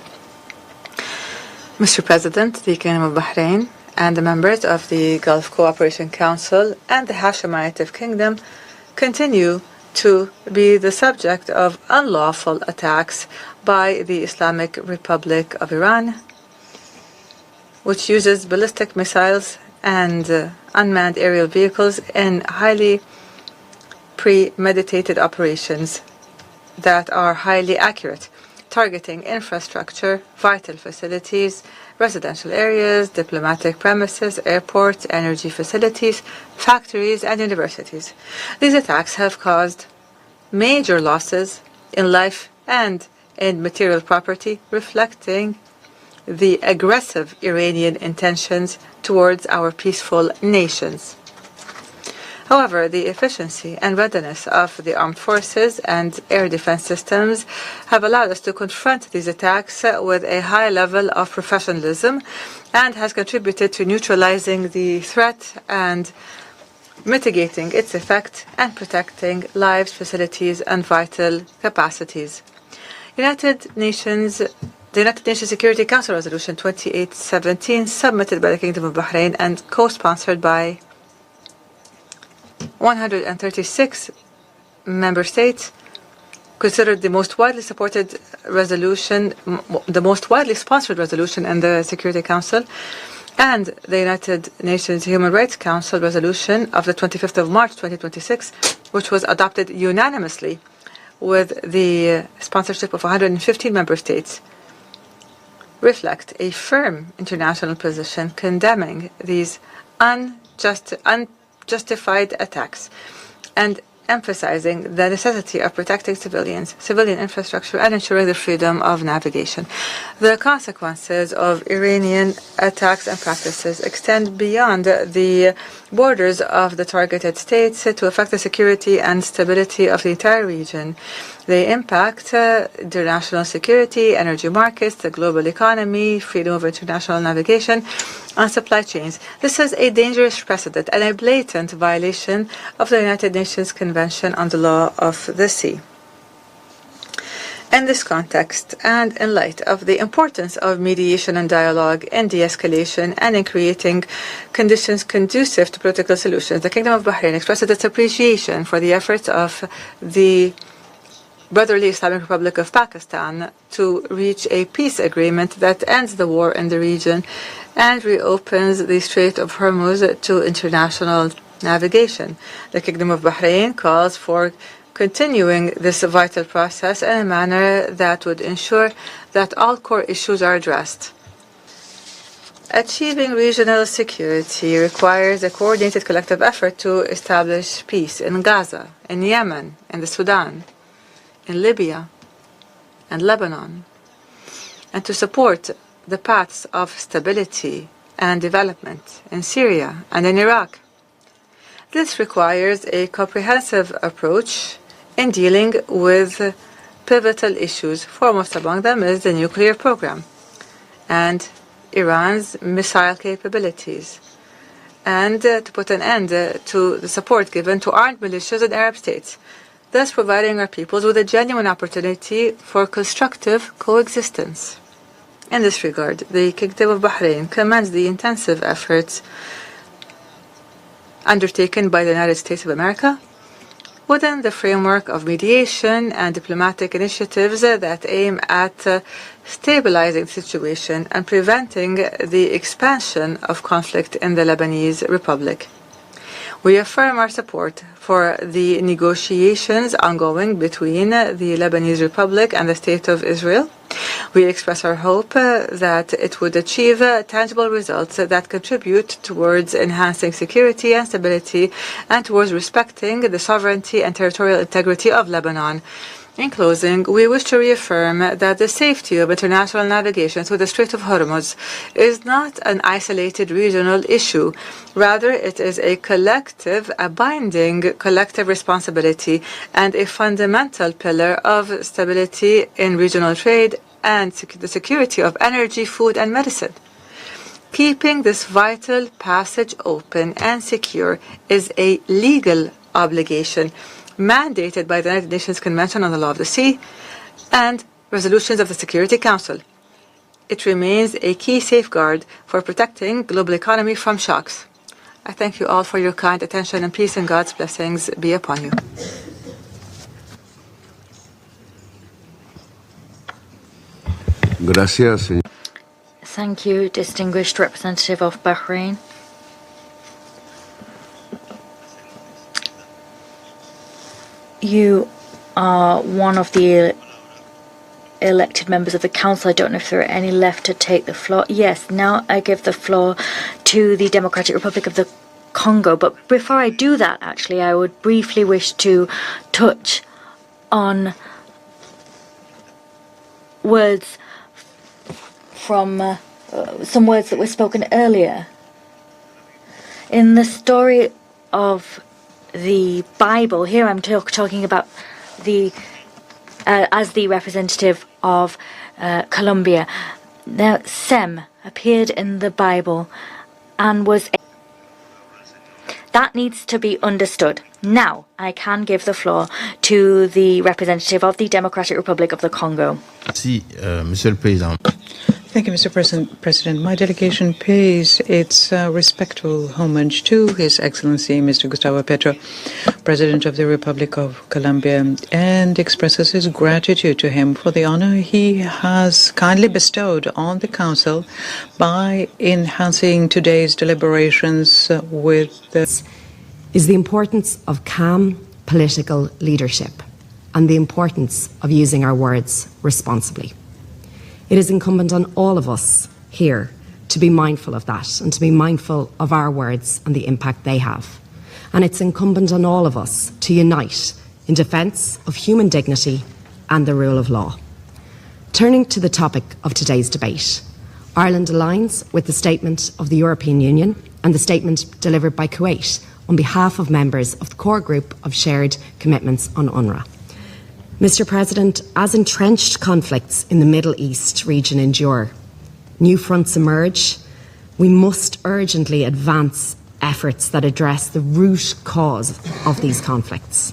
Mr. President, the Kingdom of Bahrain and the members of the Gulf Cooperation Council and the Hashemite Kingdom continue to be the subject of unlawful attacks by the Islamic Republic of Iran, which uses ballistic missiles and unmanned aerial vehicles in highly premeditated operations that are highly accurate, targeting infrastructure, vital facilities, residential areas, diplomatic premises, airports, energy facilities, factories, and universities. These attacks have caused major losses in life and in material property, reflecting the aggressive Iranian intentions towards our peaceful nations. However, the efficiency and readiness of the armed forces and air defense systems have allowed us to confront these attacks with a high level of professionalism and has contributed to neutralizing the threat and mitigating its effect and protecting lives, facilities, and vital capacities. The United Nations Security Council Resolution 2817, submitted by the Kingdom of Bahrain and co-sponsored by 136 member states, considered the most widely supported resolution, the most widely sponsored resolution in the Security Council, and the United Nations Human Rights Council resolution of the 25th of March 2026, which was adopted unanimously with the sponsorship of 115 member states, reflect a firm international position condemning these unjustified attacks and emphasizing the necessity of protecting civilians, civilian infrastructure, and ensuring the freedom of navigation. The consequences of Iranian attacks and practices extend beyond the borders of the targeted states to affect the security and stability of the entire region. They impact international security, energy markets, the global economy, freedom of international navigation, and supply chains. This is a dangerous precedent and a blatant violation of the United Nations Convention on the Law of the Sea. In this context, and in light of the importance of mediation and dialogue in de-escalation and in creating conditions conducive to political solutions, the Kingdom of Bahrain expresses its appreciation for the efforts of the Brotherly Islamic Republic of Pakistan to reach a peace agreement that ends the war in the region and reopens the Strait of Hormuz to international navigation. The Kingdom of Bahrain calls for continuing this vital process in a manner that would ensure that all core issues are addressed. Achieving regional security requires a coordinated collective effort to establish peace in Gaza, in Yemen, in the Sudan, in Libya and Lebanon, and to support the paths of stability and development in Syria and in Iraq. This requires a comprehensive approach in dealing with pivotal issues. Foremost among them is the nuclear program and Iran's missile capabilities, and to put an end to the support given to armed militias in Arab states, thus providing our peoples with a genuine opportunity for constructive coexistence. In this regard, the Kingdom of Bahrain commends the intensive efforts undertaken by the United States of America within the framework of mediation and diplomatic initiatives that aim at stabilizing the situation and preventing the expansion of conflict in the Lebanese Republic. We affirm our support for the negotiations ongoing between the Lebanese Republic and the State of Israel. We express our hope that it would achieve tangible results that contribute towards enhancing security and stability and towards respecting the sovereignty and territorial integrity of Lebanon. In closing, we wish to reaffirm that the safety of international navigation through the Strait of Hormuz is not an isolated regional issue. Rather, it is a binding collective responsibility and a fundamental pillar of stability in regional trade and the security of energy, food, and medicine. Keeping this vital passage open and secure is a legal obligation mandated by the United Nations Convention on the Law of the Sea and resolutions of the Security Council. It remains a key safeguard for protecting global economy from shocks. I thank you all for your kind attention, and peace and God's blessings be upon you. Gracias, señor. Thank you, distinguished representative of Bahrain. You are one of the elected members of the council. I don't know if there are any left to take the floor. Yes, now I give the floor to the Democratic Republic of the Congo. But before I do that, actually, I would briefly wish to touch on words from some words that were spoken earlier. In the story of the Bible. Here I'm talking about as the representative of Colombia. Now, Sem appeared in the Bible and that needs to be understood. Now, I can give the floor to the representative of the Democratic Republic of the Congo. Monsieur le Président. Thank you, Mr. President. My delegation pays its respectful homage to His Excellency, Mr. Gustavo Petro, President of the Republic of Colombia, and expresses his gratitude to him for the honor he has kindly bestowed on the Council by enhancing today's deliberations with is the importance of calm political leadership and the importance of using our words responsibly. It is incumbent on all of us here to be mindful of that and to be mindful of our words and the impact they have. And it's incumbent on all of us to unite in defence of human dignity and the rule of law. Turning to the topic of today's debate, Ireland aligns with the statement of the European Union and the statement delivered by Kuwait on behalf of members of the core group of shared commitments on UNRWA. Mr. President, as entrenched conflicts in the Middle East region endure, new fronts emerge, we must urgently advance efforts that address the root cause of these conflicts.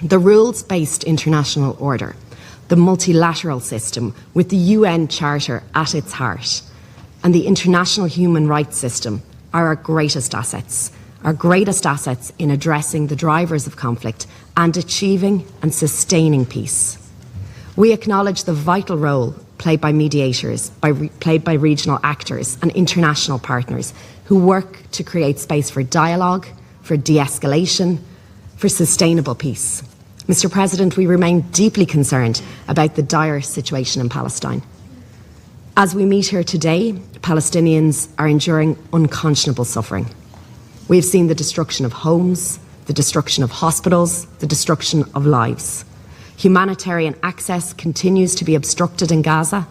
The rules-based international order, the multilateral system with the UN Charter at its heart, and the international human rights system are our greatest assets in addressing the drivers of conflict and achieving and sustaining peace. We acknowledge the vital role played by mediators, played by regional actors and international partners who work to create space for dialogue, for de-escalation, for sustainable peace. Mr. President, we remain deeply concerned about the dire situation in Palestine. As we meet here today, Palestinians are enduring unconscionable suffering. We have seen the destruction of homes, the destruction of hospitals, the destruction of lives. Humanitarian access continues to be obstructed in Gaza.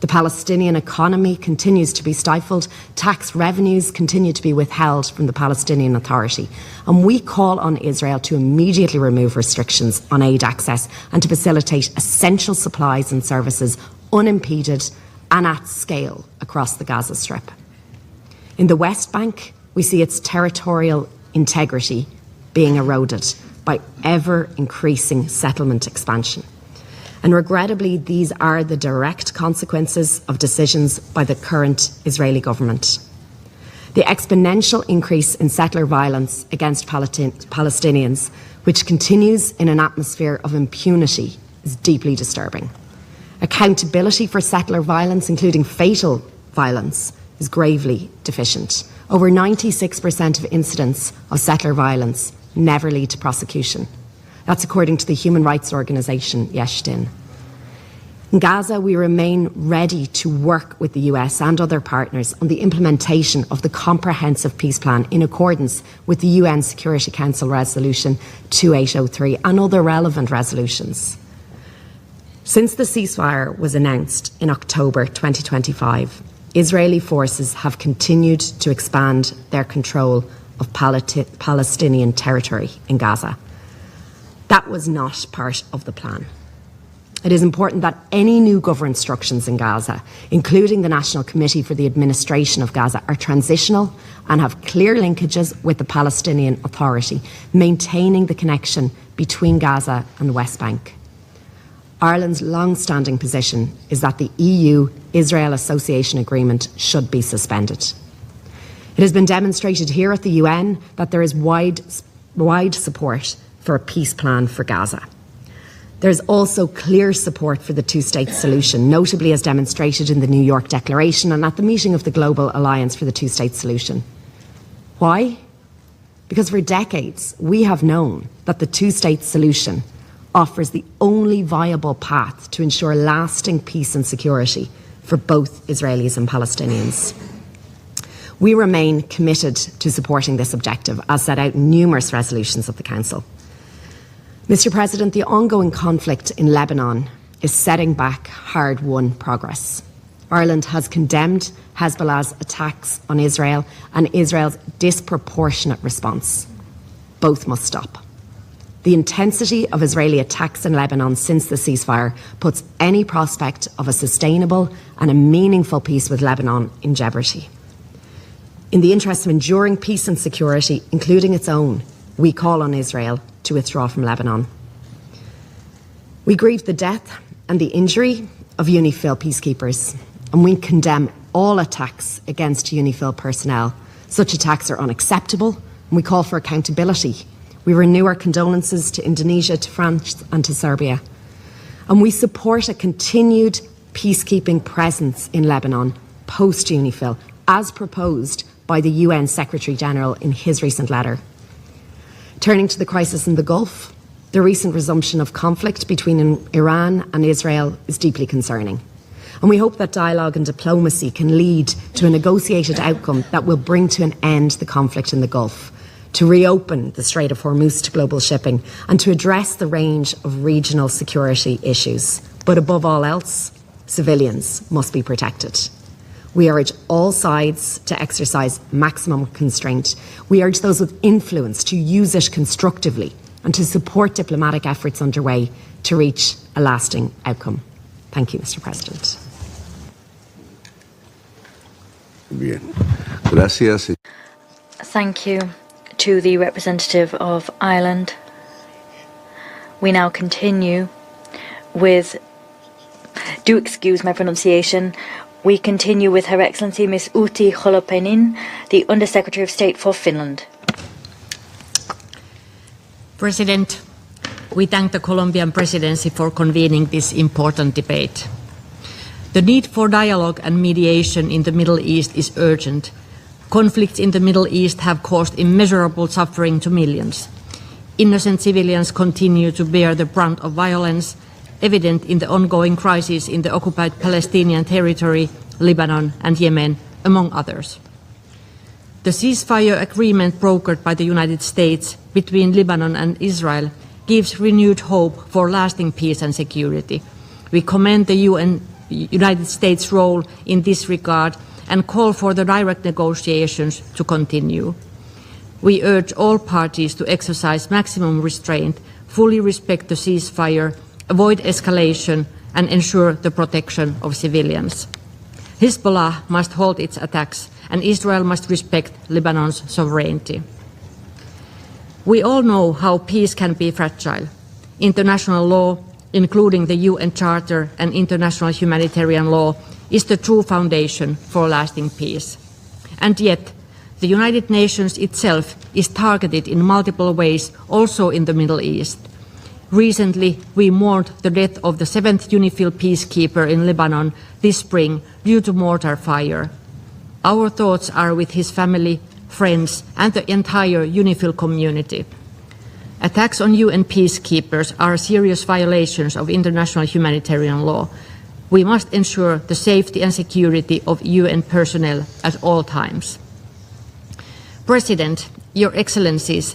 The Palestinian economy continues to be stifled. Tax revenues continue to be withheld from the Palestinian Authority. And we call on Israel to immediately remove restrictions on aid access and to facilitate essential supplies and services unimpeded and at scale across the Gaza Strip. In the West Bank, we see its territorial integrity being eroded by ever-increasing settlement expansion. And regrettably, these are the direct consequences of decisions by the current Israeli government. The exponential increase in settler violence against Palestinians, which continues in an atmosphere of impunity, is deeply disturbing. Accountability for settler violence, including fatal violence, is gravely deficient. Over 96% of incidents of settler violence never lead to prosecution. That's according to the human rights organisation Yesh Din. In Gaza, we remain ready to work with the US and other partners on the implementation of the comprehensive peace plan in accordance with the UN Security Council Resolution 2803 and other relevant resolutions. Since the ceasefire was announced in October 2025, Israeli forces have continued to expand their control of Palestinian territory in Gaza. That was not part of the plan. It is important that any new government instructions in Gaza, including the National Committee for the Administration of Gaza, are transitional and have clear linkages with the Palestinian Authority, maintaining the connection between Gaza and the West Bank. Ireland's long-standing position is that the EU-Israel Association Agreement should be suspended. It has been demonstrated here at the UN that there is wide support for a peace plan for Gaza. There is also clear support for the two-state solution, notably as demonstrated in the New York Declaration and at the meeting of the Global Alliance for the Two-State Solution. Why? Because for decades we have known that the two-state solution offers the only viable path to ensure lasting peace and security for both Israelis and Palestinians. We remain committed to supporting this objective, as set out in numerous resolutions of the Council. Mr. President, the ongoing conflict in Lebanon is setting back hard-won progress. Ireland has condemned Hezbollah's attacks on Israel and Israel's disproportionate response. Both must stop. The intensity of Israeli attacks in Lebanon since the ceasefire puts any prospect of a sustainable and a meaningful peace with Lebanon in jeopardy. In the interest of enduring peace and security, including its own, we call on Israel to withdraw from Lebanon. We grieve the death and the injury of UNIFIL peacekeepers, and we condemn all attacks against UNIFIL personnel. Such attacks are unacceptable, and we call for accountability. We renew our condolences to Indonesia, to France and to Serbia. And we support a continued peacekeeping presence in Lebanon post-UNIFIL, as proposed by the UN Secretary-General in his recent letter. Turning to the crisis in the Gulf, the recent resumption of conflict between Iran and Israel is deeply concerning. And we hope that dialogue and diplomacy can lead to a negotiated outcome that will bring to an end the conflict in the Gulf, to reopen the Strait of Hormuz to global shipping, and to address the range of regional security issues. But above all else, civilians must be protected. We urge all sides to exercise maximum constraint. We urge those with influence to use it constructively and to support diplomatic efforts underway to reach a lasting outcome. Thank you, Mr. President. Bien. Gracias. Thank you to the representative of Ireland. We now continue with, do excuse my pronunciation, we continue with Her Excellency Ms. Uti Holopainen, the Undersecretary of State for Finland. President, we thank the Colombian Presidency for convening this important debate. The need for dialogue and mediation in the Middle East is urgent. Conflicts in the Middle East have caused immeasurable suffering to millions. Innocent civilians continue to bear the brunt of violence, evident in the ongoing crisis in the occupied Palestinian territory, Lebanon and Yemen, among others. The ceasefire agreement brokered by the United States between Lebanon and Israel gives renewed hope for lasting peace and security. We commend the United States' role in this regard and call for the direct negotiations to continue. We urge all parties to exercise maximum restraint, fully respect the ceasefire, avoid escalation, and ensure the protection of civilians. Hezbollah must halt its attacks, and Israel must respect Lebanon's sovereignty. We all know how peace can be fragile. International law, including the UN Charter and international humanitarian law, is the true foundation for lasting peace. And yet, the United Nations itself is targeted in multiple ways, also in the Middle East. Recently, we mourned the death of the 7th UNIFIL peacekeeper in Lebanon this spring due to mortar fire. Our thoughts are with his family, friends, and the entire UNIFIL community. Attacks on UN peacekeepers are serious violations of international humanitarian law. We must ensure the safety and security of UN personnel at all times. President, Your Excellencies,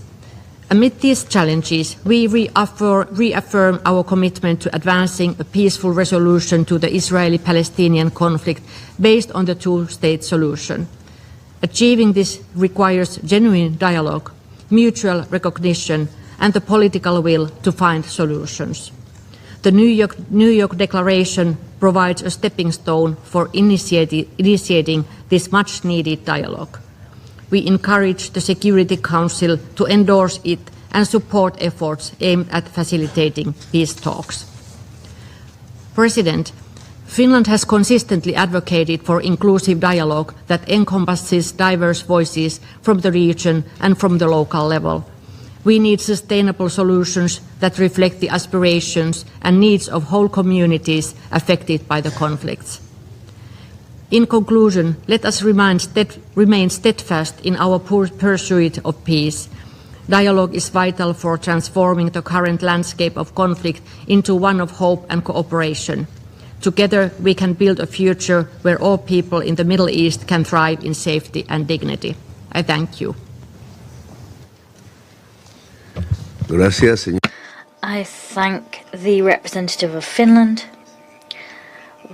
amid these challenges, we reaffirm our commitment to advancing a peaceful resolution to the Israeli-Palestinian conflict based on the two-state solution. Achieving this requires genuine dialogue, mutual recognition, and the political will to find solutions. The New York Declaration provides a stepping stone for initiating this much-needed dialogue. We encourage the Security Council to endorse it and support efforts aimed at facilitating peace talks. President, Finland has consistently advocated for inclusive dialogue that encompasses diverse voices from the region and from the local level. We need sustainable solutions that reflect the aspirations and needs of whole communities affected by the conflicts. In conclusion, let us remain steadfast in our pursuit of peace. Dialogue is vital for transforming the current landscape of conflict into one of hope and cooperation. Together, we can build a future where all people in the Middle East can thrive in safety and dignity. I thank you. Gracias, señor. I thank the representative of Finland.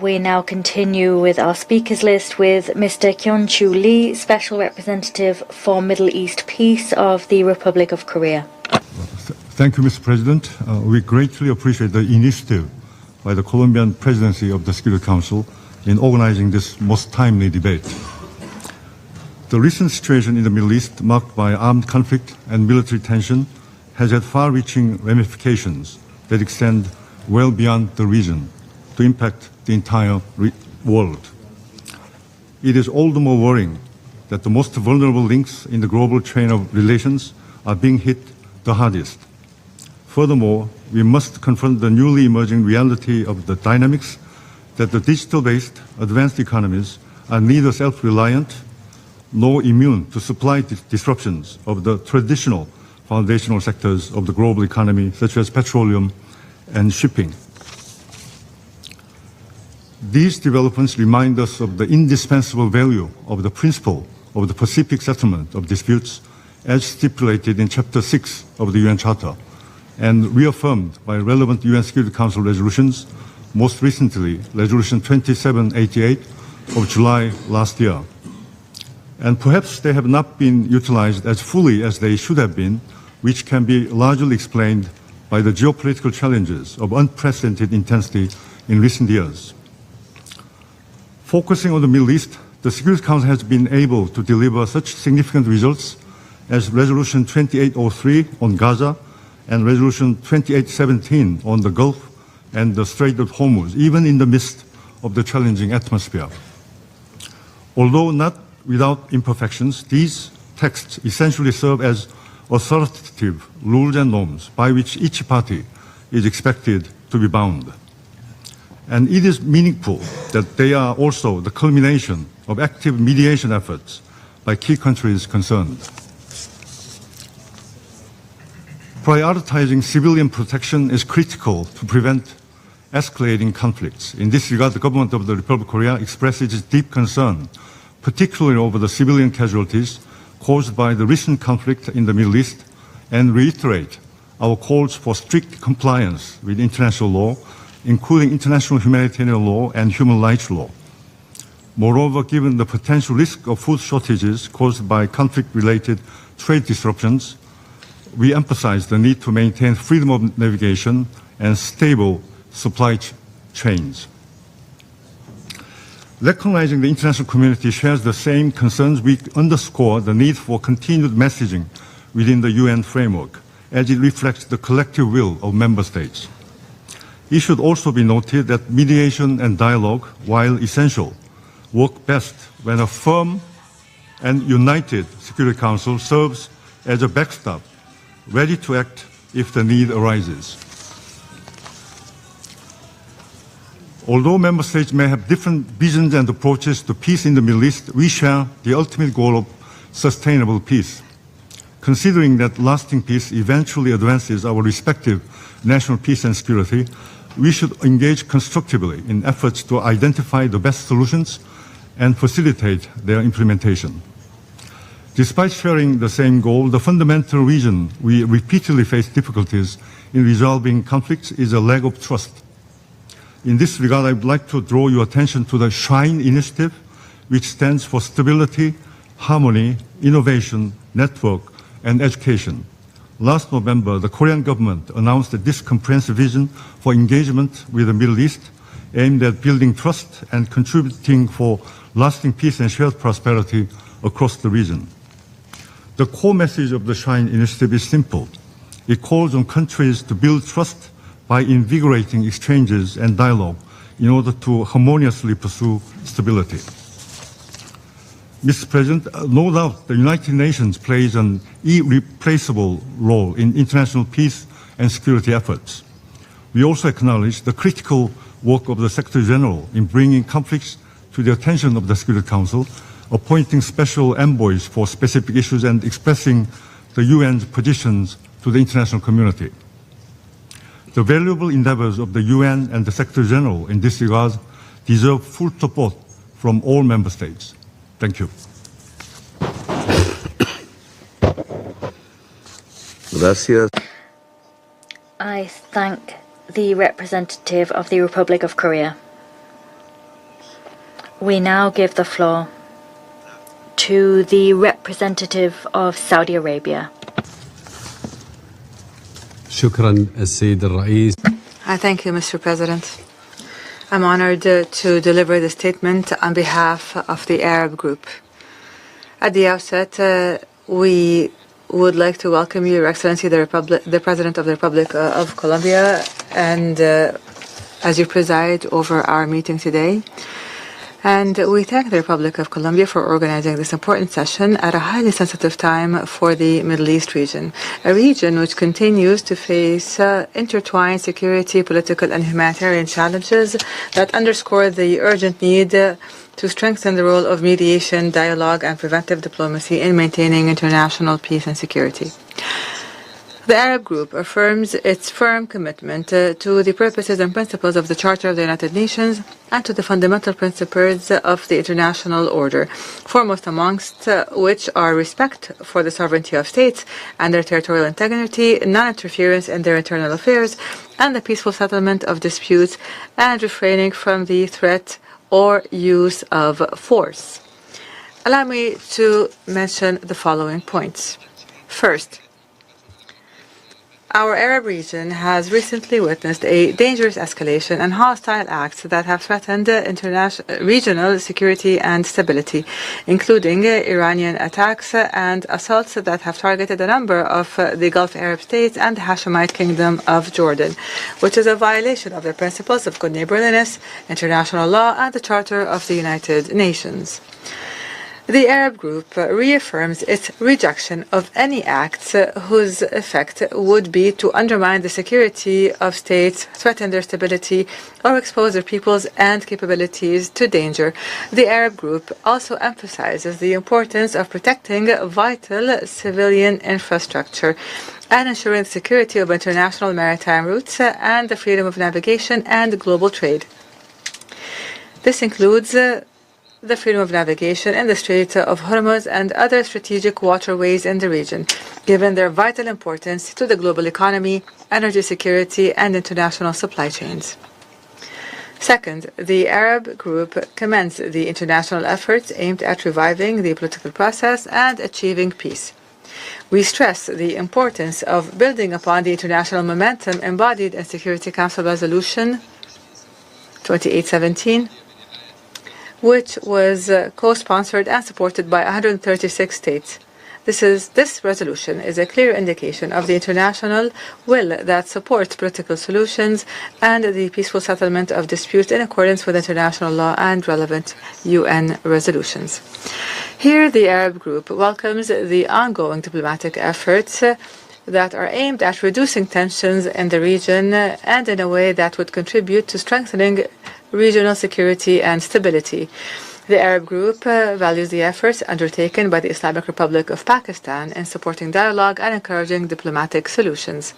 We now continue with our speakers list with Mr. Kyung-Chu Lee, Special Representative for Middle East Peace of the Republic of Korea. Thank you, Mr. President. We greatly appreciate the initiative by the Colombian Presidency of the Security Council in organizing this most timely debate. The recent situation in the Middle East, marked by armed conflict and military tension, has had far-reaching ramifications that extend well beyond the region to impact the entire world. It is all the more worrying that the most vulnerable links in the global chain of relations are being hit the hardest. Furthermore, we must confront the newly emerging reality of the dynamics that the digital-based advanced economies are neither self-reliant nor immune to supply disruptions of the traditional foundational sectors of the global economy, such as petroleum and shipping. These developments remind us of the indispensable value of the principle of the Pacific settlement of disputes as stipulated in Chapter 6 of the UN Charter and reaffirmed by relevant UN Security Council resolutions, most recently Resolution 2788 of July last year. And perhaps they have not been utilized as fully as they should have been, which can be largely explained by the geopolitical challenges of unprecedented intensity in recent years. Focusing on the Middle East, the Security Council has been able to deliver such significant results as Resolution 2803 on Gaza and Resolution 2817 on the Gulf and the Strait of Hormuz, even in the midst of the challenging atmosphere. Although not without imperfections, these texts essentially serve as authoritative rules and norms by which each party is expected to be bound. And it is meaningful that they are also the culmination of active mediation efforts by key countries concerned. Prioritizing civilian protection is critical to prevent escalating conflicts. In this regard, the government of the Republic of Korea expresses its deep concern, particularly over the civilian casualties caused by the recent conflict in the Middle East, and reiterate our calls for strict compliance with international law, including international humanitarian law and human rights law. Moreover, given the potential risk of food shortages caused by conflict-related trade disruptions, we emphasize the need to maintain freedom of navigation and stable supply chains. Recognizing the international community shares the same concerns, we underscore the need for continued messaging within the UN framework, as it reflects the collective will of member states. It should also be noted that mediation and dialogue, while essential, work best when a firm and united Security Council serves as a backstop, ready to act if the need arises. Although member states may have different visions and approaches to peace in the Middle East, we share the ultimate goal of sustainable peace. Considering that lasting peace eventually advances our respective national peace and security, we should engage constructively in efforts to identify the best solutions and facilitate their implementation. Despite sharing the same goal, the fundamental reason we repeatedly face difficulties in resolving conflicts is a lack of trust. In this regard, I would like to draw your attention to the SHINE initiative, which stands for Stability, Harmony, Innovation, Network, and Education. Last November, the Korean government announced that this comprehensive vision for engagement with the Middle East aimed at building trust and contributing for lasting peace and shared prosperity across the region. The core message of the SHINE initiative is simple. It calls on countries to build trust by invigorating exchanges and dialogue in order to harmoniously pursue stability. Mr. President, no doubt the United Nations plays an irreplaceable role in international peace and security efforts. We also acknowledge the critical work of the Secretary General in bringing conflicts to the attention of the Security Council, appointing special envoys for specific issues, and expressing the UN's positions to the international community. The valuable endeavors of the UN and the Secretary General in this regard deserve full support from all member states. Thank you. Gracias. I thank the representative of the Republic of Korea. We now give the floor to the representative of Saudi Arabia. شكرا السيد الرئيس. Thank you, Mr. President. I'm honored to deliver the statement on behalf of the Arab Group. At the outset, we would like to welcome you, Your Excellency, the President of the Republic of Colombia, and as you preside over our meeting today. And we thank the Republic of Colombia for organizing this important session at a highly sensitive time for the Middle East region, a region which continues to face intertwined security, political, and humanitarian challenges that underscore the urgent need to strengthen the role of mediation, dialogue, and preventive diplomacy in maintaining international peace and security. The Arab Group affirms its firm commitment to the purposes and principles of the Charter of the United Nations and to the fundamental principles of the international order, foremost amongst which are respect for the sovereignty of states and their territorial integrity, non-interference in their internal affairs, and the peaceful settlement of disputes, and refraining from the threat or use of force. Allow me to mention the following points. First, our Arab region has recently witnessed a dangerous escalation and hostile acts that have threatened regional security and stability, including Iranian attacks and assaults that have targeted a number of the Gulf Arab states and the Hashemite Kingdom of Jordan, which is a violation of the principles of good neighborliness, international law, and the Charter of the United Nations. The Arab Group reaffirms its rejection of any acts whose effect would be to undermine the security of states, threaten their stability, or expose their peoples and capabilities to danger. The Arab Group also emphasizes the importance of protecting vital civilian infrastructure and ensuring the security of international maritime routes and the freedom of navigation and global trade. This includes the freedom of navigation in the Strait of Hormuz and other strategic waterways in the region, given their vital importance to the global economy, energy security, and international supply chains. Second, the Arab Group commends the international efforts aimed at reviving the political process and achieving peace. We stress the importance of building upon the international momentum embodied in Security Council Resolution 2817, which was co-sponsored and supported by 136 states. This resolution is a clear indication of the international will that supports political solutions and the peaceful settlement of disputes in accordance with international law and relevant UN resolutions. Here, the Arab Group welcomes the ongoing diplomatic efforts that are aimed at reducing tensions in the region and in a way that would contribute to strengthening regional security and stability. The Arab Group values the efforts undertaken by the Islamic Republic of Pakistan in supporting dialogue and encouraging diplomatic solutions.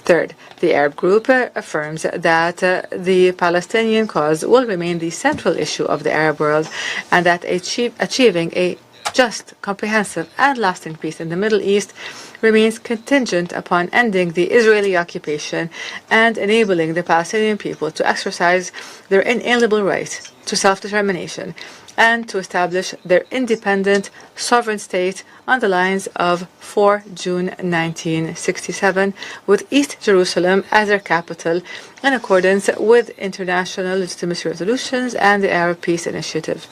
Third, the Arab Group affirms that the Palestinian cause will remain the central issue of the Arab world and that achieving a just, comprehensive, and lasting peace in the Middle East remains contingent upon ending the Israeli occupation and enabling the Palestinian people to exercise their inalienable right to self-determination and to establish their independent, sovereign state on the lines of 4 June 1967, with East Jerusalem as their capital in accordance with international legitimacy resolutions and the Arab Peace Initiative.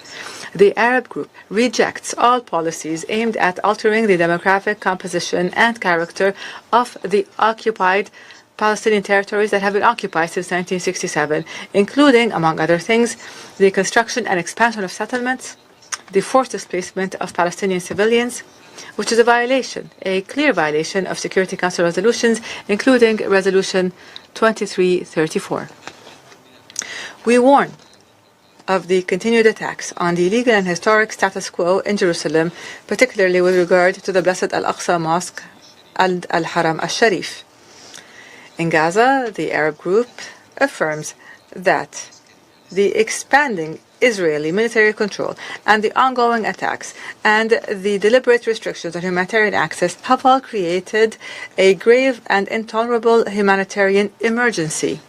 The Arab Group rejects all policies aimed at altering the demographic composition and character of the occupied Palestinian territories that have been occupied since 1967, including, among other things, the construction and expansion of settlements, the forced displacement of Palestinian civilians, which is a clear violation of Security Council resolutions, including Resolution 2334. We warn of the continued attacks on the legal and historic status quo in Jerusalem, particularly with regard to the Blessed Al-Aqsa Mosque and Al-Haram Al-Sharif. In Gaza, the Arab Group affirms that the expanding Israeli military control and the ongoing attacks and the deliberate restrictions on humanitarian access have all created a grave and intolerable humanitarian emergency.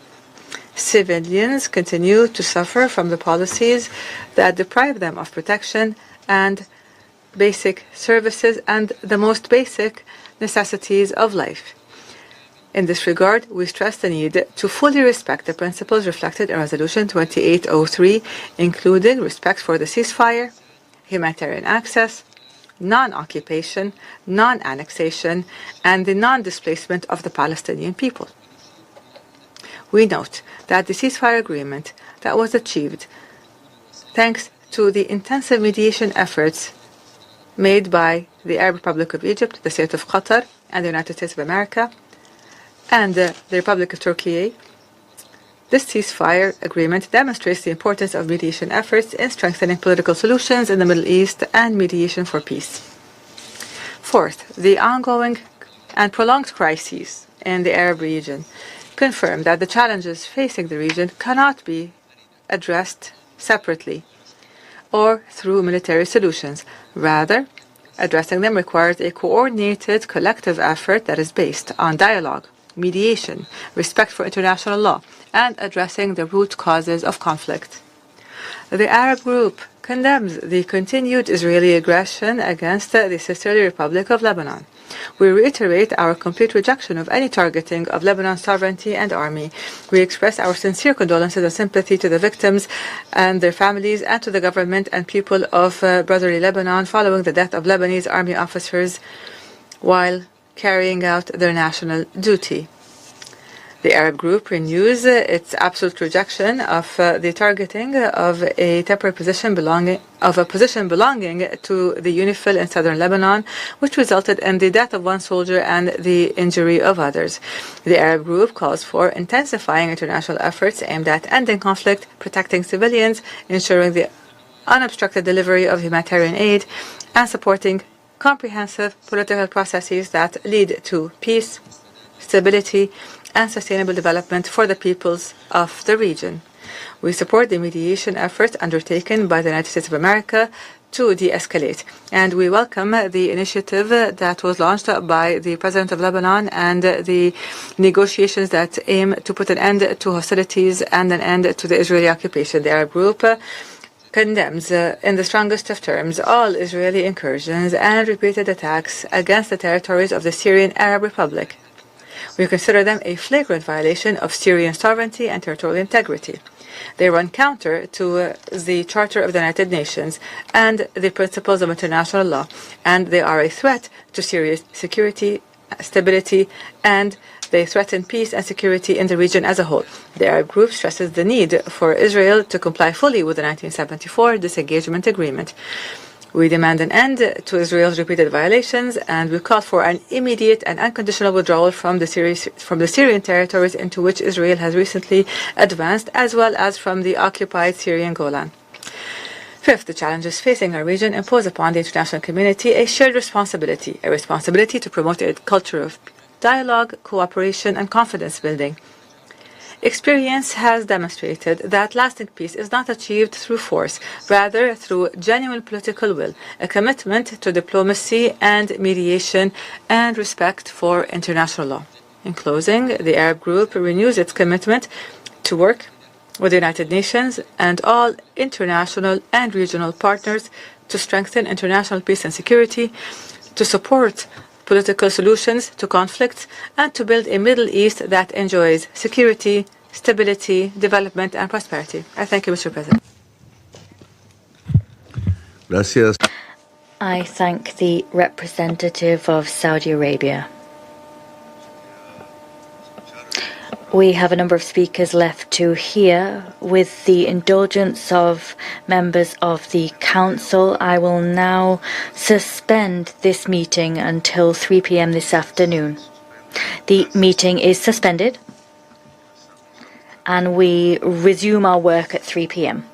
Civilians continue to suffer from the policies that deprive them of protection and basic services and the most basic necessities of life. In this regard, we stress the need to fully respect the principles reflected in Resolution 2803, including respect for the ceasefire, humanitarian access, non-occupation, non-annexation, and the non-displacement of the Palestinian people. We note that the ceasefire agreement that was achieved thanks to the intensive mediation efforts made by the Arab Republic of Egypt, the State of Qatar, and the United States of America, and the Republic of Turkey. This ceasefire agreement demonstrates the importance of mediation efforts in strengthening political solutions in the Middle East and mediation for peace. Fourth, the ongoing and prolonged crises in the Arab region confirm that the challenges facing the region cannot be addressed separately or through military solutions. Rather, addressing them requires a coordinated collective effort that is based on dialogue, mediation, respect for international law, and addressing the root causes of conflict. The Arab group condemns the continued Israeli aggression against the sisterly Republic of Lebanon. We reiterate our complete rejection of any targeting of Lebanon's sovereignty and army. We express our sincere condolences and sympathy to the victims and their families and to the government and people of brotherly Lebanon following the death of Lebanese army officers while carrying out their national duty. The Arab group renews its absolute rejection of the targeting of a temporary position belonging to the UNIFIL in southern Lebanon, which resulted in the death of one soldier and the injury of others. The Arab group calls for intensifying international efforts aimed at ending conflict, protecting civilians, ensuring the unobstructed delivery of humanitarian aid, and supporting comprehensive political processes that lead to peace, stability, and sustainable development for the peoples of the region. We support the mediation efforts undertaken by the United States of America to de-escalate, and we welcome the initiative that was launched by the President of Lebanon and the negotiations that aim to put an end to hostilities and an end to the Israeli occupation. The Arab group condemns in the strongest of terms all Israeli incursions and repeated attacks against the territories of the Syrian Arab Republic. We consider them a flagrant violation of Syrian sovereignty and territorial integrity. They run counter to the Charter of the United Nations and the principles of international law, and they are a threat to Syria's security, stability, and they threaten peace and security in the region as a whole. The Arab group stresses the need for Israel to comply fully with the 1974 disengagement agreement. We demand an end to Israel's repeated violations, and we call for an immediate and unconditional withdrawal from the Syrian territories into which Israel has recently advanced, as well as from the occupied Syrian Golan. Fifth, the challenges facing our region impose upon the international community a shared responsibility, to promote a culture of dialogue, cooperation, and confidence building. Experience has demonstrated that lasting peace is not achieved through force, rather through genuine political will, a commitment to diplomacy and mediation, and respect for international law. In closing, the Arab group renews its commitment to work with the United Nations and all international and regional partners to strengthen international peace and security, to support political solutions to conflicts, and to build a Middle East that enjoys security, stability, development, and prosperity. I thank you, Mr. President. Gracias. I thank the representative of Saudi Arabia. We have a number of speakers left to hear. With the indulgence of members of the Council, I will now suspend this meeting until 3 p.m. this afternoon. The meeting is suspended, and we resume our work at 3 p.m.